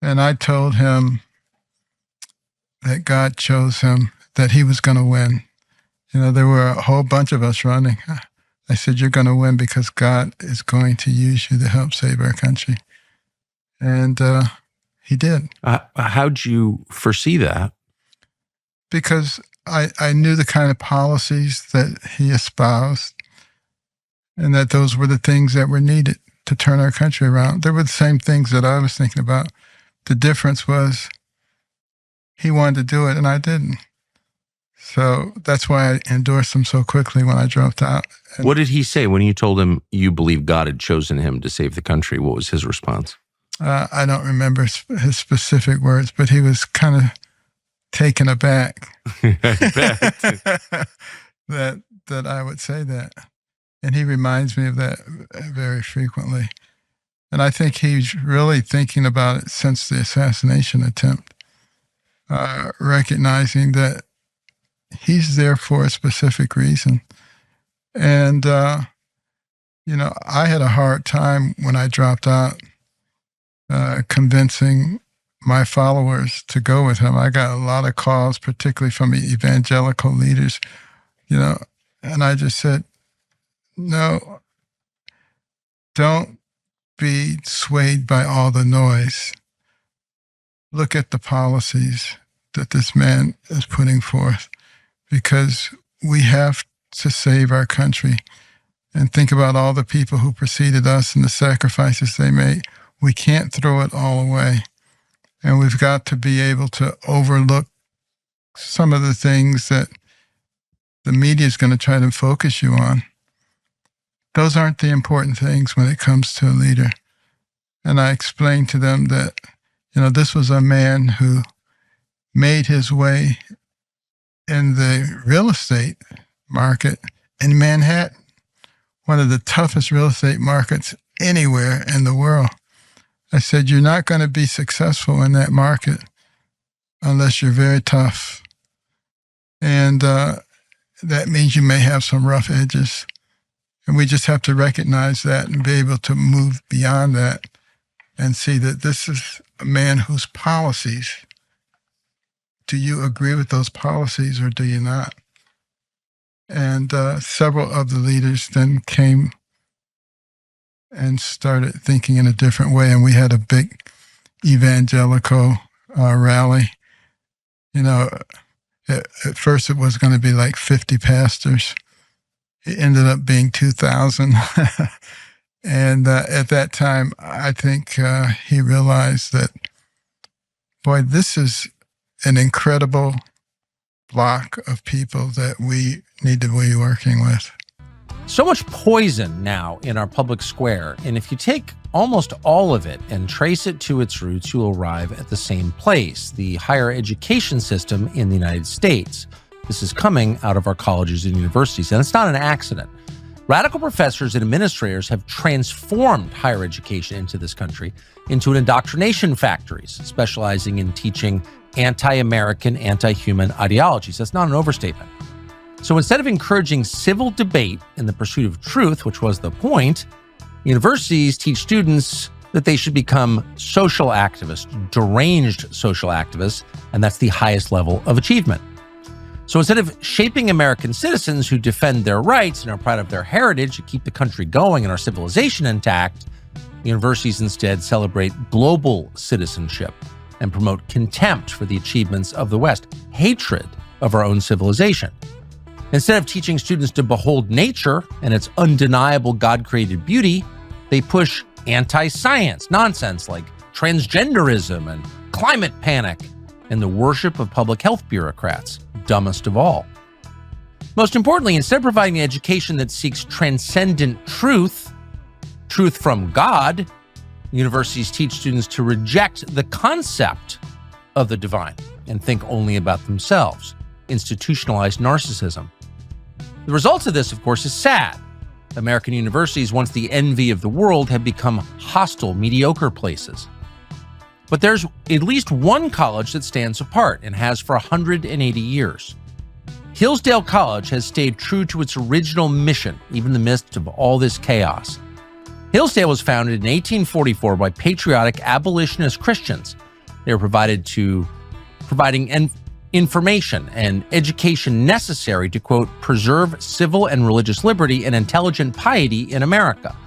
and I told him that God chose him, that he was going to win. There were a whole bunch of us running. I said, you're going to win because God is going to use you to help save our country. And he did. How'd you foresee that? Because I knew the kind of policies that he espoused, and that those were the things that were needed to turn our country around. They were the same things that I was thinking about. The difference was he wanted to do it and I didn't. So that's why I endorsed him so quickly when I dropped out. And what did he say when you told him you believed God had chosen him to save the country? What was his response? I don't remember his specific words, but he was kind of taken aback that I would say that. And he reminds me of that very frequently. And I think he's really thinking about it since the assassination attempt, recognizing that he's there for a specific reason. And, I had a hard time when I dropped out convincing my followers to go with him. I got a lot of calls, particularly from evangelical leaders, and I just said, no, don't be swayed by all the noise. Look at the policies that this man is putting forth, because we have to save our country. And think about all the people who preceded us and the sacrifices they made. We can't throw it all away. And we've got to be able to overlook some of the things that the media is going to try to focus you on. Those aren't the important things when it comes to a leader. And I explained to them that, this was a man who made his way in the real estate market in Manhattan, one of the toughest real estate markets anywhere in the world. I said, you're not going to be successful in that market unless you're very tough. And that means you may have some rough edges. And we just have to recognize that and be able to move beyond that and see that this is a man whose policies, do you agree with those policies or do you not? And several of the leaders then came and started thinking in a different way. And we had a big evangelical rally. At first it was going to be like 50 pastors. It ended up being 2,000. And at that time, I think he realized that, boy, this is an incredible block of people that we need to be working with. So much poison now in our public square, and if you take almost all of it and trace it to its roots, you will arrive at the same place, the higher education system in the United States. This is coming out of our colleges and universities, and it's not an accident. Radical professors and administrators have transformed higher education into this country into an indoctrination factories, specializing in teaching anti-American, anti-human ideologies. That's not an overstatement. So instead of encouraging civil debate in the pursuit of truth, which was the point, universities teach students that they should become social activists, deranged social activists, and that's the highest level of achievement. So instead of shaping American citizens who defend their rights and are proud of their heritage to keep the country going and our civilization intact, universities instead celebrate global citizenship and promote contempt for the achievements of the West, hatred of our own civilization. Instead of teaching students to behold nature and its undeniable God-created beauty, they push anti-science nonsense like transgenderism and climate panic and the worship of public health bureaucrats, dumbest of all. Most importantly, instead of providing an education that seeks transcendent truth from God, universities teach students to reject the concept of the divine and think only about themselves, institutionalized narcissism. The result of this, of course, is sad. American universities, once the envy of the world, have become hostile, mediocre places. But there's at least one college that stands apart and has for 180 years. Hillsdale College has stayed true to its original mission, even in the midst of all this chaos. Hillsdale was founded in 1844 by patriotic abolitionist Christians. They were providing information and education necessary to, quote, preserve civil and religious liberty and intelligent piety in America.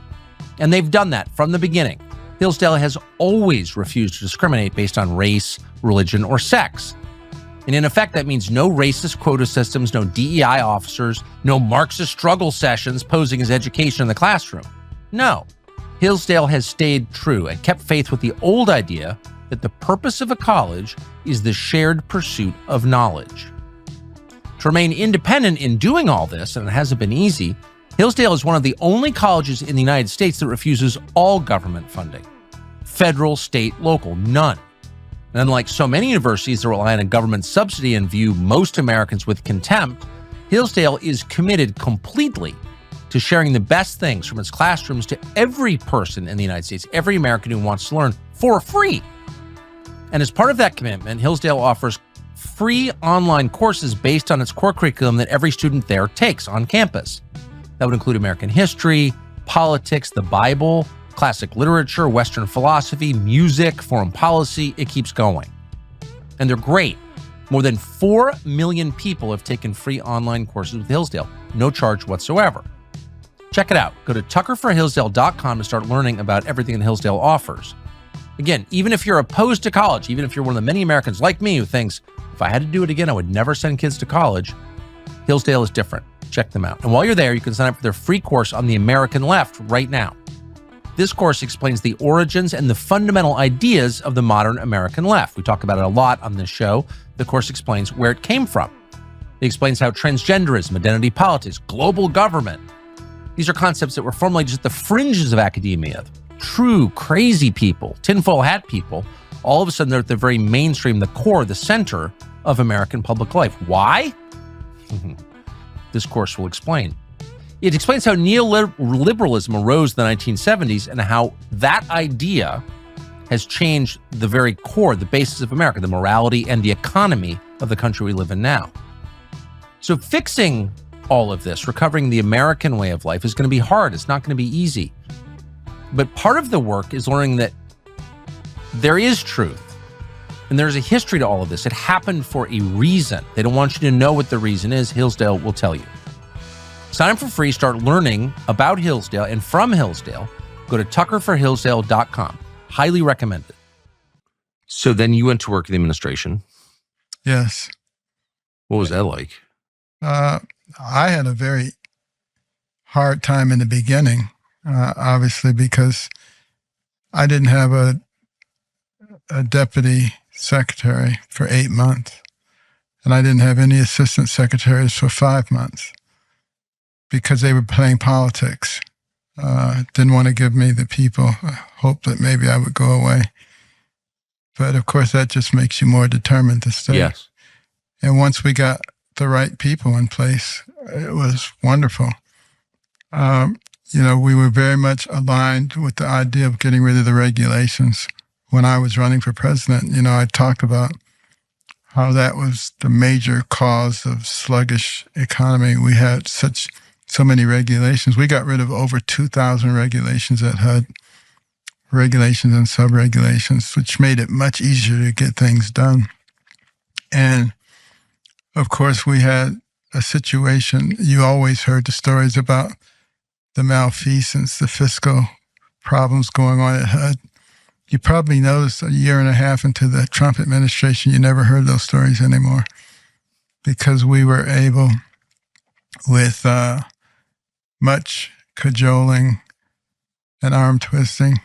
And they've done that from the beginning. Hillsdale has always refused to discriminate based on race, religion, or sex. And in effect, that means no racist quota systems, no DEI officers, no Marxist struggle sessions posing as education in the classroom. No, Hillsdale has stayed true and kept faith with the old idea that the purpose of a college is the shared pursuit of knowledge. To remain independent in doing all this, and it hasn't been easy, Hillsdale is one of the only colleges in the United States that refuses all government funding. Federal, state, local, none. And unlike so many universities that rely on a government subsidy and view most Americans with contempt, Hillsdale is committed completely to sharing the best things from its classrooms to every person in the United States, every American who wants to learn for free. And as part of that commitment, Hillsdale offers free online courses based on its core curriculum that every student there takes on campus. That would include American history, politics, the Bible, classic literature, Western philosophy, music, foreign policy. It keeps going. And they're great. More than 4 million people have taken free online courses with Hillsdale, no charge whatsoever. Check it out. Go to tuckerforhillsdale.com to start learning about everything that Hillsdale offers. Again, even if you're opposed to college, even if you're one of the many Americans like me who thinks, if I had to do it again, I would never send kids to college, Hillsdale is different. Check them out. And while you're there, you can sign up for their free course on the American left right now. This course explains the origins and the fundamental ideas of the modern American left. We talk about it a lot on this show. The course explains where it came from. It explains how transgenderism, identity politics, global government, these are concepts that were formerly just at the fringes of academia. True, crazy people, tinfoil hat people, all of a sudden they're at the very mainstream, the core, the center of American public life. Why? This course will explain. It explains how neoliberalism arose in the 1970s and how that idea has changed the very core, the basis of America, the morality and the economy of the country we live in now. So fixing all of this, recovering the American way of life, is going to be hard. It's not going to be easy. But part of the work is learning that there is truth. And there's a history to all of this. It happened for a reason. They don't want you to know what the reason is. Hillsdale will tell you. Sign up for free. Start learning about Hillsdale and from Hillsdale. Go to tuckerforhillsdale.com. Highly recommended. So then you went to work in the administration. Yes. What was that like? I had a very hard time in the beginning, obviously, because I didn't have a deputy secretary for 8 months, and I didn't have any assistant secretaries for 5 months because they were playing politics. Didn't want to give me the people, hope that maybe I would go away. But of course, that just makes you more determined to stay. Yes. And once we got the right people in place, it was wonderful. We were very much aligned with the idea of getting rid of the regulations. When I was running for president, I talked about how that was the major cause of sluggish economy. We had so many regulations. We got rid of over 2,000 regulations at HUD, regulations and sub-regulations, which made it much easier to get things done. And of course, we had a situation, you always heard the stories about the malfeasance, the fiscal problems going on at HUD. You probably noticed a year and a half into the Trump administration, you never heard those stories anymore, because we were able, with much cajoling and arm twisting,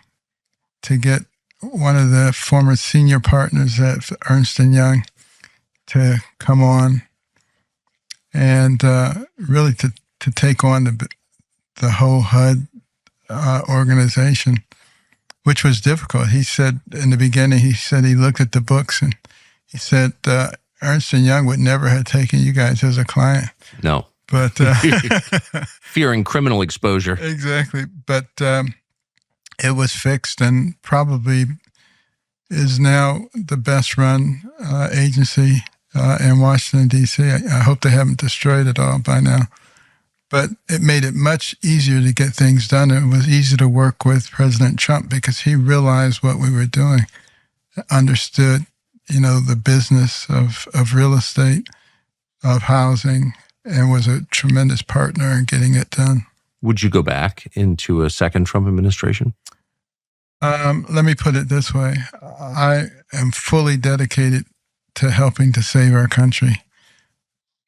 to get one of the former senior partners at Ernst & Young to come on and really to take on the whole HUD organization, which was difficult. He said in the beginning, he looked at the books and he said, Ernst & Young would never have taken you guys as a client. No. But fearing criminal exposure. Exactly. But it was fixed and probably is now the best run agency in Washington, D.C. I hope they haven't destroyed it all by now. But it made it much easier to get things done. It was easy to work with President Trump because he realized what we were doing, understood, the business of real estate, of housing, and was a tremendous partner in getting it done. Would you go back into a second Trump administration? Let me put it this way. I am fully dedicated to helping to save our country.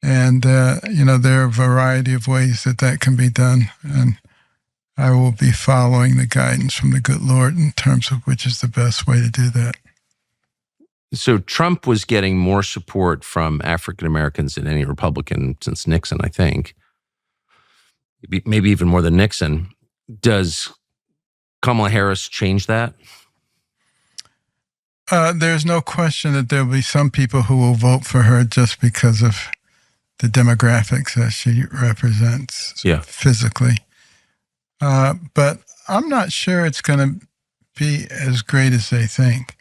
And, there are a variety of ways that can be done. And I will be following the guidance from the good Lord in terms of which is the best way to do that. So Trump was getting more support from African Americans than any Republican since Nixon, I think. Maybe even more than Nixon. Does Kamala Harris change that? There's no question that there'll be some people who will vote for her just because of the demographics that she represents physically. But I'm not sure it's going to be as great as they think.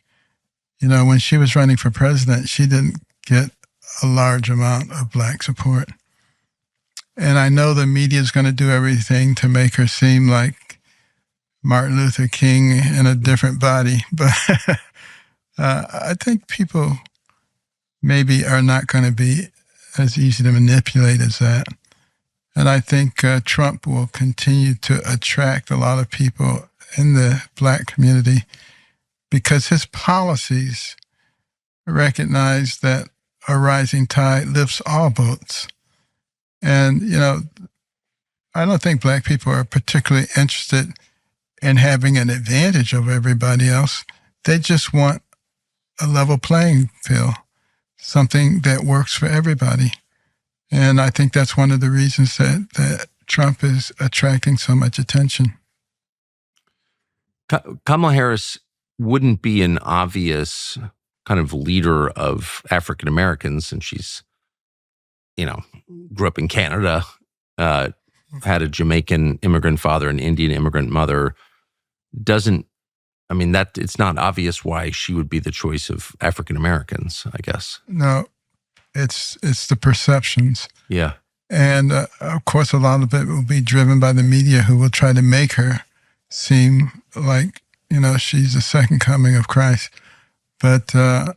When she was running for president, she didn't get a large amount of Black support. And I know the media is going to do everything to make her seem like Martin Luther King in a different body. But I think people maybe are not going to be as easy to manipulate as that. And I think Trump will continue to attract a lot of people in the Black community because his policies recognize that a rising tide lifts all boats. And, I don't think Black people are particularly interested in having an advantage over everybody else. They just want a level playing field, something that works for everybody. And I think that's one of the reasons that Trump is attracting so much attention. Kamala Harris wouldn't be an obvious kind of leader of African Americans, and she's, grew up in Canada, had a Jamaican immigrant father, an Indian immigrant mother, doesn't I mean, that it's not obvious why she would be the choice of African Americans, I guess. No, it's the perceptions. Yeah. And of course, a lot of it will be driven by the media, who will try to make her seem like, she's the second coming of Christ. But I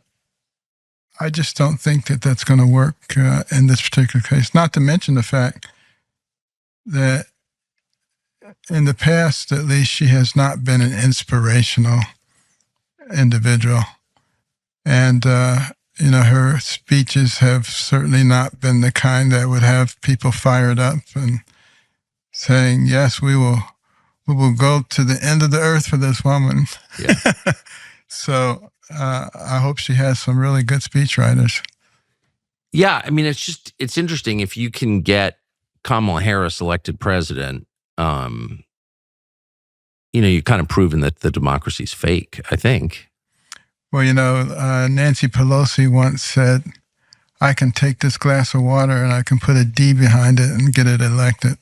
just don't think that that's going to work in this particular case. Not to mention the fact that in the past, at least, she has not been an inspirational individual. And, her speeches have certainly not been the kind that would have people fired up and saying, yes, we will go to the end of the earth for this woman. Yeah. So I hope she has some really good speechwriters. Yeah. I mean, it's interesting if you can get Kamala Harris elected president, you've kind of proven that the democracy's fake, I think. Well, Nancy Pelosi once said, I can take this glass of water and I can put a D behind it and get it elected.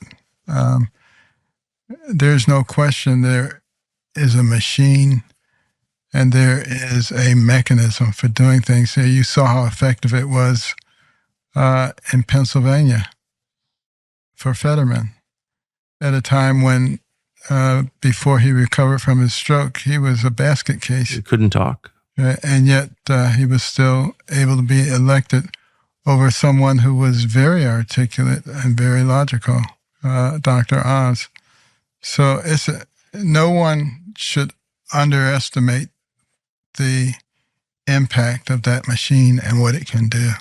There's no question there is a machine and there is a mechanism for doing things. So you saw how effective it was in Pennsylvania for Fetterman at a time when, before he recovered from his stroke, he was a basket case. He couldn't talk. And yet he was still able to be elected over someone who was very articulate and very logical, Dr. Oz. So no one should underestimate the impact of that machine and what it can do.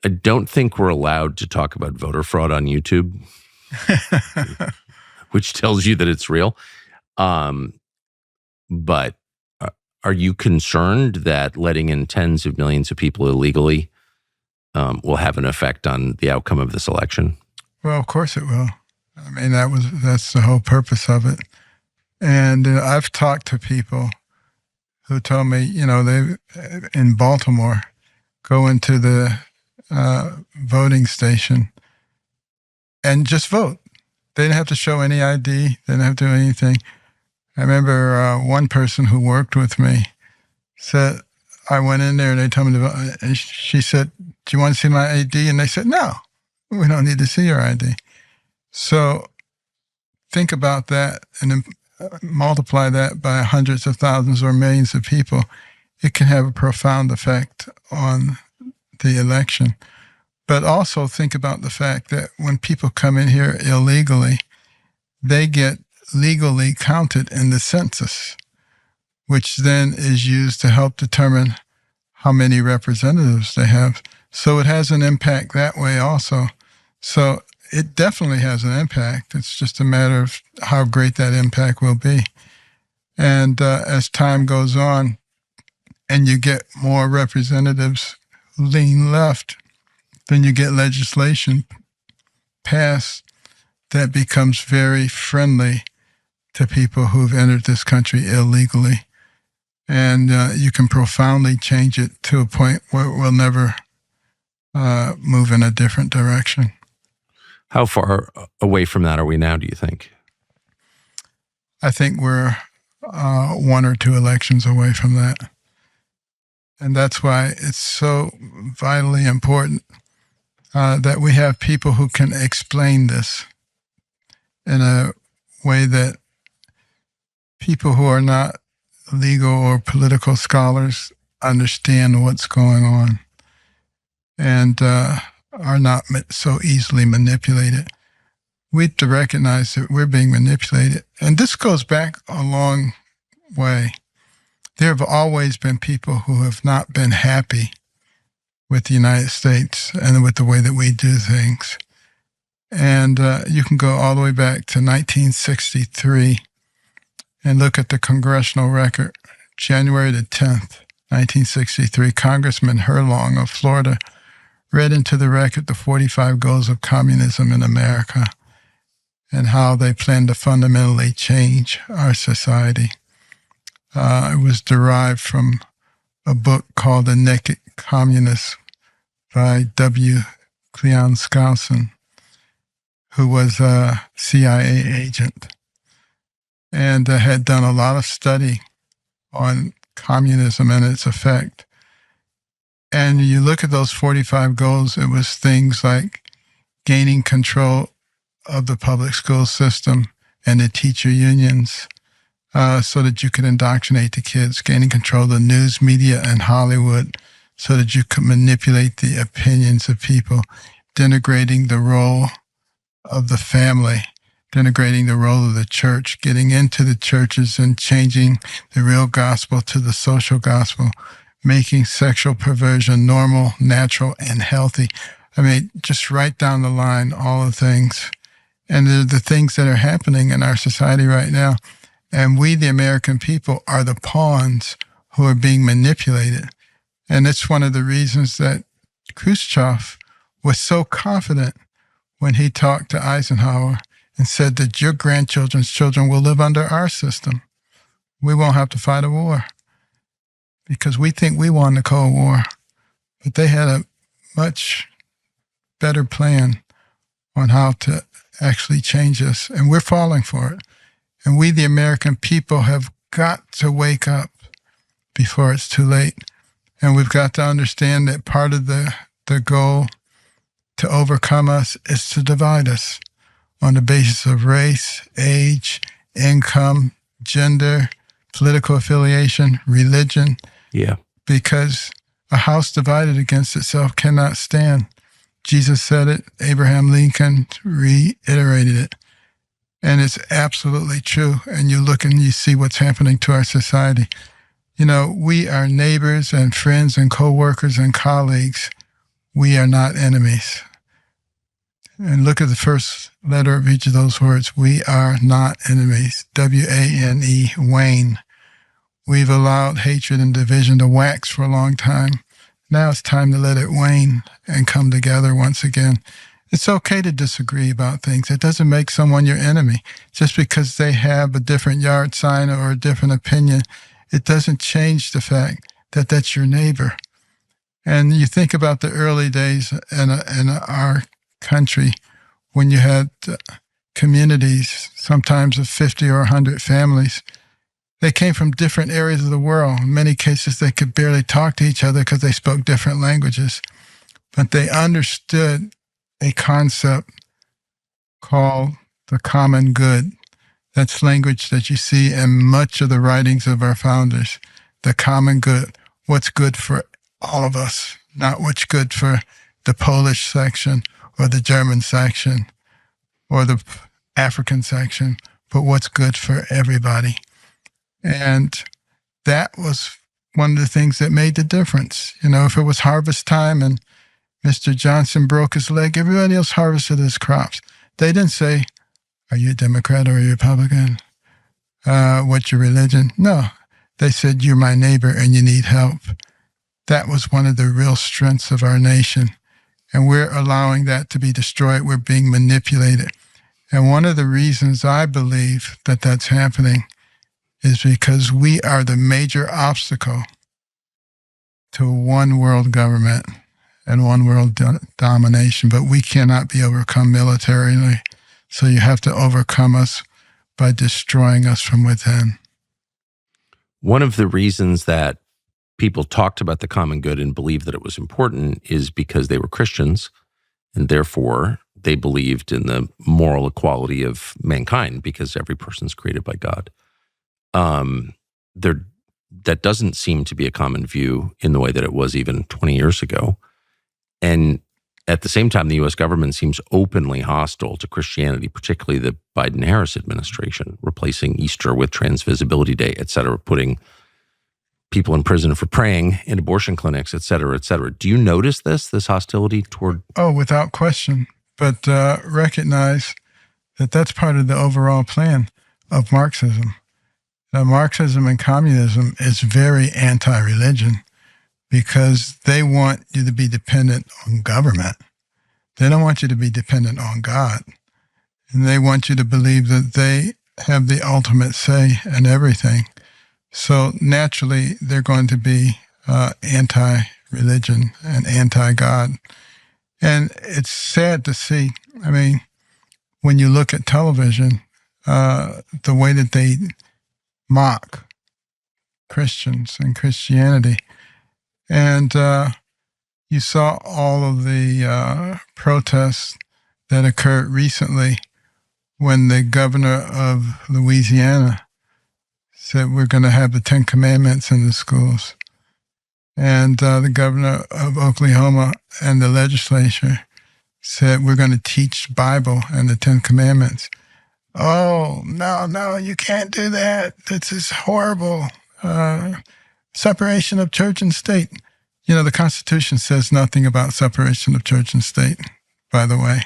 I don't think we're allowed to talk about voter fraud on YouTube, which tells you that it's real. But are you concerned that letting in tens of millions of people illegally will have an effect on the outcome of this election? Well, of course it will. I mean, that's the whole purpose of it. And I've talked to people who told me, they in Baltimore go into the voting station and just vote. They didn't have to show any ID. They didn't have to do anything. I remember one person who worked with me said, I went in there and they told me to vote. And she said, do you want to see my ID? And they said, no, we don't need to see your ID. So think about that and then multiply that by hundreds of thousands or millions of people. It can have a profound effect on the election. But also think about the fact that when people come in here illegally, they get legally counted in the census, which then is used to help determine how many representatives they have. So it has an impact that way also. So it definitely has an impact. It's just a matter of how great that impact will be. And as time goes on and you get more representatives who lean left, then you get legislation passed that becomes very friendly to people who've entered this country illegally. And you can profoundly change it to a point where it will never move in a different direction. How far away from that are we now, do you think? I think we're 1 or 2 elections away from that. And that's why it's so vitally important that we have people who can explain this in a way that people who are not legal or political scholars understand what's going on and are not so easily manipulated. We have to recognize that we're being manipulated. And this goes back a long way. There have always been people who have not been happy with the United States and with the way that we do things. And you can go all the way back to 1963 and look at the congressional record. January the 10th, 1963, Congressman Herlong of Florida read into the record the 45 goals of communism in America and how they plan to fundamentally change our society. It was derived from a book called The Naked Communist by W. Cleon Skousen, who was a CIA agent. and had done a lot of study on communism and its effect. And you look at those 45 goals, it was things like gaining control of the public school system and the teacher unions so that you could indoctrinate the kids, gaining control of the news media and Hollywood so that you could manipulate the opinions of people, denigrating the role of the family, denigrating the role of the church, getting into the churches and changing the real gospel to the social gospel, making sexual perversion normal, natural, and healthy. I mean, just right down the line, all the things. And the things that are happening in our society right now. And we, the American people, are the pawns who are being manipulated. And it's one of the reasons that Khrushchev was so confident when he talked to Eisenhower and said that your grandchildren's children will live under our system. We won't have to fight a war because we think we won the Cold War. But they had a much better plan on how to actually change us, and we're falling for it. And we, the American people, have got to wake up before it's too late. And we've got to understand that part of the goal to overcome us is to divide us on the basis of race, age, income, gender, political affiliation, religion. Yeah. Because a house divided against itself cannot stand. Jesus said it, Abraham Lincoln reiterated it, and it's absolutely true. And you look and you see what's happening to our society. You know, we are neighbors and friends and co-workers and colleagues. We are not enemies. And look at the first letter of each of those words. We are not enemies. W-A-N-E, wane. We've allowed hatred and division to wax for a long time. Now it's time to let it wane and come together once again. It's okay to disagree about things. It doesn't make someone your enemy. Just because they have a different yard sign or a different opinion, it doesn't change the fact that that's your neighbor. And you think about the early days in our country when you had communities, sometimes of 50 or 100 families. They came from different areas of the world. In many cases, they could barely talk to each other because they spoke different languages. But they understood a concept called the common good. That's language that you see in much of the writings of our founders. The common good, what's good for all of us, not what's good for the Polish section or the German section or the African section, but what's good for everybody. And that was one of the things that made the difference. You know, if it was harvest time and Mr. Johnson broke his leg, everybody else harvested his crops. They didn't say, are you a Democrat or a Republican? What's your religion? No. They said, you're my neighbor and you need help. That was one of the real strengths of our nation. And we're allowing that to be destroyed. We're being manipulated. And one of the reasons I believe that that's happening is because we are the major obstacle to one world government and one world domination, but we cannot be overcome militarily. So you have to overcome us by destroying us from within. One of the reasons that people talked about the common good and believed that it was important is because they were Christians, and therefore they believed in the moral equality of mankind because every person's created by God. That doesn't seem to be a common view in the way that it was even 20 years ago. And at the same time, the U.S. government seems openly hostile to Christianity, particularly the Biden-Harris administration, replacing Easter with Transvisibility Day, et cetera, putting people in prison for praying in abortion clinics, et cetera, et cetera. Do you notice this hostility toward? Oh, without question. But recognize that that's part of the overall plan of Marxism. Marxism and communism is very anti-religion because they want you to be dependent on government. They don't want you to be dependent on God. And they want you to believe that they have the ultimate say in everything. So naturally, they're going to be anti-religion and anti-God. And it's sad to see. I mean, when you look at television, the way that they mock Christians and Christianity. And you saw all of the protests that occurred recently when the governor of Louisiana said we're going to have the 10 Commandments in the schools. And the governor of Oklahoma and the legislature said we're going to teach Bible and the 10 Commandments. Oh, no, you can't do that. This is horrible. Separation of church and state. You know, the Constitution says nothing about separation of church and state, by the way.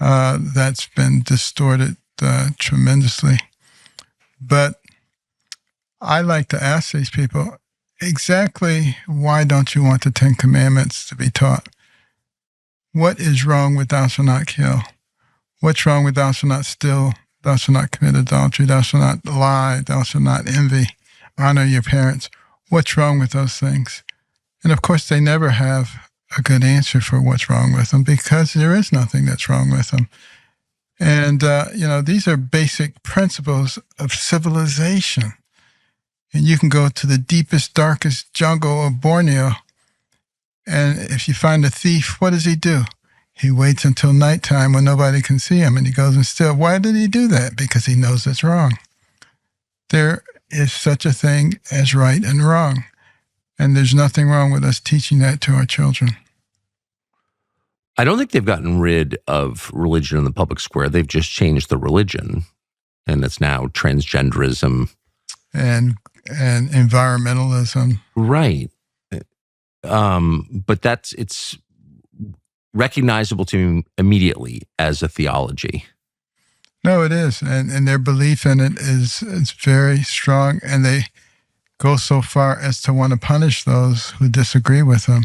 That's been distorted tremendously. But I like to ask these people, exactly why don't you want the 10 Commandments to be taught? What is wrong with thou shalt not kill? What's wrong with thou shalt not steal? Thou shalt not commit adultery? Thou shalt not lie? Thou shalt not envy? Honor your parents? What's wrong with those things? And of course, they never have a good answer for what's wrong with them because there is nothing that's wrong with them. And, these are basic principles of civilization. And you can go to the deepest, darkest jungle of Borneo, and if you find a thief, what does he do? He waits until nighttime when nobody can see him, and he goes and steals. Why did he do that? Because he knows it's wrong. There is such a thing as right and wrong, and there's nothing wrong with us teaching that to our children. I don't think they've gotten rid of religion in the public square. They've just changed the religion, and it's now transgenderism. And environmentalism. Right. But it's recognizable to me immediately as a theology. No, it is. And their belief in it is very strong. And they go so far as to want to punish those who disagree with them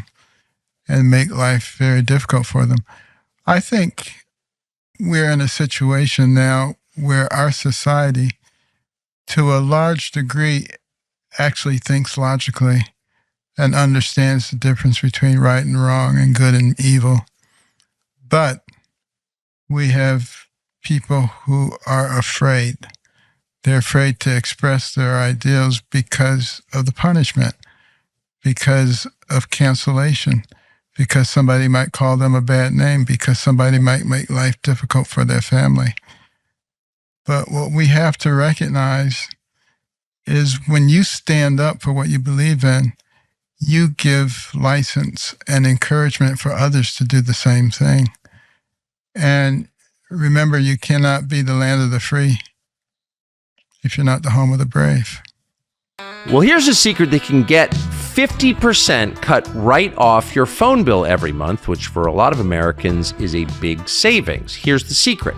and make life very difficult for them. I think we're in a situation now where our society, to a large degree, actually thinks logically and understands the difference between right and wrong and good and evil. But we have people who are afraid. They're afraid to express their ideals because of the punishment, because of cancellation, because somebody might call them a bad name, because somebody might make life difficult for their family. But what we have to recognize is when you stand up for what you believe in, you give license and encouragement for others to do the same thing. And remember, you cannot be the land of the free if you're not the home of the brave. Well, here's a secret that can get 50% cut right off your phone bill every month, which for a lot of Americans is a big savings. Here's the secret.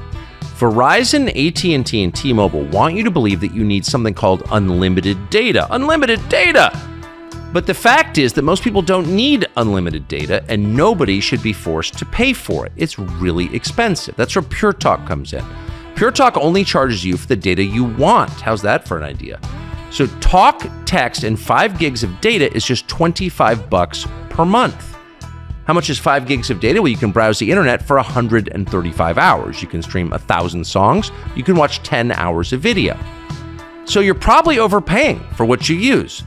Verizon, AT&T, and T-Mobile want you to believe that you need something called unlimited data. Unlimited data! But the fact is that most people don't need unlimited data, and nobody should be forced to pay for it. It's really expensive. That's where Pure Talk comes in. Pure Talk only charges you for the data you want. How's that for an idea? So talk, text, and 5 gigs of data is just $25 per month. How much is 5 gigs of data? Well, you can browse the internet for 135 hours. You can stream 1,000 songs. You can watch 10 hours of video. So you're probably overpaying for what you use.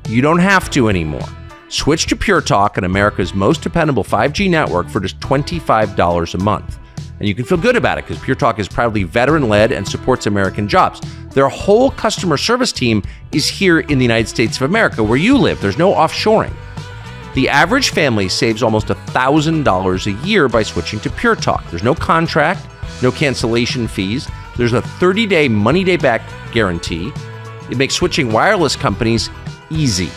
You don't have to anymore. Switch to Pure Talk and America's most dependable 5G network for just $25 a month. And you can feel good about it because Pure Talk is proudly veteran-led and supports American jobs. Their whole customer service team is here in the United States of America where you live. There's no offshoring. The average family saves almost $1,000 a year by switching to Pure Talk. There's no contract, no cancellation fees. There's a 30-day money-day-back guarantee. It makes switching wireless companies easy.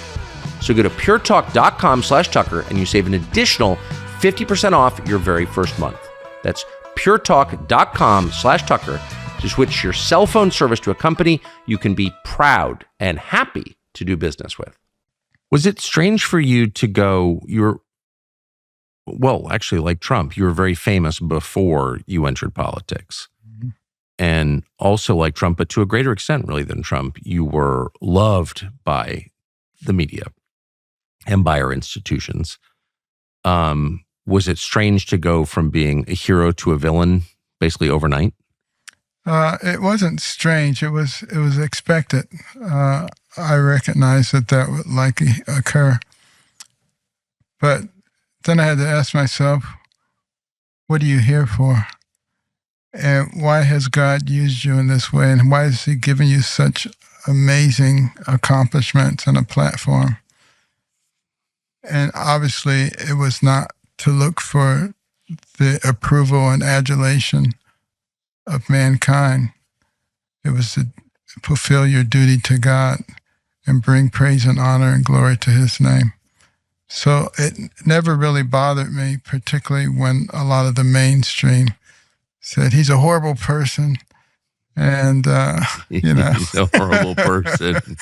So go to puretalk.com/Tucker and you save an additional 50% off your very first month. That's puretalk.com/Tucker to switch your cell phone service to a company you can be proud and happy to do business with. Was it strange for you to go, actually like Trump, you were very famous before you entered politics. Mm-hmm. And also like Trump, but to a greater extent really than Trump, you were loved by the media and by our institutions. Was it strange to go from being a hero to a villain basically overnight? It wasn't strange. It was expected. I recognized that would likely occur. But then I had to ask myself, what are you here for? And why has God used you in this way? And why has he given you such amazing accomplishments and a platform? And obviously, it was not to look for the approval and adulation of mankind. It was to fulfill your duty to God and bring praise and honor and glory to his name. So it never really bothered me, particularly when a lot of the mainstream said he's a horrible person. And, He's a horrible person.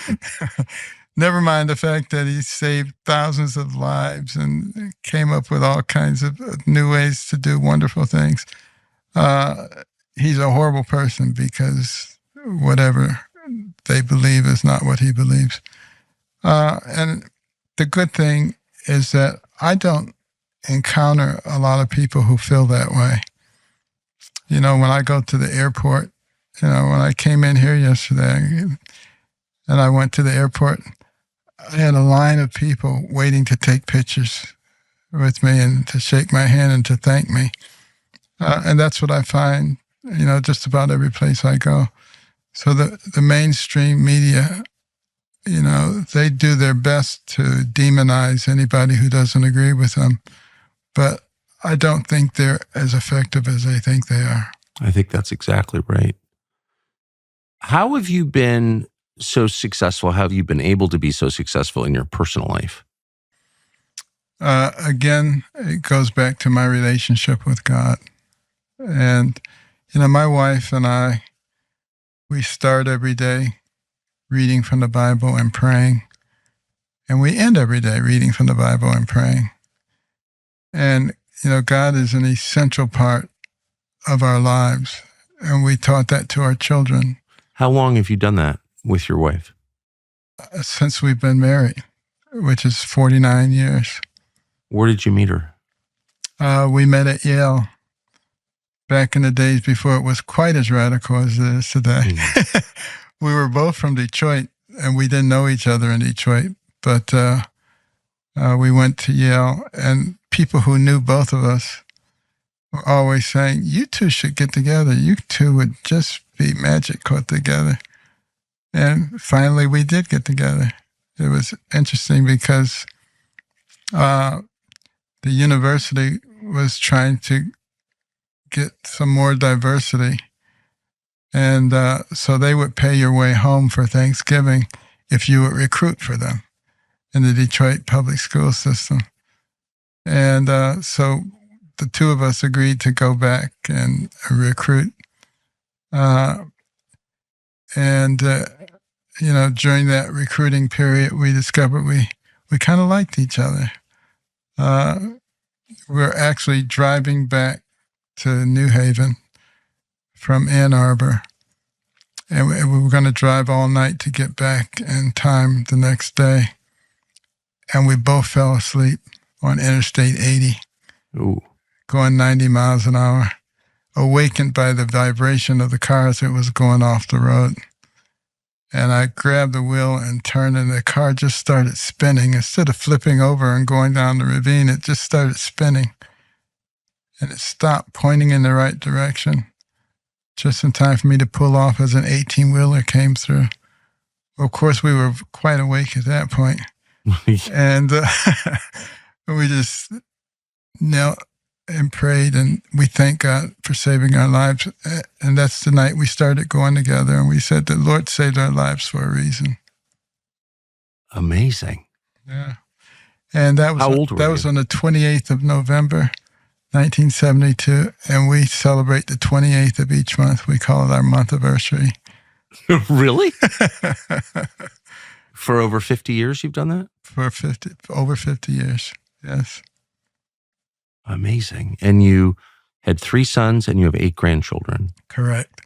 Never mind the fact that he saved thousands of lives and came up with all kinds of new ways to do wonderful things. He's a horrible person because whatever they believe is not what he believes. And the good thing is that I don't encounter a lot of people who feel that way. When I go to the airport, when I came in here yesterday and I went to the airport, I had a line of people waiting to take pictures with me and to shake my hand and to thank me. And that's what I find, just about every place I go. So the mainstream media, they do their best to demonize anybody who doesn't agree with them. But I don't think they're as effective as they think they are. I think that's exactly right. How have you been so successful? How have you been able to be so successful in your personal life? Again, it goes back to my relationship with God. And, my wife and I, we start every day reading from the Bible and praying. And we end every day reading from the Bible and praying. And, God is an essential part of our lives. And we taught that to our children. How long have you done that with your wife? Since we've been married, which is 49 years. Where did you meet her? We met at Yale back in the days before it was quite as radical as it is today. Mm. We were both from Detroit, and we didn't know each other in Detroit, but we went to Yale, and people who knew both of us were always saying, you two should get together. You two would just be magic caught together. And finally, we did get together. It was interesting because the university was trying to get some more diversity. And so they would pay your way home for Thanksgiving if you would recruit for them in the Detroit public school system. And so the two of us agreed to go back and recruit. During that recruiting period, we discovered we kind of liked each other. We're actually driving back to New Haven from Ann Arbor, and we were going to drive all night to get back in time the next day. And we both fell asleep on Interstate 80, Ooh. Going 90 miles an hour, awakened by the vibration of the car as it was going off the road. And I grabbed the wheel and turned, and the car just started spinning. Instead of flipping over and going down the ravine, it just started spinning. And it stopped, pointing in the right direction, just in time for me to pull off as an 18-wheeler came through. Well, of course, we were quite awake at that point. And we just knelt and prayed, and we thank God for saving our lives. And that's the night we started going together, and we said the Lord saved our lives for a reason. Amazing. Yeah. And that was How old were that you? was on the 28th of November, 1972, and we celebrate the 28th of each month. We call it our month anniversary. Really? For over 50 years you've done that? For over 50 years, yes. Amazing. And you had 3 sons and you have 8 grandchildren. Correct.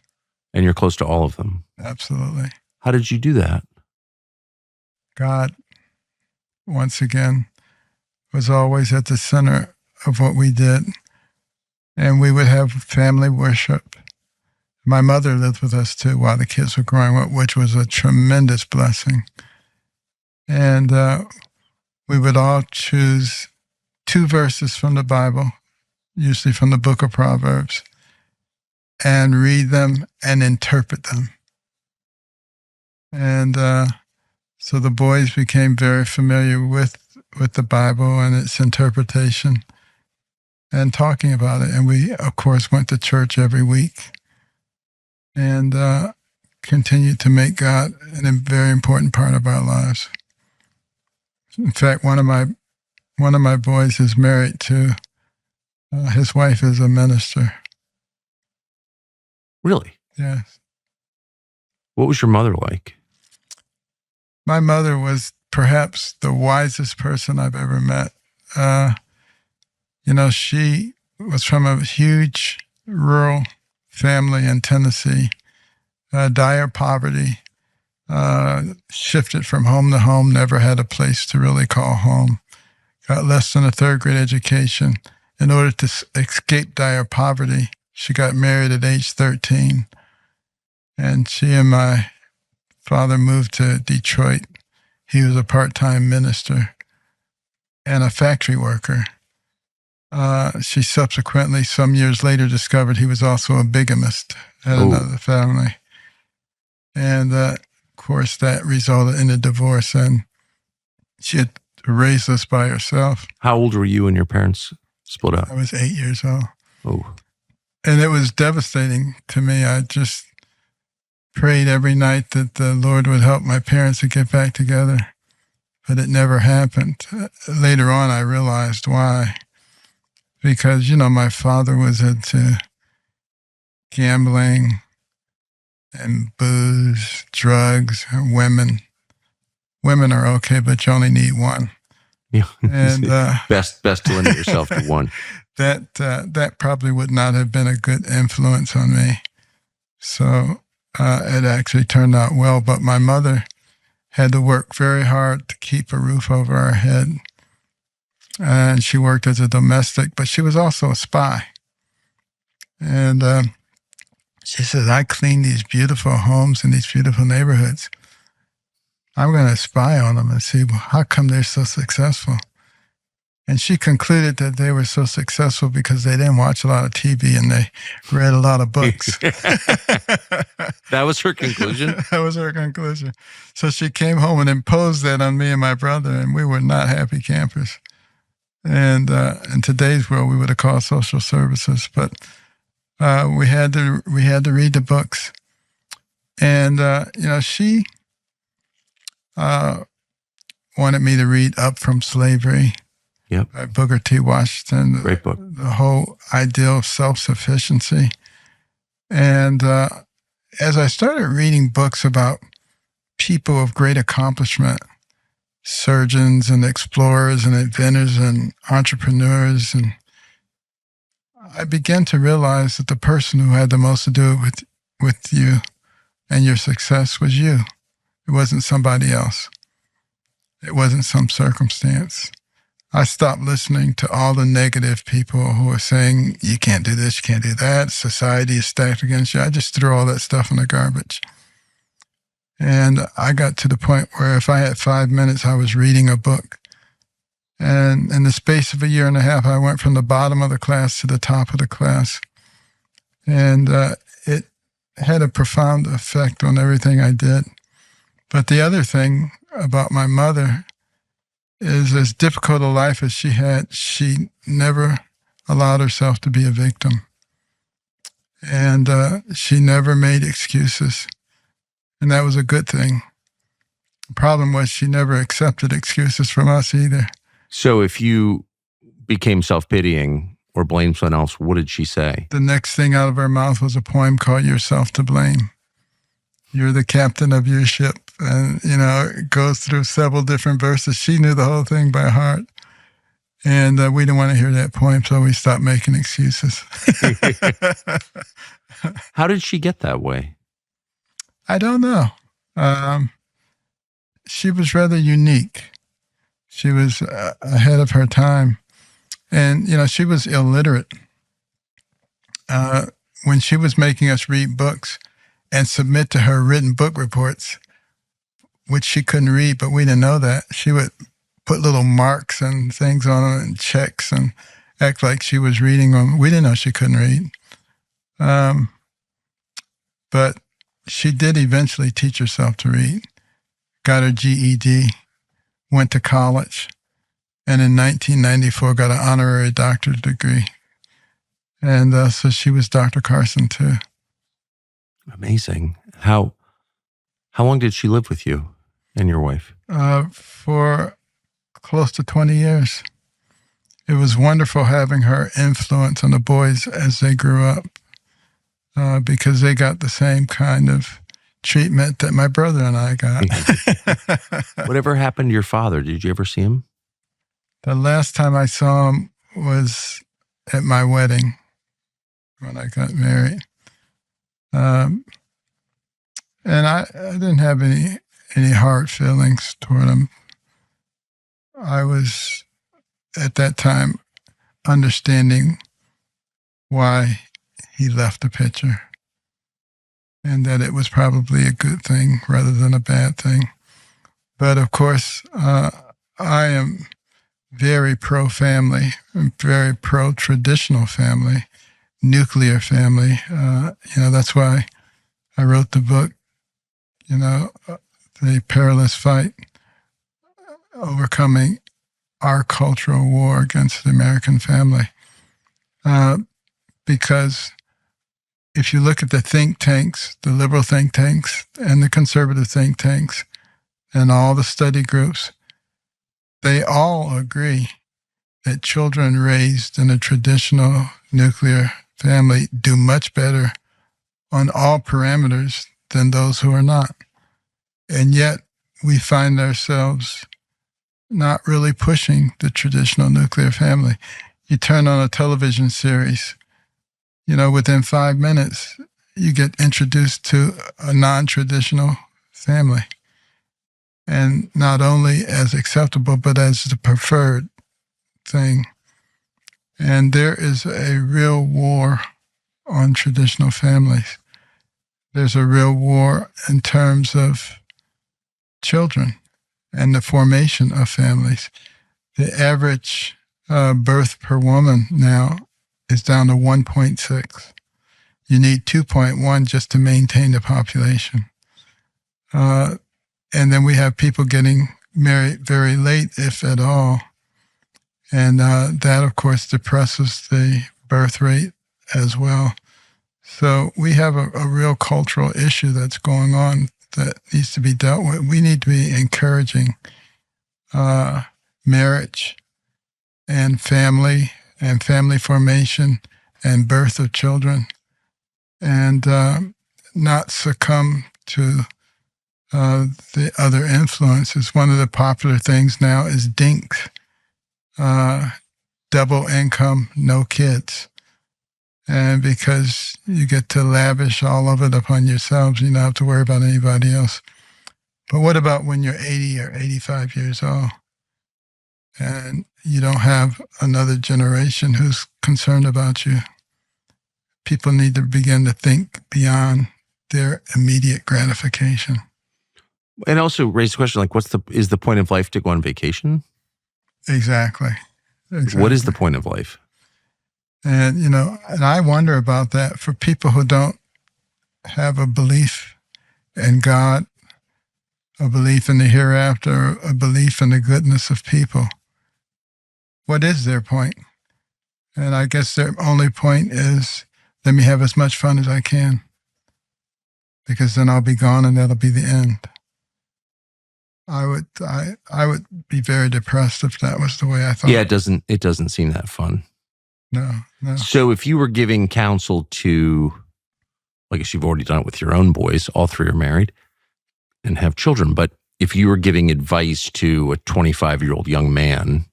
And you're close to all of them. Absolutely. How did you do that? God, once again, was always at the center of what we did. And we would have family worship My mother lived with us too while the kids were growing up, which was a tremendous blessing. And we would all choose 2 verses from the Bible, usually from the book of Proverbs, and read them and interpret them. And so the boys became very familiar with the Bible and its interpretation and talking about it. And we, of course, went to church every week and continued to make God a very important part of our lives. In fact, one of my boys is married to his wife is a minister. Really? Yes. What was your mother like? My mother was perhaps the wisest person I've ever met. She was from a huge rural family in Tennessee, dire poverty, shifted from home to home, never had a place to really call home, got less than a 3rd grade education. In order to escape dire poverty, she got married at age 13. And she and my father moved to Detroit. He was a part-time minister and a factory worker. She subsequently, some years later, discovered he was also a bigamist at another family. And of course, that resulted in a divorce, and she had raised us by herself. How old were you when your parents split up? I was 8 years old. Oh. And it was devastating to me. I just prayed every night that the Lord would help my parents to get back together, but it never happened. Later on, I realized why. Because, my father was into gambling and booze, drugs, and women. Women are okay, but you only need one. Yeah. And best to limit yourself to one. That probably would not have been a good influence on me. So it actually turned out well. But my mother had to work very hard to keep a roof over our head. And she worked as a domestic, but she was also a spy. And she said, I clean these beautiful homes in these beautiful neighborhoods. I'm going to spy on them and see how come they're so successful. And she concluded that they were so successful because they didn't watch a lot of TV and they read a lot of books. That was her conclusion? That was her conclusion. So she came home and imposed that on me and my brother, and we were not happy campers. And in today's world, we would have called social services, but we had to read the books. And she wanted me to read Up From Slavery. Yep. By Booker T. Washington. Great book. The whole ideal of self-sufficiency. And as I started reading books about people of great accomplishment, surgeons and explorers and inventors and entrepreneurs, and I began to realize that the person who had the most to do with you and your success was you. It wasn't somebody else. It wasn't some circumstance. I stopped listening to all the negative people who were saying, you can't do this, you can't do that, society is stacked against you. I just threw all that stuff in the garbage. And I got to the point where if I had 5 minutes, I was reading a book. And in the space of 1.5 years, I went from the bottom of the class to the top of the class. And it had a profound effect on everything I did. But the other thing about my mother is, as difficult a life as she had, she never allowed herself to be a victim. And she never made excuses. And that was a good thing. The problem was she never accepted excuses from us either. So if you became self-pitying or blamed someone else, what did she say? The next thing out of her mouth was a poem called Yourself to Blame. You're the captain of your ship. And, it goes through several different verses. She knew the whole thing by heart. And we didn't want to hear that poem, so we stopped making excuses. How did she get that way? I don't know. She was rather unique. She was ahead of her time. And, she was illiterate. when she was making us read books and submit to her written book reports, which she couldn't read, but we didn't know that, she would put little marks and things on them and checks and act like she was reading them. We didn't know she couldn't read. But she did eventually teach herself to read, got her GED, went to college, and in 1994 got an honorary doctorate degree. And so she was Dr. Carson too. Amazing. How long did she live with you and your wife? For close to 20 years. It was wonderful having her influence on the boys as they grew up, because they got the same kind of treatment that my brother and I got. Whatever happened to your father? Did you ever see him? The last time I saw him was at my wedding when I got married. And I didn't have any hard feelings toward him. I was, at that time, understanding why he left the picture, and that it was probably a good thing rather than a bad thing. But of course, I am very pro-family, very pro-traditional family, nuclear family. That's why I wrote the book, The Perilous Fight, Overcoming Our Cultural War Against the American Family. Because if you look at the think tanks, the liberal think tanks and the conservative think tanks and all the study groups, they all agree that children raised in a traditional nuclear family do much better on all parameters than those who are not. And yet we find ourselves not really pushing the traditional nuclear family. You turn on a television series, within 5 minutes, you get introduced to a non-traditional family. And not only as acceptable, but as the preferred thing. And there is a real war on traditional families. There's a real war in terms of children and the formation of families. The average birth per woman now is down to 1.6. You need 2.1 just to maintain the population. And then we have people getting married very late, if at all. And that, of course, depresses the birth rate as well. So we have a real cultural issue that's going on that needs to be dealt with. We need to be encouraging marriage and family formation and birth of children, and not succumb to the other influences. One of the popular things now is DINKs, double income, no kids. And because you get to lavish all of it upon yourselves, you don't have to worry about anybody else. But what about when you're 80 or 85 years old and you don't have another generation who's concerned about you? People need to begin to think beyond their immediate gratification. And also raise the question, like, is the point of life to go on vacation? Exactly. What is the point of life? And, and I wonder about that for people who don't have a belief in God, a belief in the hereafter, a belief in the goodness of people. What is their point? And I guess their only point is, let me have as much fun as I can, because then I'll be gone and that'll be the end. I would be very depressed if that was the way I thought. Yeah, it doesn't seem that fun. No. So if you were giving counsel to, I guess you've already done it with your own boys, all three are married and have children, but if you were giving advice to a 25-year-old young man,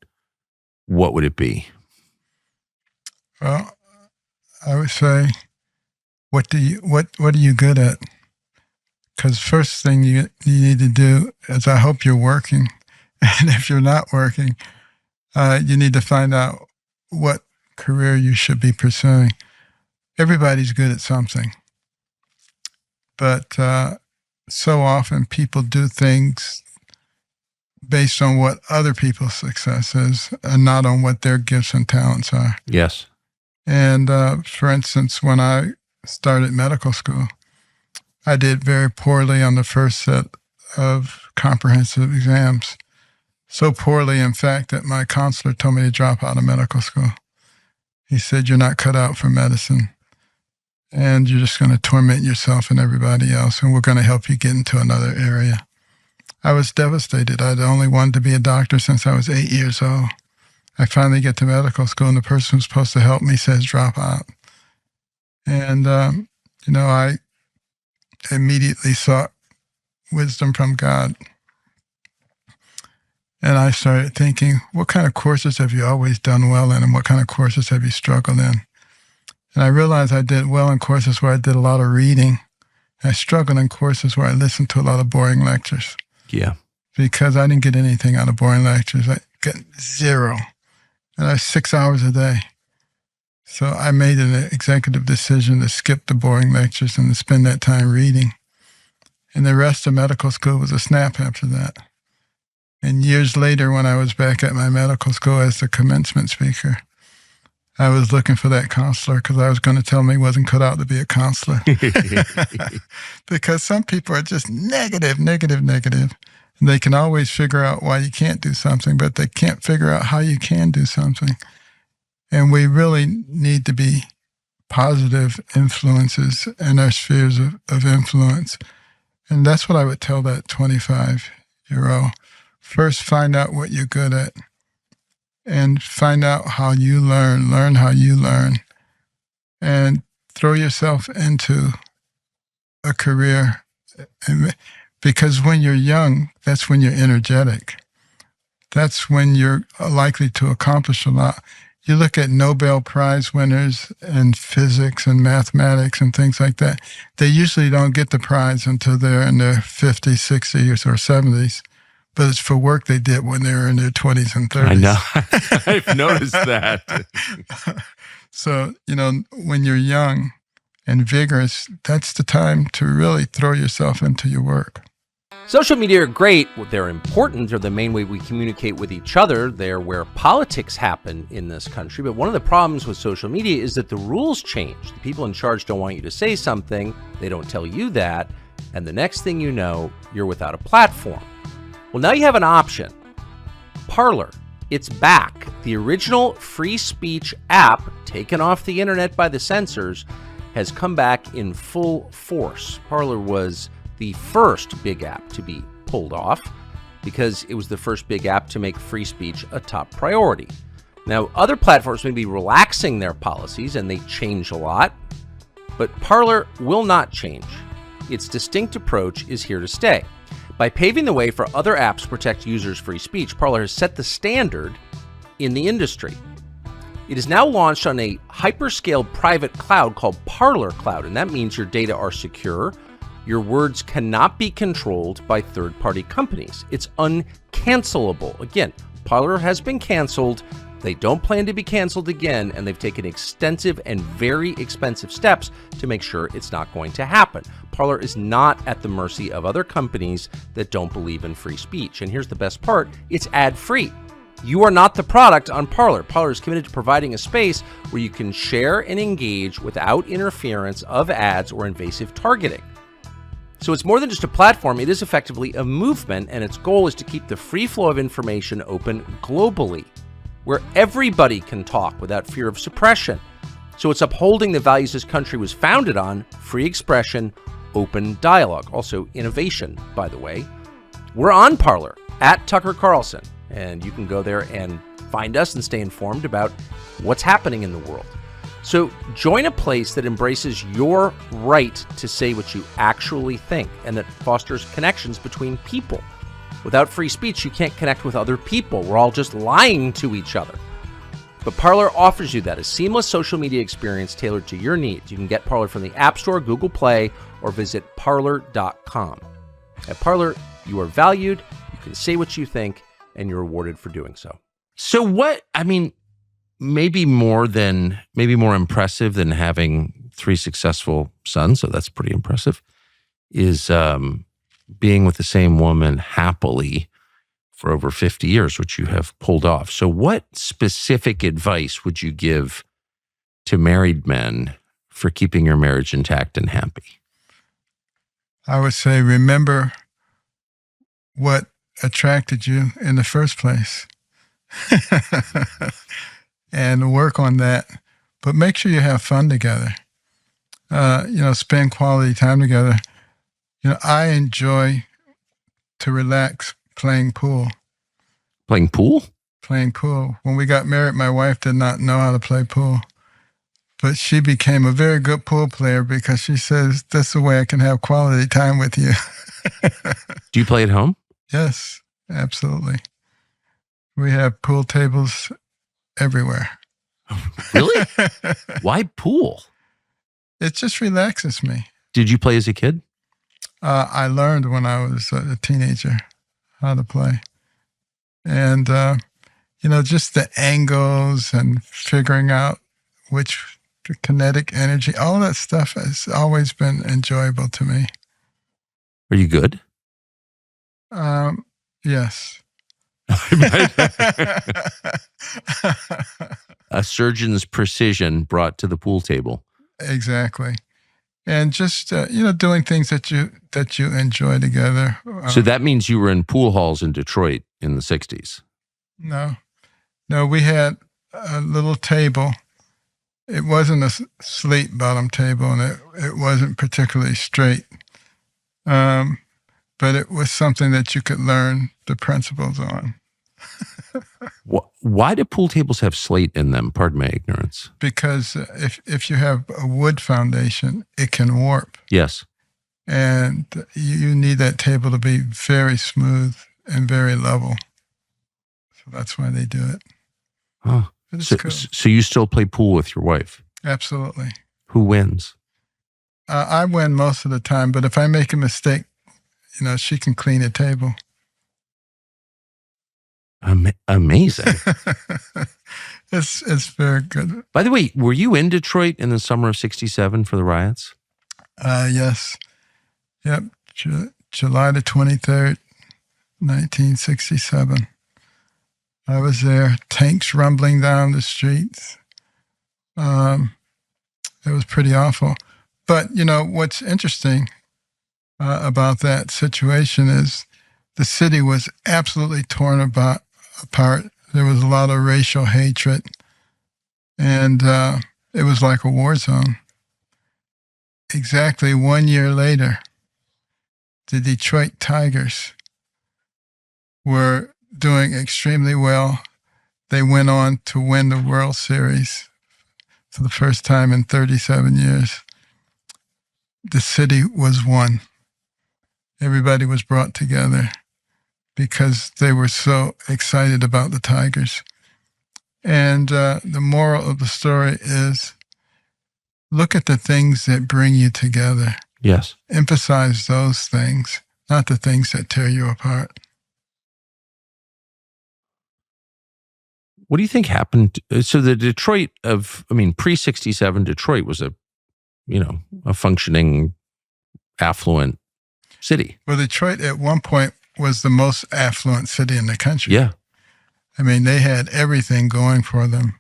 what would it be? Well, I would say, what are you good at? Because first thing you need to do is, I hope you're working. And if you're not working, you need to find out what career you should be pursuing. everybody's good at something. But so often people do things based on what other people's success is and not on what their gifts and talents are. Yes. And for instance, when I started medical school, I did very poorly on the first set of comprehensive exams. So poorly, in fact, that my counselor told me to drop out of medical school. He said, "You're not cut out for medicine, and you're just going to torment yourself and everybody else, and we're going to help you get into another area." I was devastated. I'd only wanted to be a doctor since I was 8 years old. I finally get to medical school, and the person who's supposed to help me says, "Drop out." And, I immediately sought wisdom from God. And I started thinking, what kind of courses have you always done well in, and what kind of courses have you struggled in? And I realized I did well in courses where I did a lot of reading. I struggled in courses where I listened to a lot of boring lectures. Yeah. Because I didn't get anything out of boring lectures. I got zero. And I was 6 hours a day. So I made an executive decision to skip the boring lectures and to spend that time reading. And the rest of medical school was a snap after that. And years later, when I was back at my medical school as the commencement speaker, I was looking for that counselor because I was going to tell him he wasn't cut out to be a counselor. Because some people are just negative. And they can always figure out why you can't do something, but they can't figure out how you can do something. And we really need to be positive influences in our spheres of influence. And that's what I would tell that 25-year-old. First, find out what you're good at and find out how you learn how you learn, and throw yourself into a career. Because when you're young, that's when you're energetic. That's when you're likely to accomplish a lot. You look at Nobel Prize winners in physics and mathematics and things like that. They usually don't get the prize until they're in their 50s, 60s, or 70s. But it's for work they did when they were in their 20s and 30s. I know. I've noticed that. So, when you're young and vigorous, that's the time to really throw yourself into your work. Social media are great. They're important. They're the main way we communicate with each other. They're where politics happen in this country. But one of the problems with social media is that the rules change. The people in charge don't want you to say something. They don't tell you that. And the next thing you know, you're without a platform. Well, now you have an option. Parler. It's back. The original free speech app, taken off the internet by the censors, has come back in full force. Parler was the first big app to be pulled off because it was the first big app to make free speech a top priority. Now, other platforms may be relaxing their policies, and they change a lot, but Parler will not change. Its distinct approach is here to stay. By paving the way for other apps to protect users' free speech, Parler has set the standard in the industry. It is now launched on a hyperscale private cloud called Parler Cloud, and that means your data are secure. Your words cannot be controlled by third-party companies. It's uncancelable. Again, Parler has been canceled. They don't plan to be canceled again, and they've taken extensive and very expensive steps to make sure it's not going to happen. Parler is not at the mercy of other companies that don't believe in free speech. And here's the best part, it's ad-free. You are not the product on Parler. Parler is committed to providing a space where you can share and engage without interference of ads or invasive targeting. So it's more than just a platform, it is effectively a movement, and its goal is to keep the free flow of information open globally, where everybody can talk without fear of suppression. So it's upholding the values this country was founded on: free expression, open dialogue, also innovation, by the way. We're on Parler, at Tucker Carlson, and you can go there and find us and stay informed about what's happening in the world. So join a place that embraces your right to say what you actually think and that fosters connections between people. Without free speech, you can't connect with other people. We're all just lying to each other. But Parler offers you that, a seamless social media experience tailored to your needs. You can get Parler from the App Store, Google Play, or visit parler.com. At Parler, you are valued, you can say what you think, and you're rewarded for doing so. So maybe more impressive than having 3 successful sons, so that's pretty impressive, is being with the same woman happily for over 50 years, which you have pulled off. So what specific advice would you give to married men for keeping your marriage intact and happy? I would say, remember what attracted you in the first place and work on that. But make sure you have fun together. Spend quality time together. I enjoy to relax playing pool. Playing pool? Playing pool. When we got married, my wife did not know how to play pool. But she became a very good pool player because she says, that's the way I can have quality time with you. Do you play at home? Yes, absolutely. We have pool tables everywhere. Really? Why pool? It just relaxes me. Did you play as a kid? I learned when I was a teenager how to play. And, just the angles and figuring out which kinetic energy, all that stuff has always been enjoyable to me. Are you good? Yes. A surgeon's precision brought to the pool table. Exactly. And just, doing things that you enjoy together. So that means you were in pool halls in Detroit in the 60s. No, we had a little table. It wasn't a slate bottom table, and it wasn't particularly straight. But it was something that you could learn the principles on. Why do pool tables have slate in them? Pardon my ignorance. Because if you have a wood foundation, it can warp. Yes. And you need that table to be very smooth and very level. So that's why they do it. Huh. So you still play pool with your wife? Absolutely. Who wins? I win most of the time, but if I make a mistake, she can clean a table. Amazing. It's very good. By the way, were you in Detroit in the summer of 67 for the riots? Yes. Yep. July the 23rd, 1967. I was there, tanks rumbling down the streets. It was pretty awful. But, what's interesting about that situation is the city was absolutely torn apart. There was a lot of racial hatred, and it was like a war zone. Exactly 1 year later, the Detroit Tigers were doing extremely well. They went on to win the World Series for the first time in 37 years. The city was one. Everybody was brought together because they were so excited about the Tigers. And the moral of the story is, look at the things that bring you together. Yes. Emphasize those things, not the things that tear you apart. What do you think happened? So the Detroit pre-67 Detroit was a functioning, affluent city. Well, Detroit at one point was the most affluent city in the country. Yeah. They had everything going for them.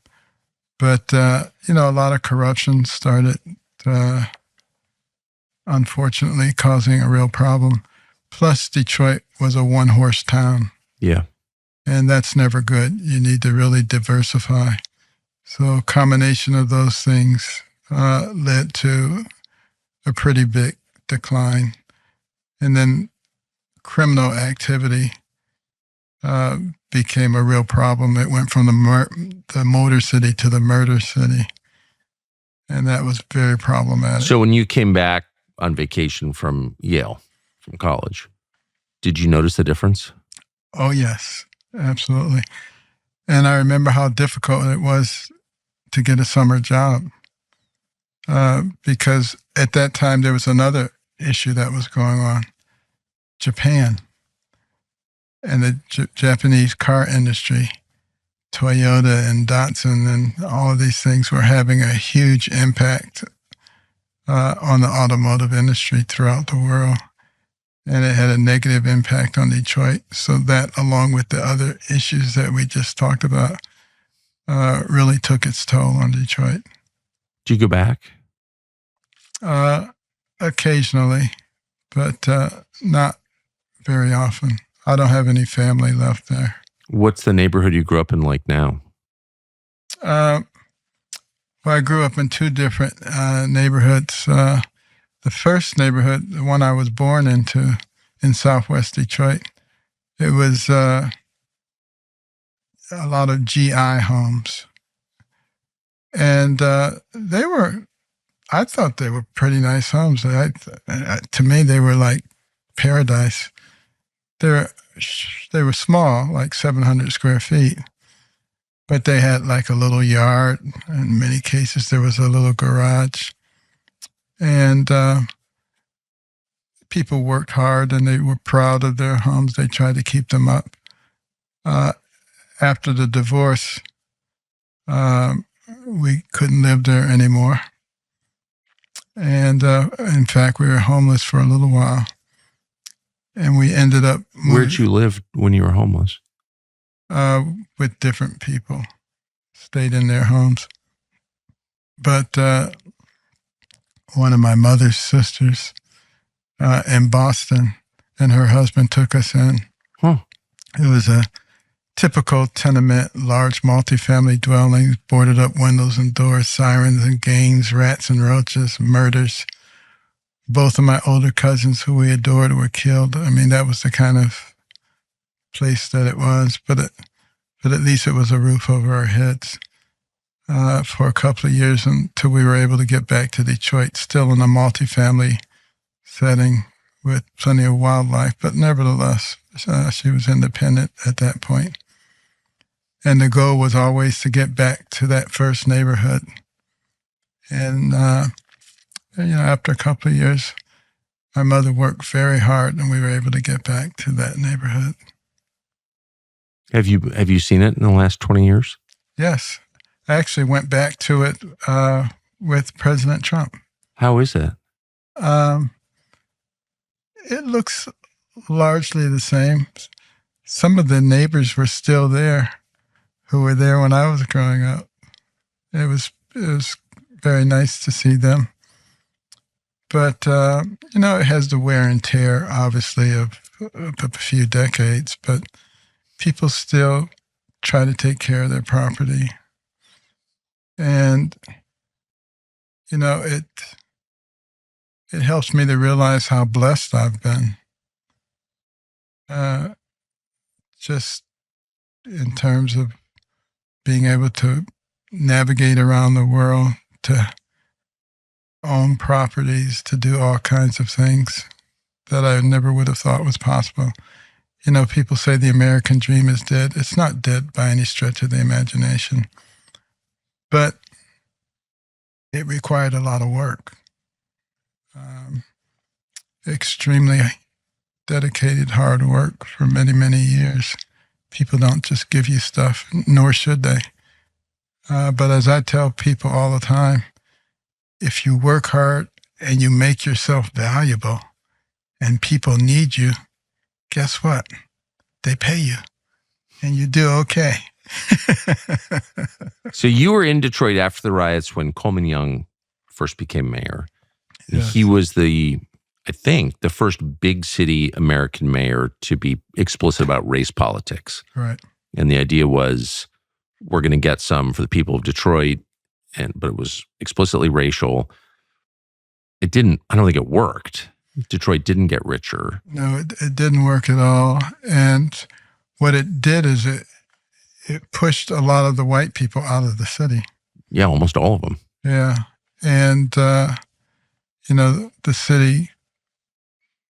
But, a lot of corruption started, unfortunately, causing a real problem. Plus, Detroit was a one-horse town. Yeah. And that's never good. You need to really diversify. So a combination of those things led to a pretty big decline. And then criminal activity became a real problem. It went from the motor city to the murder city. And that was very problematic. So when you came back on vacation from Yale, from college, did you notice the difference? Oh, yes, absolutely. And I remember how difficult it was to get a summer job because at that time there was another issue that was going on. Japan and the Japanese car industry, Toyota and Datsun and all of these things were having a huge impact on the automotive industry throughout the world. And it had a negative impact on Detroit. So that, along with the other issues that we just talked about, really took its toll on Detroit. Did you go back? Occasionally, but not very often. I don't have any family left there. What's the neighborhood you grew up in like now? Well, I grew up in two different neighborhoods. The first neighborhood, the one I was born into in Southwest Detroit, it was a lot of GI homes. And I thought they were pretty nice homes. To me, they were like paradise. They were small, like 700 square feet, but they had like a little yard. In many cases, there was a little garage. And people worked hard and they were proud of their homes. They tried to keep them up. After the divorce, we couldn't live there anymore. And in fact, we were homeless for a little while. And we ended up moving. Where'd you live when you were homeless? With different people. Stayed in their homes. But one of my mother's sisters in Boston and her husband took us in. Huh. It was a typical tenement, large multifamily dwelling, boarded up windows and doors, sirens and gangs, rats and roaches, murders. Both of my older cousins who we adored were killed. I mean, that was the kind of place that it was, but at least it was a roof over our heads for a couple of years until we were able to get back to Detroit, still in a multifamily setting with plenty of wildlife, but nevertheless, she was independent at that point. And the goal was always to get back to that first neighborhood. And, after a couple of years, my mother worked very hard and we were able to get back to that neighborhood. Have you seen it in the last 20 years? Yes. I actually went back to it with President Trump. How is it? It looks largely the same. Some of the neighbors were still there who were there when I was growing up. It was very nice to see them. But, it has the wear and tear, obviously, of a few decades, but people still try to take care of their property. And, it helps me to realize how blessed I've been. Just in terms of being able to navigate around the world, to own properties, to do all kinds of things that I never would have thought was possible. People say the American dream is dead. It's not dead by any stretch of the imagination, but it required a lot of work. Extremely dedicated, hard work for many, many years. People don't just give you stuff, nor should they. But as I tell people all the time, if you work hard and you make yourself valuable and people need you, guess what? They pay you and you do okay. So you were in Detroit after the riots when Coleman Young first became mayor. Yes. He was I think, the first big city American mayor to be explicit about race politics. Right. And the idea was, we're going to get some for the people of Detroit, but it was explicitly racial. I don't think it worked. Detroit didn't get richer. No, it didn't work at all. And what it did is it pushed a lot of the white people out of the city. Yeah, almost all of them. Yeah. And, the city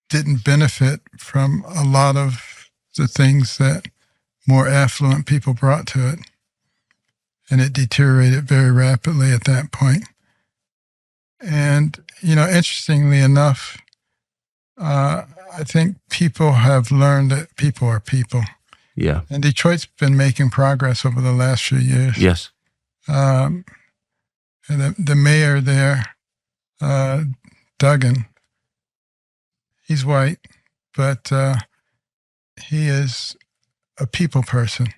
didn't benefit from a lot of the things that more affluent people brought to it. And it deteriorated very rapidly at that point. And, interestingly enough, I think people have learned that people are people. Yeah. And Detroit's been making progress over the last few years. Yes. And the mayor there, Duggan. He's white, but he is a people person.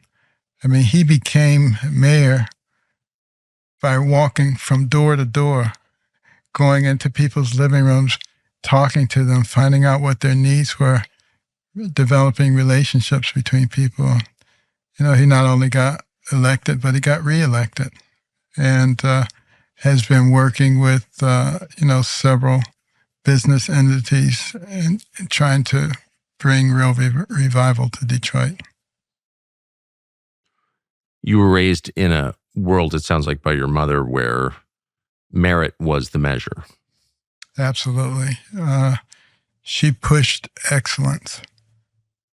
I mean, he became mayor by walking from door to door, going into people's living rooms, talking to them, finding out what their needs were, developing relationships between people. You know, he not only got elected, but he got reelected, and has been working with, several business entities and trying to bring real revival to Detroit. You were raised in a world, it sounds like, by your mother where merit was the measure. Absolutely. She pushed excellence.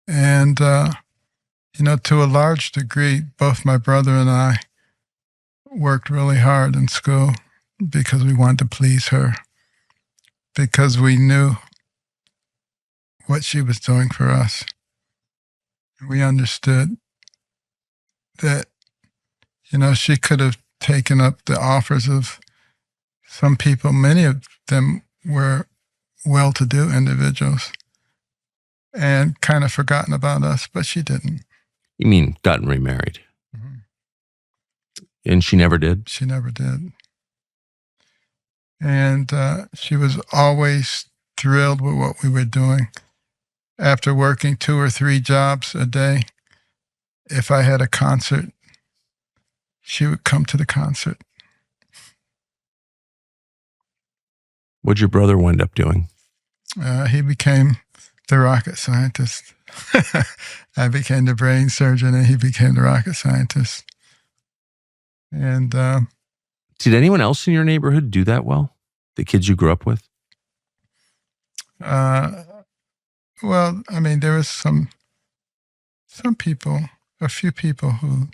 And, to a large degree, both my brother and I worked really hard in school because we wanted to please her, because we knew what she was doing for us. We understood that, she could have taken up the offers of some people. Many of them were well-to-do individuals and kind of forgotten about us, but she didn't. You mean gotten remarried? Mm-hmm. And she never did? She never did. And she was always thrilled with what we were doing. After working 2 or 3 jobs a day, if I had a concert, she would come to the concert. What'd your brother wind up doing? He became the rocket scientist. I became the brain surgeon, and he became the rocket scientist. And did anyone else in your neighborhood do that well? The kids you grew up with? Well, I mean, there was some people, a few people who,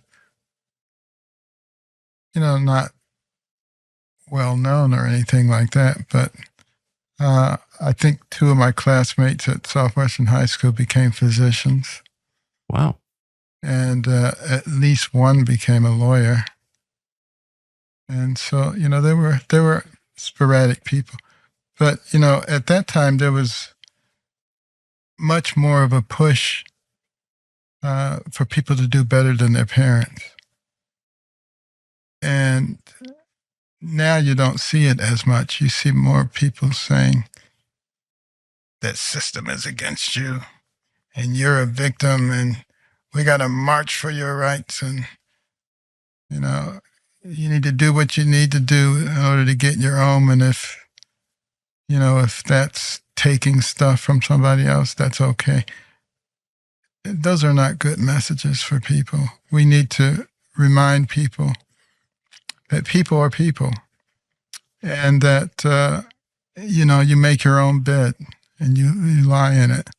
not well known or anything like that, but I think 2 of my classmates at Southwestern High School became physicians. Wow. And at least one became a lawyer. And so, there were sporadic people. But, at that time, there was much more of a push for people to do better than their parents. And now you don't see it as much. You see more people saying that system is against you and you're a victim and we got to march for your rights, and, you need to do what you need to do in order to get your own. And if that's taking stuff from somebody else, that's okay. Those are not good messages for people. We need to remind people that people are people, and that, you make your own bed and you lie in it.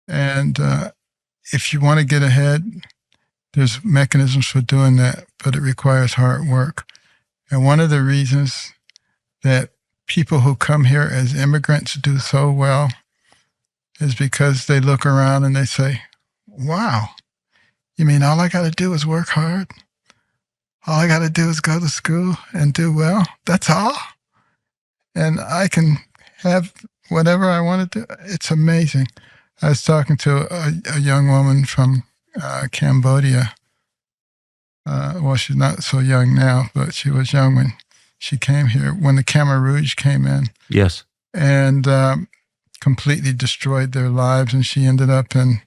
And if you want to get ahead, there's mechanisms for doing that, but it requires hard work. And one of the reasons that people who come here as immigrants do so well is because they look around and they say, wow, you mean all I got to do is work hard? All I got to do is go to school and do well? That's all? And I can have whatever I want to do? It's amazing. I was talking to a young woman from Cambodia. Well, she's not so young now, but she was young when she came here, when the Khmer Rouge came in. Yes. And completely destroyed their lives. And she ended up in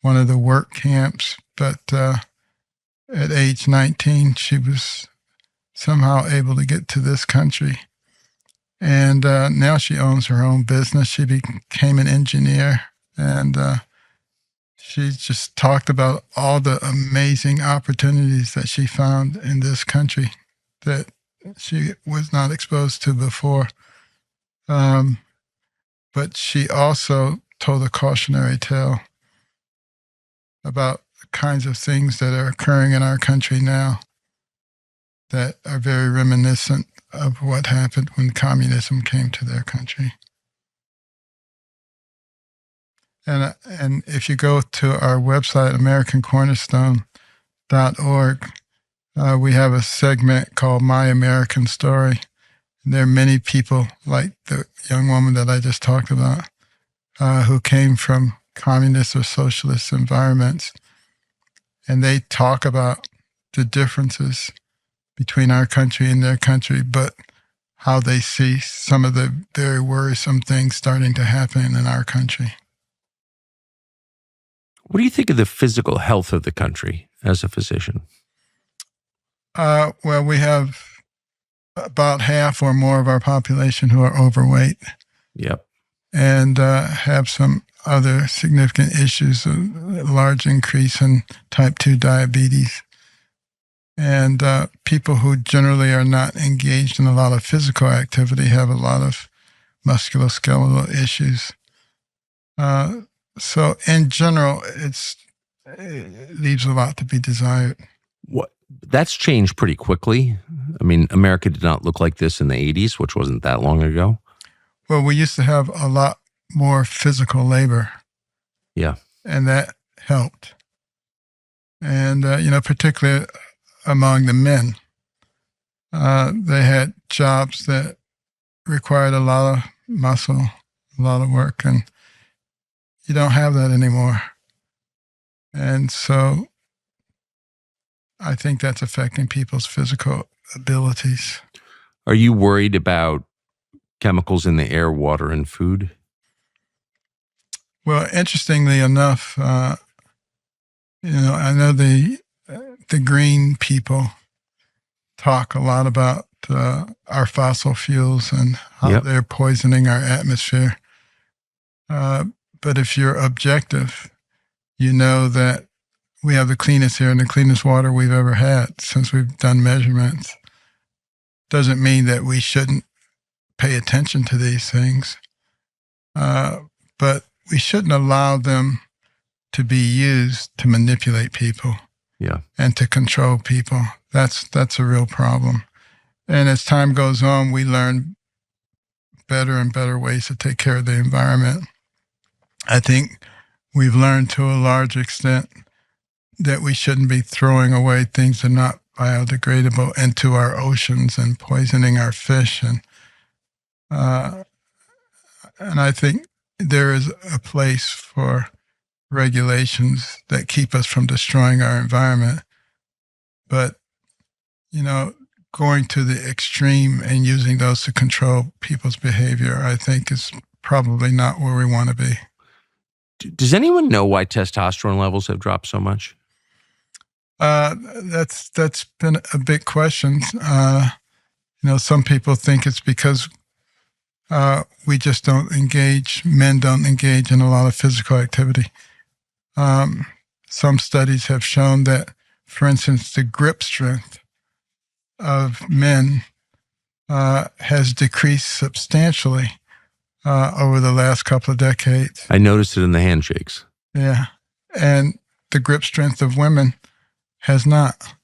one of the work camps. But at age 19, she was somehow able to get to this country. And now she owns her own business. She became an engineer. And she just talked about all the amazing opportunities that she found in this country that she was not exposed to before. But she also told a cautionary tale about the kinds of things that are occurring in our country now that are very reminiscent of what happened when communism came to their country. And if you go to our website, AmericanCornerstone.org, we have a segment called My American Story. And there are many people like the young woman that I just talked about who came from communist or socialist environments, and they talk about the differences between our country and their country, but how they see some of the very worrisome things starting to happen in our country. What do you think of the physical health of the country as a physician? Well, we have about half or more of our population who are overweight. Yep. And have some other significant issues, a large increase in type 2 diabetes. And people who generally are not engaged in a lot of physical activity have a lot of musculoskeletal issues. So in general, it leaves a lot to be desired. That's changed pretty quickly. I mean, America did not look like this in the 80s, which wasn't that long ago. Well, we used to have a lot more physical labor. Yeah. And that helped. And, particularly among the men, they had jobs that required a lot of muscle, a lot of work, and you don't have that anymore. And so I think that's affecting people's physical abilities. Are you worried about chemicals in the air, water, and food? Well, interestingly enough, I know the green people talk a lot about our fossil fuels and how they're poisoning our atmosphere. But if you're objective, you know that we have the cleanest air and the cleanest water we've ever had since we've done measurements. Doesn't mean that we shouldn't pay attention to these things, but we shouldn't allow them to be used to manipulate people and to control people. That's a real problem. And as time goes on, we learn better and better ways to take care of the environment. I think we've learned to a large extent that we shouldn't be throwing away things that are not biodegradable into our oceans and poisoning our fish. And I think there is a place for regulations that keep us from destroying our environment. But, going to the extreme and using those to control people's behavior, I think is probably not where we want to be. Does anyone know why testosterone levels have dropped so much? That's been a big question. Some people think it's because we just men don't engage in a lot of physical activity. Some studies have shown that, for instance, the grip strength of men has decreased substantially over the last couple of decades. I noticed it in the handshakes. Yeah. And the grip strength of women has not.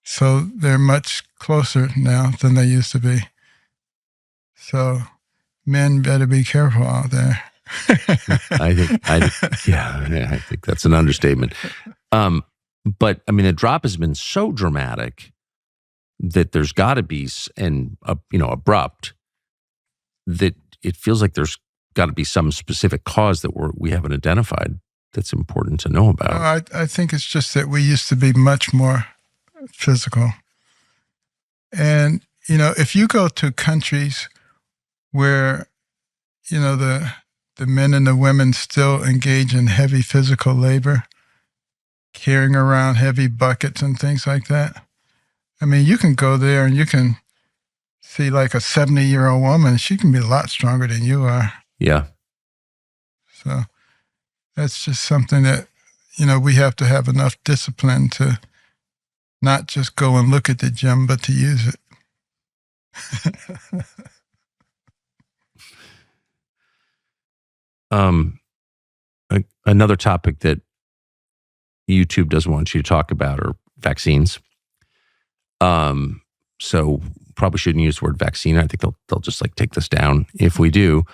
So they're much closer now than they used to be. So men better be careful out there. I think that's an understatement. But I mean, the drop has been so dramatic that there's got to be, abrupt, that it feels like there's got to be some specific cause that we haven't identified that's important to know about. I think it's just that we used to be much more physical. And, if you go to countries where, the men and the women still engage in heavy physical labor, carrying around heavy buckets and things like that. I mean, you can go there and you can see like a 70-year-old woman. She can be a lot stronger than you are. Yeah. So that's just something that, we have to have enough discipline to not just go and look at the gym, but to use it. Another topic that YouTube doesn't want you to talk about are vaccines. So probably shouldn't use the word vaccine. I think they'll just take this down if we do.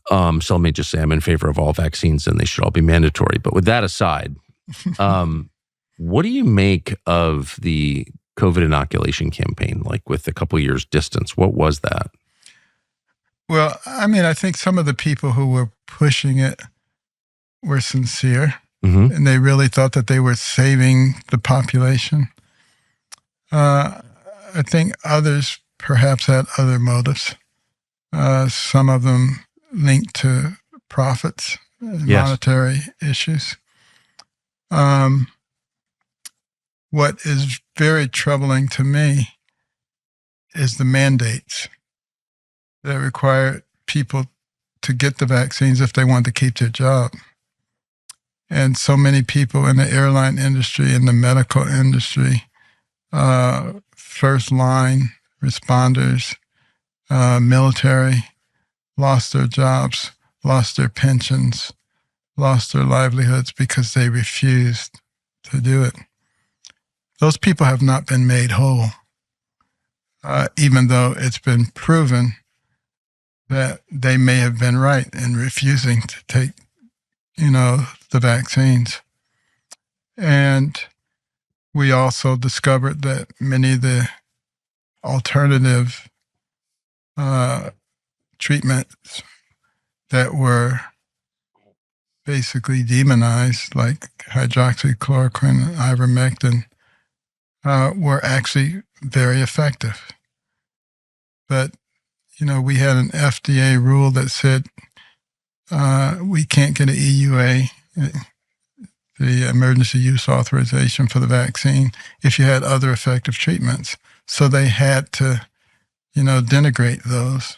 So let me just say I'm in favor of all vaccines and they should all be mandatory. But with that aside, what do you make of the COVID inoculation campaign, like with a couple years distance? What was that? Well, I mean, I think some of the people who were pushing it were sincere, and they really thought that they were saving the population. I think others perhaps had other motives. Some of them linked to profits, and monetary issues. What is very troubling to me is the mandates that require people to get the vaccines if they want to keep their job. And so many people in the airline industry, in the medical industry, first line responders, military, lost their jobs, lost their pensions, lost their livelihoods because they refused to do it. Those people have not been made whole, even though it's been proven that they may have been right in refusing to take, the vaccines. And we also discovered that many of the alternative treatments that were basically demonized, like hydroxychloroquine and ivermectin, were actually very effective. But, we had an FDA rule that said we can't get an EUA, the emergency use authorization for the vaccine, if you had other effective treatments. So they had to, denigrate those.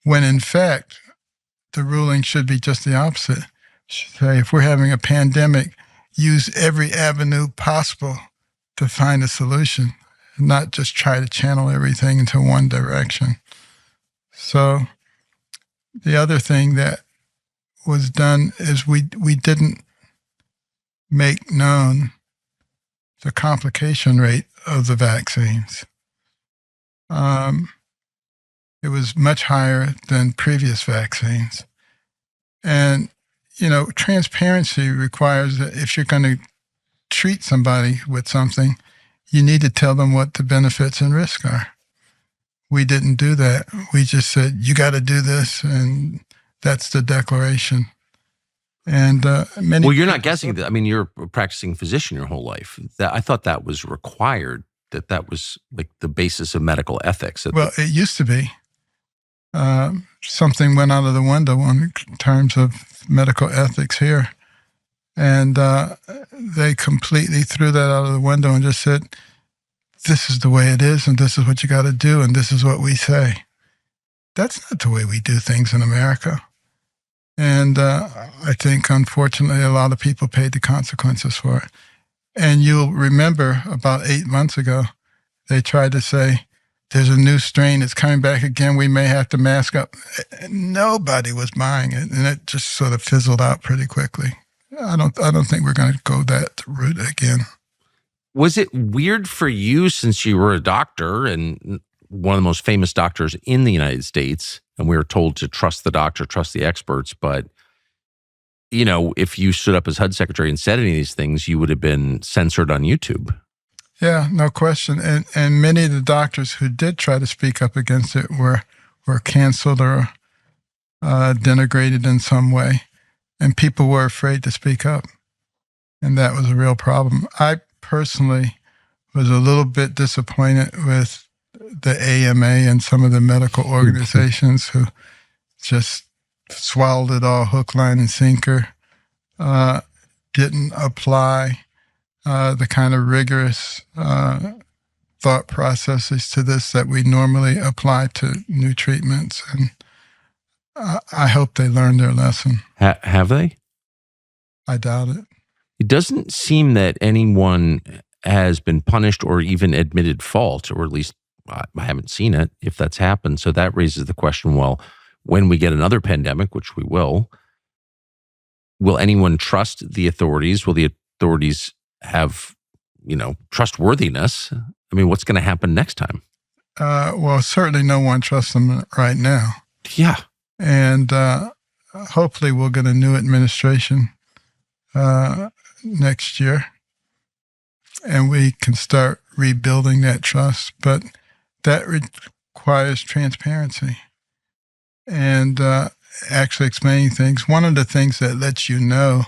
When in fact, the ruling should be just the opposite. It should say, if we're having a pandemic, use every avenue possible to find a solution, and not just try to channel everything into one direction. So the other thing that was done is we didn't make known the complication rate of the vaccines. It was much higher than previous vaccines. And, transparency requires that if you're going to treat somebody with something, you need to tell them what the benefits and risks are. We didn't do that. We just said, you got to do this, and that's the declaration. And you're not guessing that. I mean, you're a practicing physician your whole life. I thought that was required, that was like the basis of medical ethics. Well, it used to be. Something went out of the window in terms of medical ethics here. And they completely threw that out of the window and just said, this is the way it is, and this is what you got to do, and this is what we say. That's not the way we do things in America. And I think, unfortunately, a lot of people paid the consequences for it. And you'll remember about 8 months ago, they tried to say, there's a new strain, it's coming back again, we may have to mask up. Nobody was buying it, and it just sort of fizzled out pretty quickly. I don't think we're going to go that route again. Was it weird for you, since you were a doctor and one of the most famous doctors in the United States, and we were told to trust the doctor, trust the experts, but, if you stood up as HUD secretary and said any of these things, you would have been censored on YouTube? Yeah, no question. And many of the doctors who did try to speak up against it were canceled or denigrated in some way. And people were afraid to speak up. And that was a real problem. I personally was a little bit disappointed with the AMA and some of the medical organizations who just swallowed it all hook, line, and sinker, didn't apply the kind of rigorous thought processes to this that we normally apply to new treatments. And I hope they learned their lesson. Have they? I doubt it. It doesn't seem that anyone has been punished or even admitted fault, or at least I haven't seen it, if that's happened. So that raises the question, well, when we get another pandemic, which we will anyone trust the authorities? Will the authorities have, trustworthiness? I mean, what's going to happen next time? Well, certainly no one trusts them right now. Yeah. And hopefully we'll get a new administration next year. and we can start rebuilding that trust. But that requires transparency and actually explaining things. One of the things that lets you know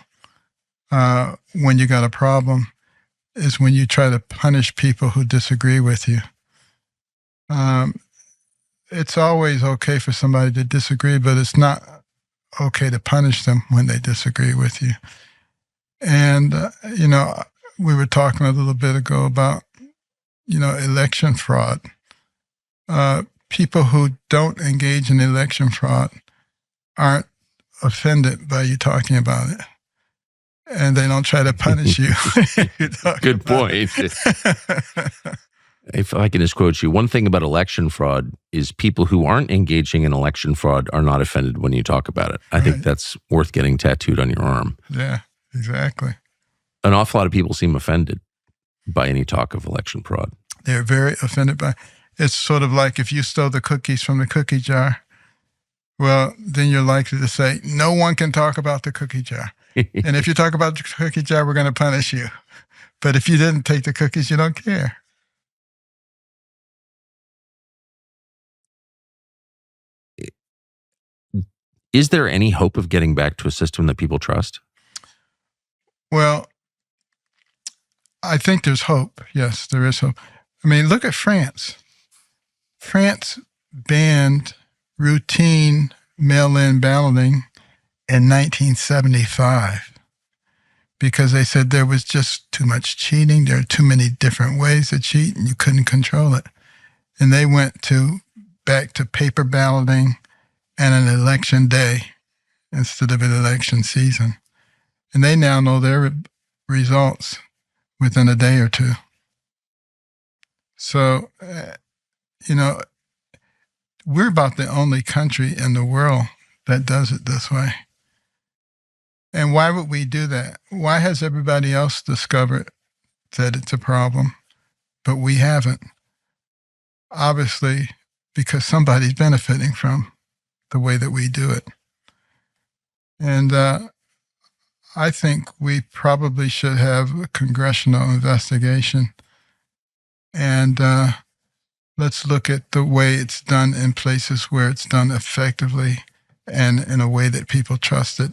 when you got a problem is when you try to punish people who disagree with you. It's always okay for somebody to disagree, but it's not okay to punish them when they disagree with you. And, we were talking a little bit ago about, election fraud. People who don't engage in election fraud aren't offended by you talking about it. And they don't try to punish you. Good point. If I can just quote you, one thing about election fraud is people who aren't engaging in election fraud are not offended when you talk about it. I think that's worth getting tattooed on your arm. Yeah, exactly. An awful lot of people seem offended by any talk of election fraud. They're very offended by. It's sort of like if you stole the cookies from the cookie jar, well, then you're likely to say, no one can talk about the cookie jar. And if you talk about the cookie jar, we're going to punish you. But if you didn't take the cookies, you don't care. Is there any hope of getting back to a system that people trust? Well, I think there's hope. Yes, there is hope. I mean, look at France. France banned routine mail-in balloting in 1975 because they said there was just too much cheating. There are too many different ways to cheat, and you couldn't control it. And they went back to paper balloting and an election day instead of an election season. And they now know their results within a day or two. So, we're about the only country in the world that does it this way. And why would we do that? Why has everybody else discovered that it's a problem, but we haven't? Obviously, because somebody's benefiting from the way that we do it. And I think we probably should have a congressional investigation. And let's look at the way it's done in places where it's done effectively and in a way that people trust it.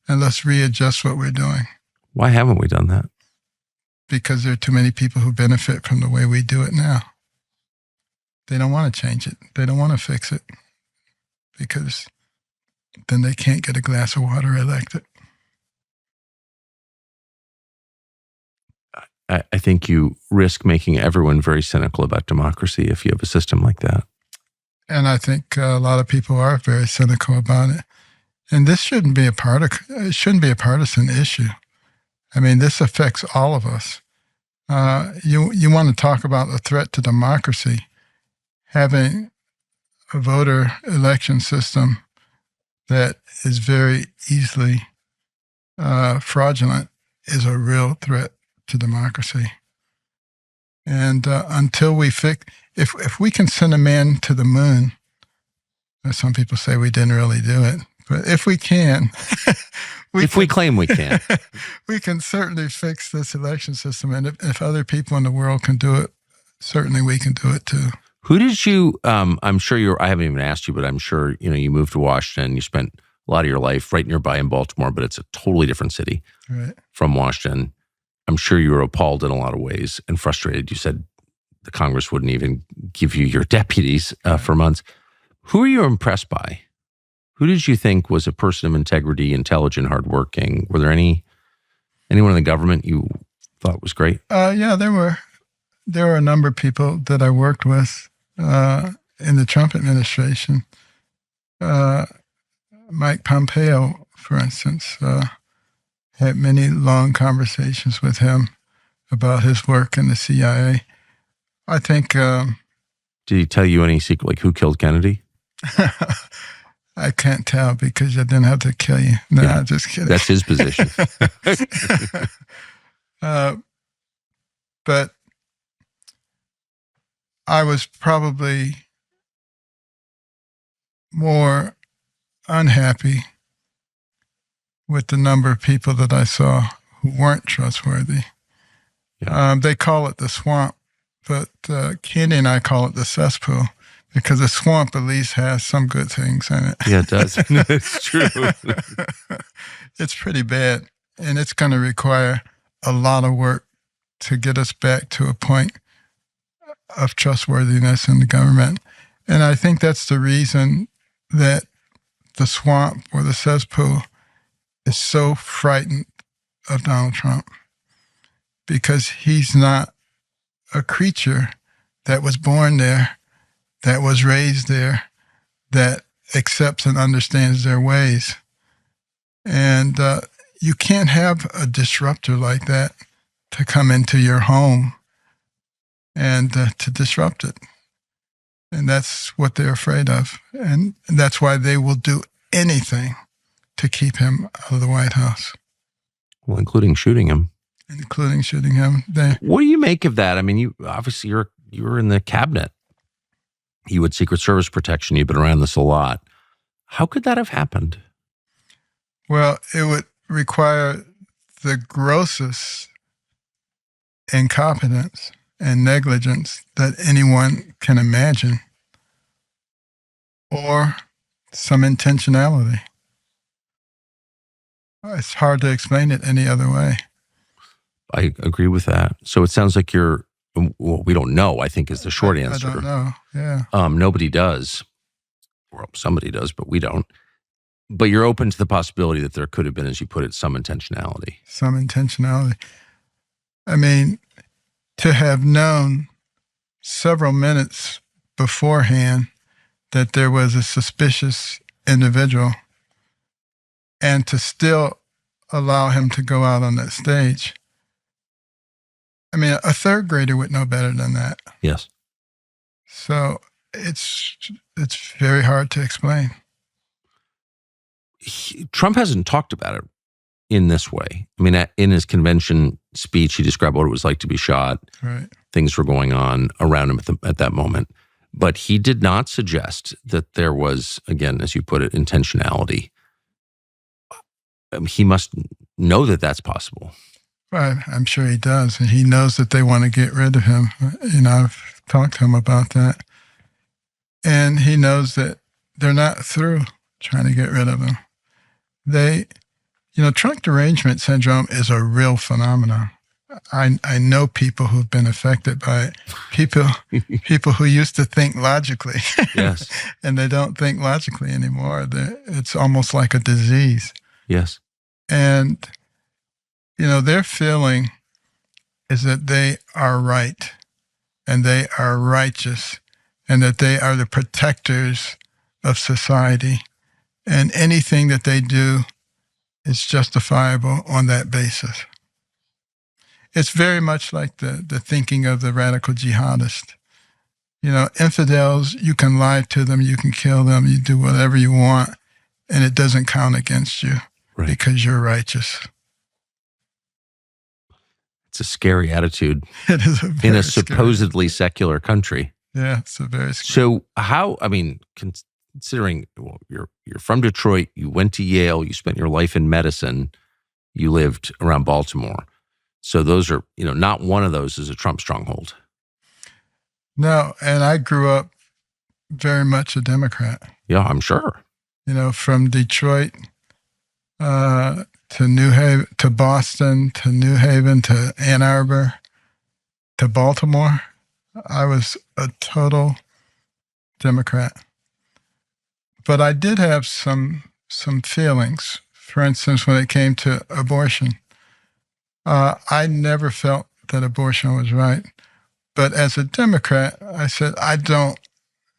And let's readjust what we're doing. Why haven't we done that? Because there are too many people who benefit from the way we do it now. They don't want to change it. They don't want to fix it because then they can't get a glass of water elected. I think you risk making everyone very cynical about democracy if you have a system like that. And I think a lot of people are very cynical about it. And this shouldn't be a partisan issue. I mean, this affects all of us. You want to talk about a threat to democracy. Having a voter election system that is very easily fraudulent is a real threat to democracy. And until we if we can send a man to the moon, some people say we didn't really do it, but if we can, we claim we can, we can certainly fix this election system. And if other people in the world can do it, certainly we can do it too. Who did you, I'm sure I haven't even asked you, but I'm sure, you moved to Washington, you spent a lot of your life right nearby in Baltimore, but it's a totally different city from Washington. I'm sure you were appalled in a lot of ways and frustrated. You said the Congress wouldn't even give you your deputies for months. Who are you impressed by? Who did you think was a person of integrity, intelligent, hardworking? Were there anyone in the government you thought was great? Yeah, there were a number of people that I worked with in the Trump administration. Mike Pompeo, for instance, had many long conversations with him about his work in the CIA. I think... Did he tell you any secret, like who killed Kennedy? I can't tell because I didn't have to kill you. No, I'm just kidding. That's his position. But I was probably more unhappy with the number of people that I saw who weren't trustworthy. Yeah. They call it the swamp, but Candy and I call it the cesspool because the swamp at least has some good things in it. Yeah, it does. It's true. It's pretty bad, and it's going to require a lot of work to get us back to a point of trustworthiness in the government. And I think that's the reason that the swamp or the cesspool is so frightened of Donald Trump, because he's not a creature that was born there, that was raised there, that accepts and understands their ways. And you can't have a disruptor like that to come into your home and to disrupt it. And that's what they're afraid of. And that's why they will do anything to keep him out of the White House. Well, including shooting him. Including shooting him. What do you make of that? I mean, you obviously you were in the cabinet. You had Secret Service protection. You've been around this a lot. How could that have happened? Well, it would require the grossest incompetence and negligence that anyone can imagine, or some intentionality. It's hard to explain it any other way. I agree with that. So it sounds like well, we don't know, I think, is the short answer. I don't know, yeah. Nobody does. Well, somebody does, but we don't. But you're open to the possibility that there could have been, as you put it, some intentionality. Some intentionality. I mean, to have known several minutes beforehand that there was a suspicious individual and to still allow him to go out on that stage. I mean, a third grader would know better than that. Yes. So it's very hard to explain. Trump hasn't talked about it in this way. I mean, in his convention speech, he described what it was like to be shot. Right. Things were going on around him at that moment. But he did not suggest that there was, again, as you put it, intentionality. He must know that that's possible. Right. I'm sure he does. And he knows that they want to get rid of him. You know, I've talked to him about that. And he knows that they're not through trying to get rid of him. Trunk derangement syndrome is a real phenomenon. I know people who've been affected by it. People who used to think logically. Yes. And they don't think logically anymore. It's almost like a disease. Yes. And, their feeling is that they are right and they are righteous and that they are the protectors of society. And anything that they do is justifiable on that basis. It's very much like the thinking of the radical jihadist. Infidels, you can lie to them, you can kill them, you do whatever you want, and it doesn't count against you. Right. Because you're righteous. It's a scary attitude. It is in a supposedly secular country. Yeah, it's a very scary. So how, considering you're from Detroit, you went to Yale, you spent your life in medicine, you lived around Baltimore. So those are, not one of those is a Trump stronghold. No, and I grew up very much a Democrat. Yeah, I'm sure. From Detroit to New Haven, to Boston, to New Haven, to Ann Arbor, to Baltimore, I was a total Democrat. But I did have some feelings. For instance, when it came to abortion, I never felt that abortion was right. But as a Democrat, I said, I don't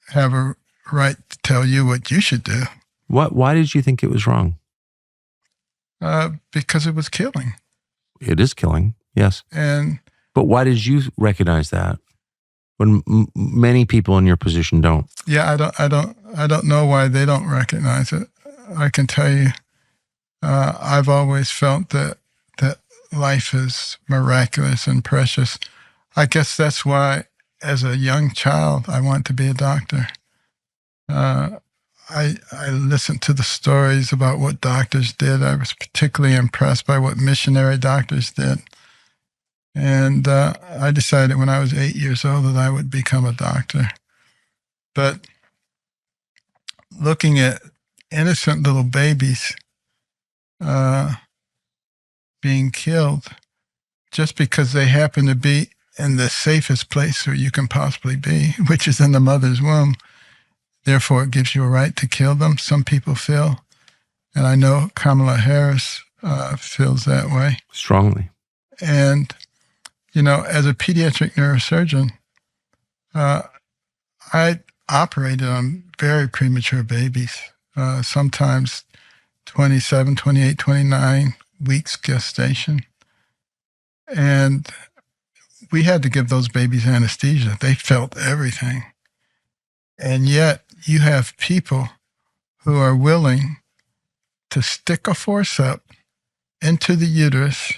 have a right to tell you what you should do. Why did you think it was wrong? Because it was killing. It is killing, yes. But why did you recognize that when many people in your position don't? Yeah, I don't know why they don't recognize it. I can tell you, I've always felt that life is miraculous and precious. I guess that's why, as a young child, I wanted to be a doctor. I listened to the stories about what doctors did. I was particularly impressed by what missionary doctors did. And I decided when I was 8 years old that I would become a doctor. But looking at innocent little babies being killed just because they happen to be in the safest place where you can possibly be, which is in the mother's womb. Therefore, it gives you a right to kill them, some people feel. And I know Kamala Harris feels that way. Strongly. And, as a pediatric neurosurgeon, I operated on very premature babies, sometimes 27, 28, 29 weeks gestation. And we had to give those babies anesthesia. They felt everything. And yet you have people who are willing to stick a forceps into the uterus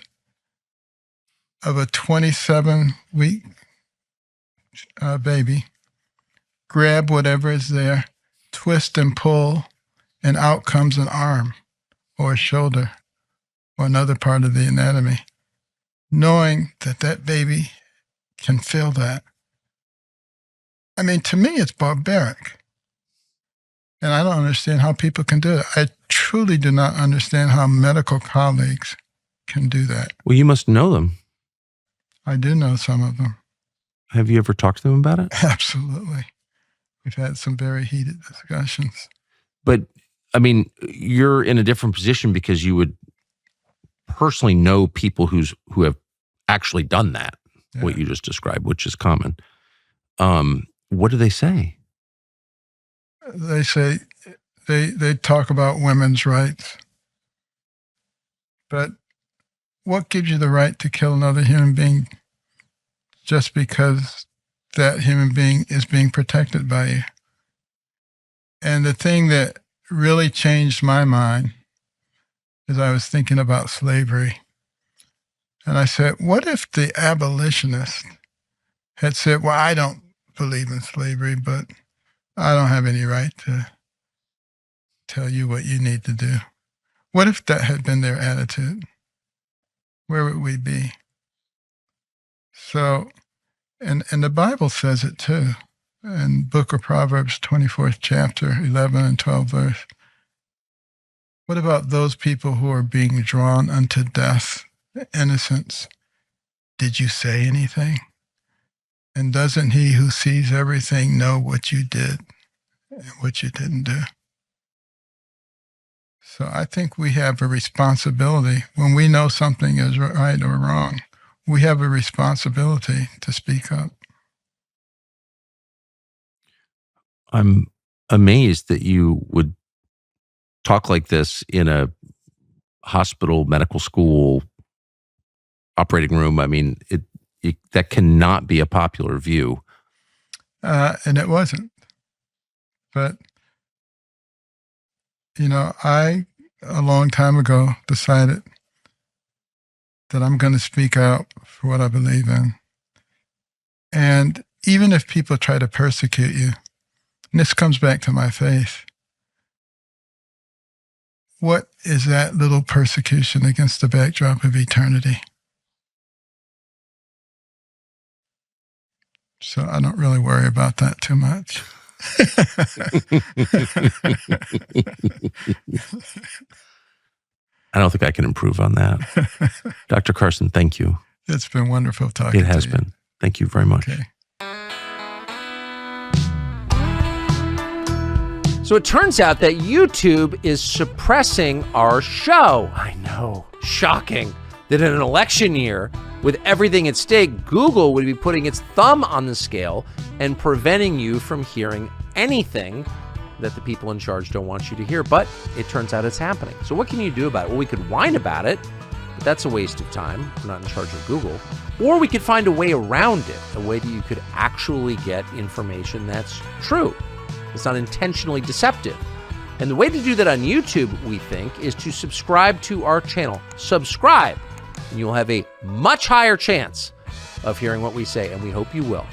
of a 27-week baby, grab whatever is there, twist and pull, and out comes an arm or a shoulder or another part of the anatomy, knowing that that baby can feel that. I mean, to me, it's barbaric. And I don't understand how people can do it. I truly do not understand how medical colleagues can do that. Well, you must know them. I do know some of them. Have you ever talked to them about it? Absolutely. We've had some very heated discussions. But, I mean, you're in a different position because you would personally know people who have actually done that, what you just described, which is common. What do they say? They say they talk about women's rights. But what gives you the right to kill another human being just because that human being is being protected by you? And the thing that really changed my mind is I was thinking about slavery. And I said, what if the abolitionist had said, well, I don't believe in slavery, but I don't have any right to tell you what you need to do? What if that had been their attitude? Where would we be? So, and the Bible says it too. In Book of Proverbs, 24th chapter, 11 and 12 verse. What about those people who are being drawn unto death, innocence? Did you say anything? And doesn't he who sees everything know what you did and what you didn't do? So I think we have a responsibility. When we know something is right or wrong, we have a responsibility to speak up. I'm amazed that you would talk like this in a hospital, medical school, operating room. I mean, that cannot be a popular view. And it wasn't. But, I, a long time ago, decided that I'm going to speak out for what I believe in. And even if people try to persecute you, and this comes back to my faith, what is that little persecution against the backdrop of eternity? So I don't really worry about that too much. I don't think I can improve on that. Dr. Carson, thank you. It's been wonderful talking to you. It has been. Thank you very much. Okay. So it turns out that YouTube is suppressing our show. I know. Shocking that in an election year, with everything at stake, Google would be putting its thumb on the scale and preventing you from hearing anything that the people in charge don't want you to hear. But it turns out it's happening. So what can you do about it? Well, we could whine about it, but that's a waste of time. We're not in charge of Google. Or we could find a way around it, a way that you could actually get information that's true. It's not intentionally deceptive. And the way to do that on YouTube, we think, is to subscribe to our channel. Subscribe, and you'll have a much higher chance of hearing what we say, and we hope you will.